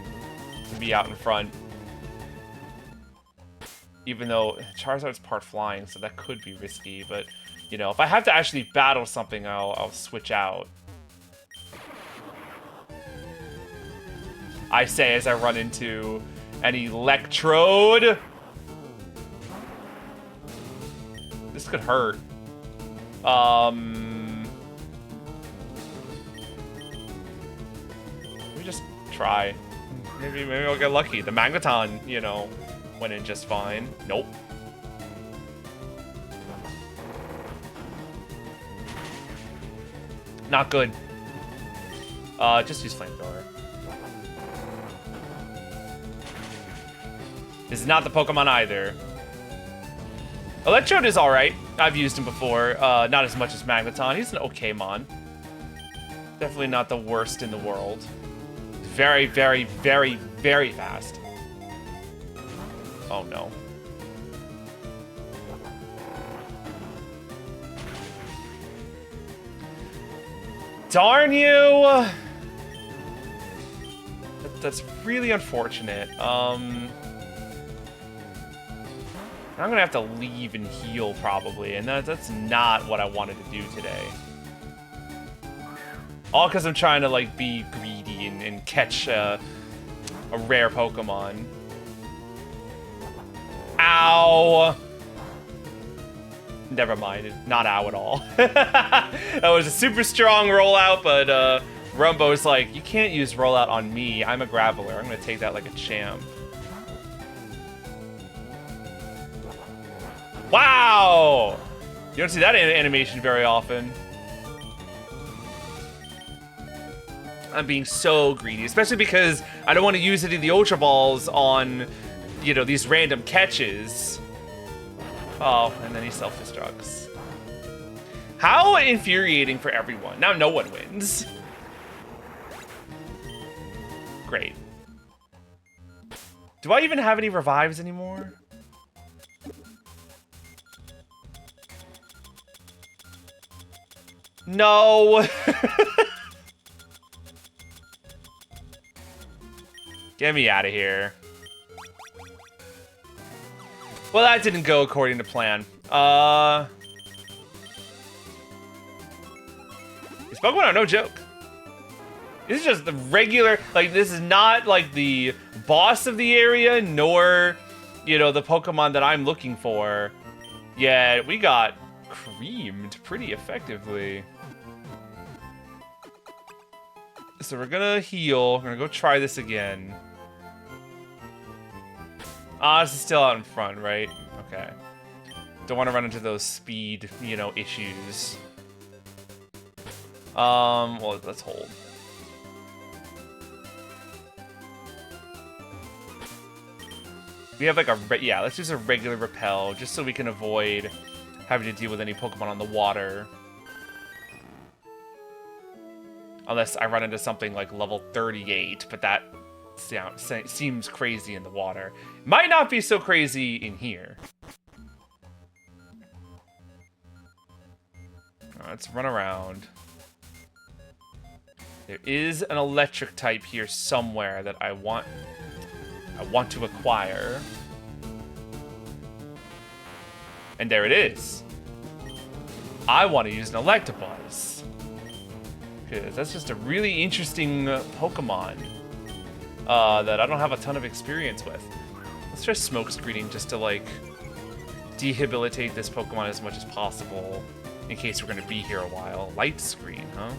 to be out in front. Even though Charizard's part flying, so that could be risky. But, you know, if I have to actually battle something, I'll switch out. I say as I run into an Electrode. This could hurt. Let me just try. Maybe I'll get lucky. The Magneton, you know, went in just fine. Nope. Not good. Just use Flamethrower. This is not the Pokemon either. Electrode is alright. I've used him before. Not as much as Magneton. He's an okay mon. Definitely not the worst in the world. Very, very, very, very fast. Oh no. Darn you! That's really unfortunate. I'm gonna have to leave and heal probably, and that's not what I wanted to do today. All because I'm trying to like be greedy and catch a rare Pokemon. Ow! Never mind, not ow at all. That was a super strong rollout, but Rumbo's like, you can't use rollout on me. I'm a Graveler. I'm gonna take that like a champ. Wow! You don't see that animation very often. I'm being so greedy, especially because I don't want to use any of the Ultra Balls on, you know, these random catches. Oh, and then he self-destructs. How infuriating for everyone. Now no one wins. Great. Do I even have any revives anymore? No. Get me out of here. Well, that didn't go according to plan. These Pokemon are no joke. This is just the regular, like, this is not like the boss of the area, nor, you know, the Pokemon that I'm looking for. Yeah, we got creamed pretty effectively. So we're gonna heal. We're gonna go try this again. Ah, this is still out in front, right? Okay. Don't want to run into those speed, you know, issues. Well, let's hold. We have like a, yeah, let's use a regular repel, just so we can avoid having to deal with any Pokemon on the water. Unless I run into something like level 38, but that seems crazy in the water. Might not be so crazy in here. Let's run around. There is an electric type here somewhere that I want to acquire. And there it is. I want to use an Electabuzz. Because that's just a really interesting Pokemon that I don't have a ton of experience with. Let's try Smoke Screening just to, like, debilitate this Pokemon as much as possible in case we're going to be here a while. Light Screen, huh?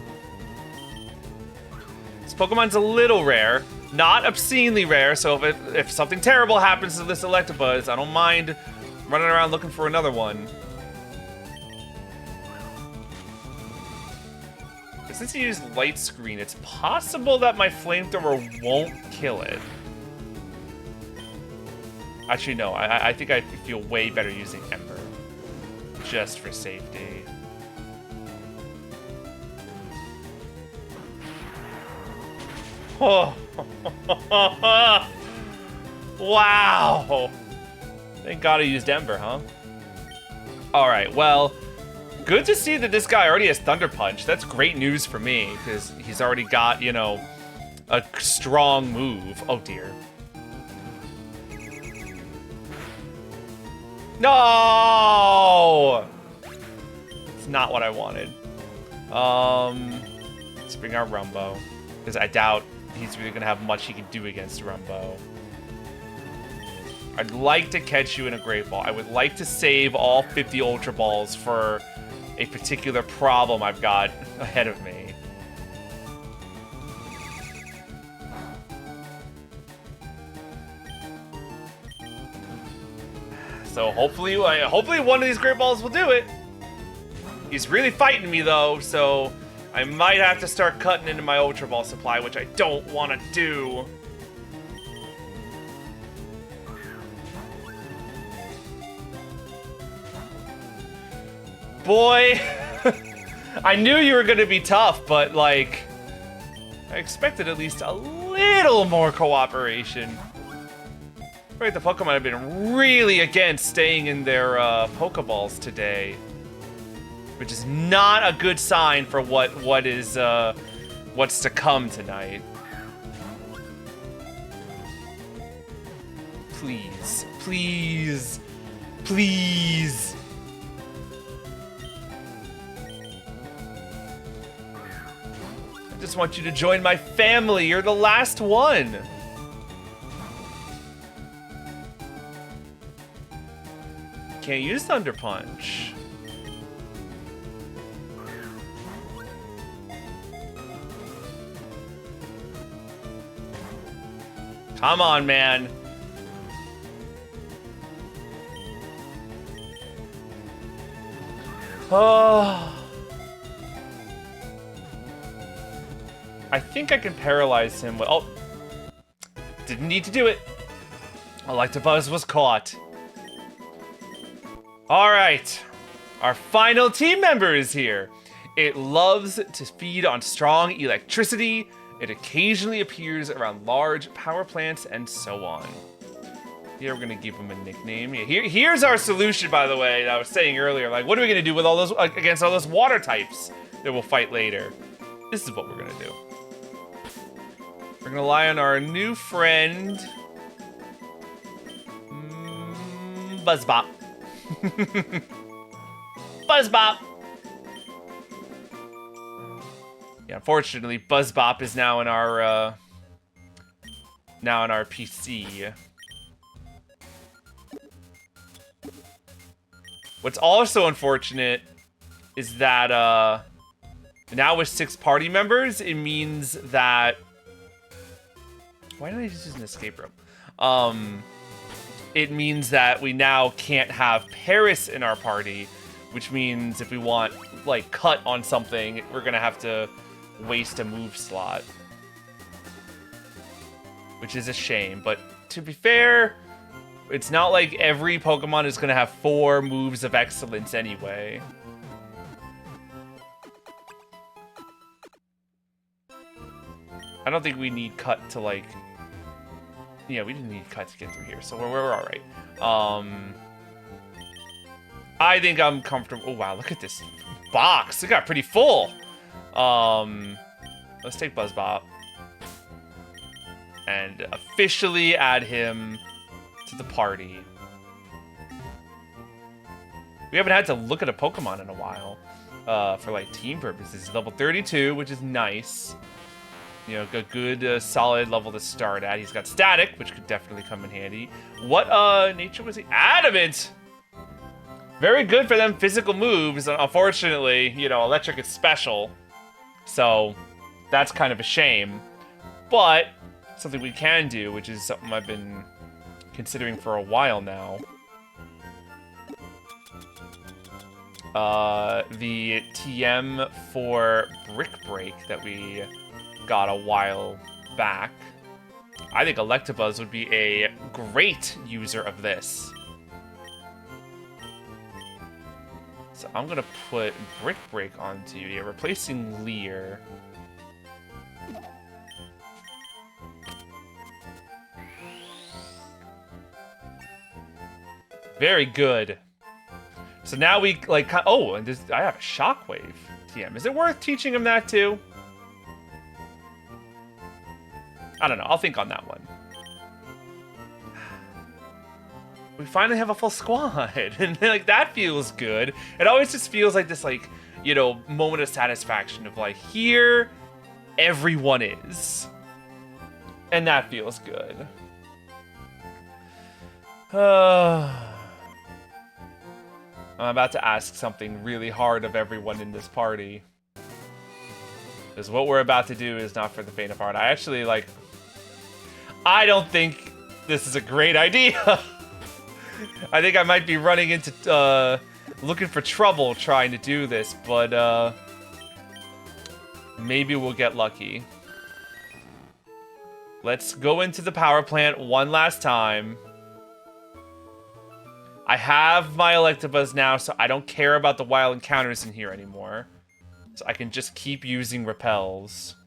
This Pokemon's a little rare. Not obscenely rare, so if something terrible happens to this Electabuzz, I don't mind running around looking for another one. But since you use Light Screen, it's possible that my Flamethrower won't kill it. Actually, no, I think I feel way better using Ember. Just for safety. Oh. Wow. Thank God I used Ember, huh? Alright, well, good to see that this guy already has Thunder Punch. That's great news for me, because he's already got, you know, a strong move. Oh, dear. No! It's not what I wanted. Let's bring out Rumbo, because I doubt he's really gonna have much he can do against Rumbo. I'd like to catch you in a Great Ball. I would like to save all 50 Ultra Balls for a particular problem I've got ahead of me. So hopefully one of these Great Balls will do it. He's really fighting me though, so I might have to start cutting into my Ultra Ball supply, which I don't want to do. Boy, I knew you were going to be tough, but like, I expected at least a little more cooperation. Right, the Pokemon have been really against staying in their Pokeballs today. which is not a good sign for what's to come tonight. Please, please, please. I just want you to join my family. You're the last one. Can't use Thunder Punch. Come on, man. Oh. I think I can paralyze him with... Oh. Didn't need to do it. Electabuzz was caught. Alright. Our final team member is here. It loves to feed on strong electricity. It occasionally appears around large power plants and so on. Here, we're gonna give him a nickname. Yeah, here's our solution, by the way, that I was saying earlier. Like, what are we gonna do with all those, against all those water types that we'll fight later? This is what we're gonna do. We're gonna rely on our new friend, Buzzbop. Buzzbop. Yeah, unfortunately, Buzzbop is now in our PC. What's also unfortunate is that now with 6 party members, it means that... Why did I just use an escape room? It means that we now can't have Paris in our party, which means if we want, like, cut on something, we're gonna have to waste a move slot. Which is a shame, but to be fair... It's not like every Pokemon is going to have 4 moves of excellence anyway. I don't think we need Cut to, like... Yeah, we didn't need Cut to get through here, so we're alright. I think I'm comfortable... Oh, wow, look at this box. It got pretty full. Let's take Buzzbop. And officially add him... to the party. We haven't had to look at a Pokemon in a while for like team purposes. Level 32, which is nice. You know, a good solid level to start at. He's got Static, which could definitely come in handy. What nature was he? Adamant! Very good for them physical moves. Unfortunately, you know, Electric is special. So that's kind of a shame. But something we can do, which is something I've been considering for a while now. The TM for Brick Break that we got a while back. I think Electabuzz would be a great user of this. So I'm gonna put Brick Break onto you. Yeah, replacing Leer. Very good. So now we, like, oh, and I have a Shockwave TM. Is it worth teaching him that too? I don't know. I'll think on that one. We finally have a full squad, and like that feels good. It always just feels like this, like, you know, moment of satisfaction of like, here everyone is, and that feels good. I'm about to ask something really hard of everyone in this party. Because what we're about to do is not for the faint of heart. I actually, like... I don't think this is a great idea. I think I might be running into, looking for trouble trying to do this, but, maybe we'll get lucky. Let's go into the power plant one last time. I have my Electabuzz now, so I don't care about the wild encounters in here anymore. So I can just keep using repels.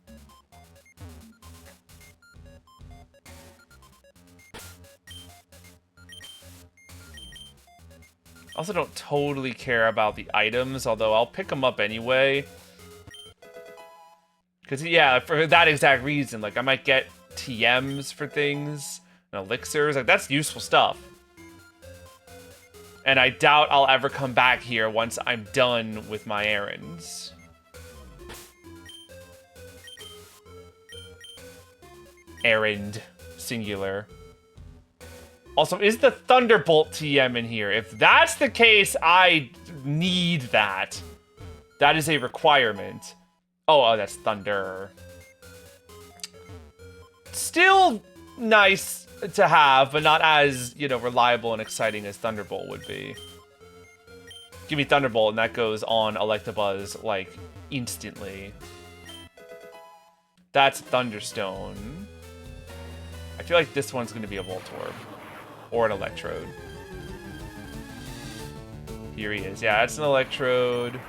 Also don't totally care about the items, although I'll pick them up anyway. Because, yeah, for that exact reason. Like, I might get TMs for things, and elixirs. Like, that's useful stuff. And I doubt I'll ever come back here once I'm done with my errands. Errand. Singular. Also, is the Thunderbolt TM in here? If that's the case, I need that. That is a requirement. Oh, that's Thunder. Still nice to have, but not as, you know, reliable and exciting as Thunderbolt would be. Give me Thunderbolt, and that goes on Electabuzz, like, instantly. That's Thunderstone. I feel like this one's going to be a Voltorb. Or an Electrode. Here he is. Yeah, that's an Electrode.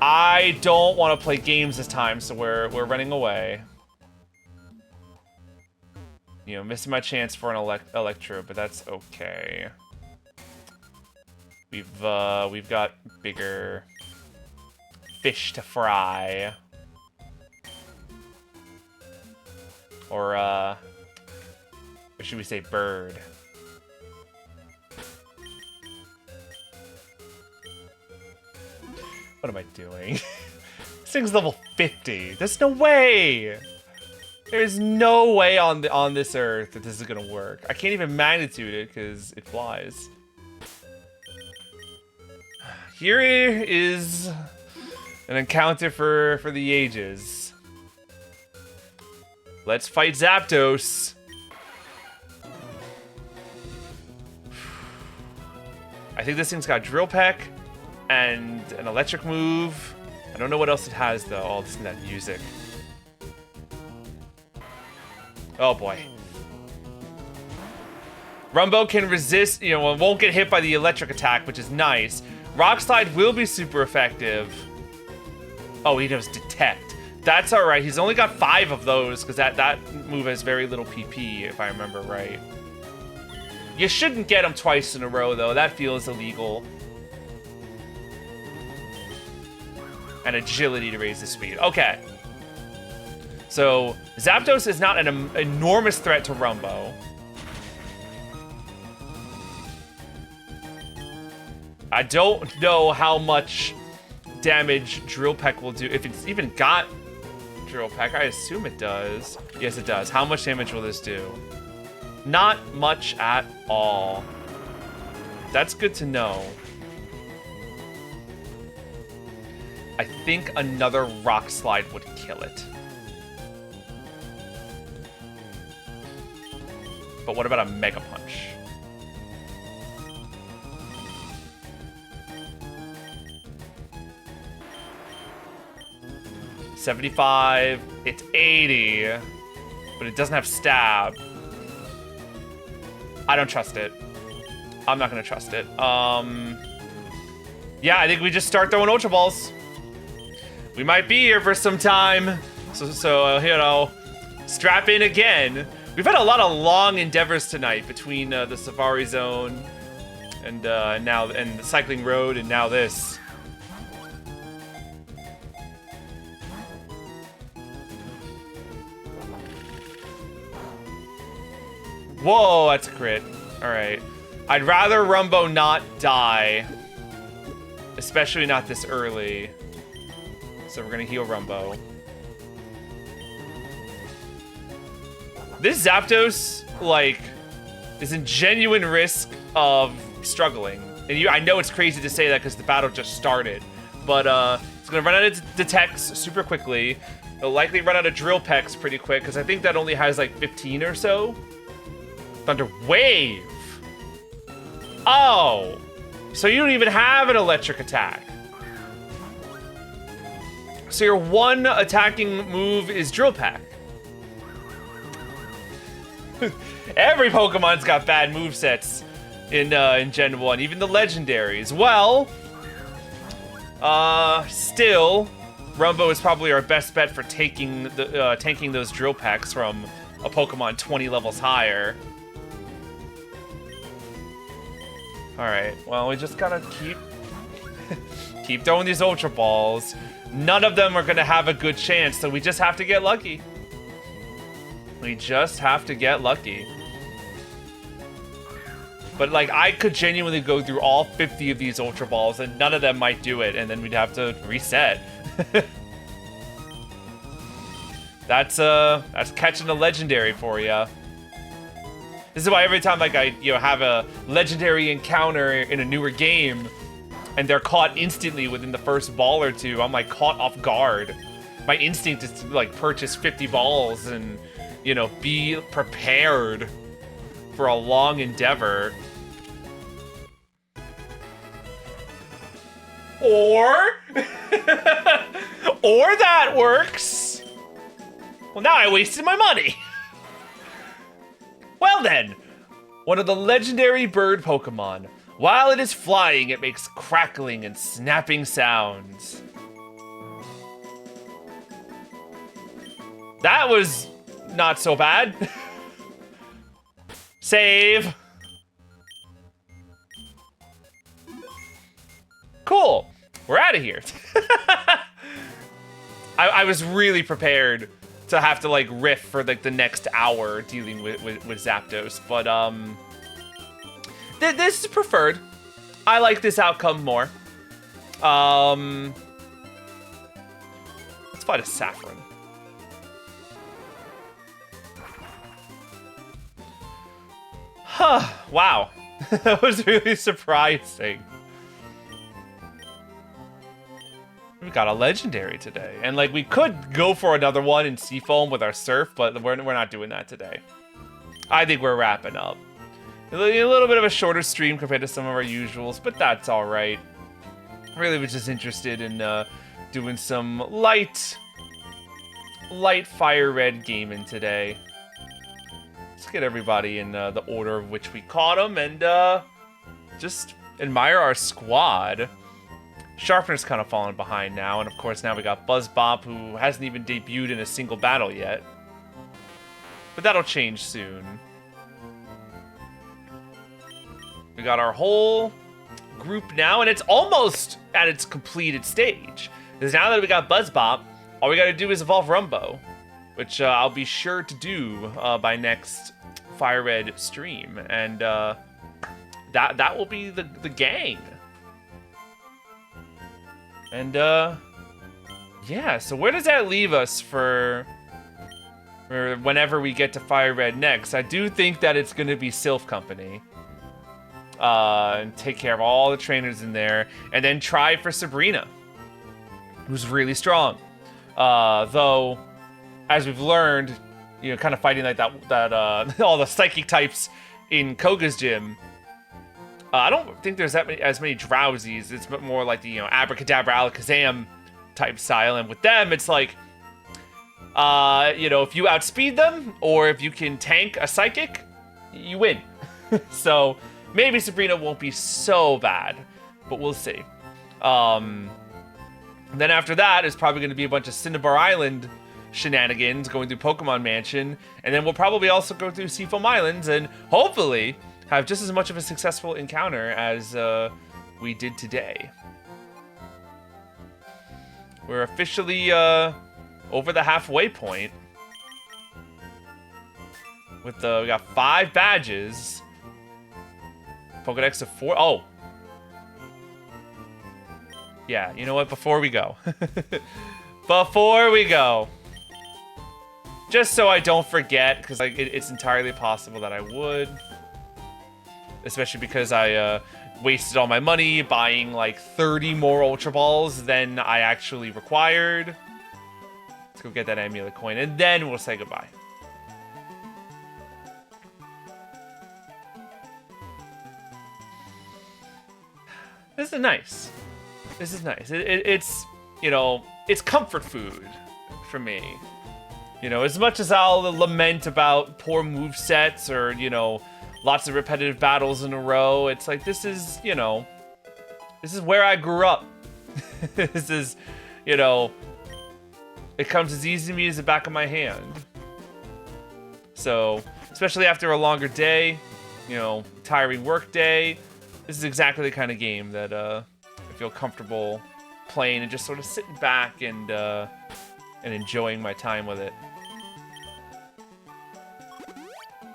I don't want to play games this time, so we're running away. You know, missing my chance for an Electrode, but that's okay. We've got bigger fish to fry. Or should we say bird? What am I doing? This thing's level 50. There's no way! There's no way on this earth that this is gonna work. I can't even magnitude it because it flies. Here is an encounter for the ages. Let's fight Zapdos. I think this thing's got Drill Peck and an electric move. I don't know what else it has though. Oh, listen to that music. Oh boy. Rumbo can resist, you know, won't get hit by the electric attack, which is nice. Rock Slide will be super effective. Oh, he knows Detect. That's alright. He's only got 5 of those because that move has very little PP, if I remember right. You shouldn't get him twice in a row, though. That feels illegal. And agility to raise the speed. Okay. So, Zapdos is not an enormous threat to Rumbo. I don't know how much damage Drill Peck will do. If it's even got Drill Peck, I assume it does. Yes, it does. How much damage will this do? Not much at all. That's good to know. I think another Rock Slide would kill it. But what about a Mega Punch? $75. It's 80. But it doesn't have Stab. I don't trust it. I'm not gonna trust it. Yeah, I think we just start throwing Ultra Balls. We might be here for some time. So you know, strap in again. We've had a lot of long endeavors tonight between the Safari Zone and now the Cycling Road and now this. Whoa, that's a crit. Alright. I'd rather Rumbo not die. Especially not this early. So we're gonna heal Rumbo. This Zapdos, like, is in genuine risk of struggling. And I know it's crazy to say that because the battle just started. But it's gonna run out of Detects super quickly. It'll likely run out of Drill Pecks pretty quick because I think that only has like 15 or so. Thunder Wave. Oh, so you don't even have an electric attack. So your one attacking move is Drill Peck. Every Pokemon's got bad movesets in Gen 1, even the legendaries. Well, still, Rumbo is probably our best bet for taking those Drill Pecks from a Pokemon 20 levels higher. Alright, well, we just gotta keep throwing these Ultra Balls. None of them are gonna have a good chance, so we just have to get lucky. We just have to get lucky. But, like, I could genuinely go through all 50 of these Ultra Balls, and none of them might do it, and then we'd have to reset. That's catching a legendary for ya. This is why every time, like, I, have a legendary encounter in a newer game, and they're caught instantly within the first ball or two, I'm, like, caught off guard. My instinct is to, like, purchase 50 balls and, be prepared for a long endeavor. Or that works. Well, now I wasted my money. Well then, one of the legendary bird Pokemon. While it is flying, it makes crackling and snapping sounds. That was not so bad. Save. Cool. We're out of here. I was really prepared to have to, like, riff for, like, the next hour dealing with Zapdos, but, this is preferred. I like this outcome more. Let's fight a Saffron. Huh, wow. That was really surprising. We got a legendary today. And, like, we could go for another one in Seafoam with our Surf, but we're not doing that today. I think we're wrapping up. A little bit of a shorter stream compared to some of our usuals, but that's all right. Really was just interested in doing some light FireRed gaming today. Let's get everybody in the order of which we caught them and just admire our squad. Sharpener's kind of fallen behind now, and of course now we got Buzzbop, who hasn't even debuted in a single battle yet. But that'll change soon. We got our whole group now, and it's almost at its completed stage. Because now that we got Buzzbop, all we gotta do is evolve Rumbo, which I'll be sure to do by next FireRed stream, and that will be the gang. And, yeah, so where does that leave us for whenever we get to FireRed next? I do think that it's going to be Sylph Company. And take care of all the trainers in there. And then try for Sabrina, who's really strong. Though, as we've learned, kind of fighting like that all the psychic types in Koga's gym, I don't think there's as many Drowsies. It's more like the, Abracadabra, Alakazam type style. And with them, it's like, if you outspeed them, or if you can tank a Psychic, you win. So, maybe Sabrina won't be so bad, but we'll see. Then after that, it's probably going to be a bunch of Cinnabar Island shenanigans going through Pokemon Mansion. And then we'll probably also go through Seafoam Islands and hopefully have just as much of a successful encounter as we did today. We're officially over the halfway point. We got 5 badges. Pokedex of 4. Oh. Yeah, you know what? Before we go. Just so I don't forget, because it's entirely possible that I would. Especially because I wasted all my money buying like 30 more Ultra Balls than I actually required. Let's go get that amulet coin, and then we'll say goodbye. This is nice. It's, it's comfort food for me. As much as I'll lament about poor movesets or, lots of repetitive battles in a row, it's like, this is where I grew up. This is, it comes as easy to me as the back of my hand. So, especially after a longer day, tiring work day, This is exactly the kind of game that I feel comfortable playing and just sort of sitting back and enjoying my time with it.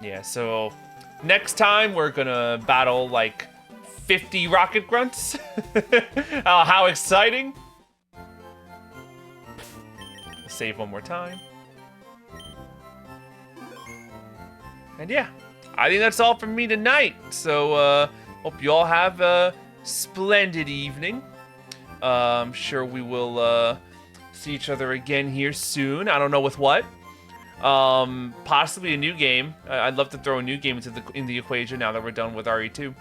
Yeah, so next time we're gonna battle like 50 rocket grunts. Oh, how exciting! Save one more time. And yeah, I think that's all from me tonight. So hope you all have a splendid evening. I'm sure we will see each other again here soon. I don't know with what. Possibly a new game. I'd love to throw a new game in the equation now that we're done with RE2.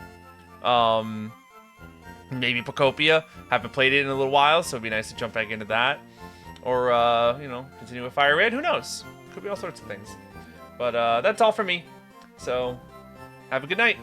Maybe Pocopia. Haven't played it in a little while, so it'd be nice to jump back into that. Or, you know, continue with FireRed. Who knows? Could be all sorts of things. But that's all for me. So, have a good night.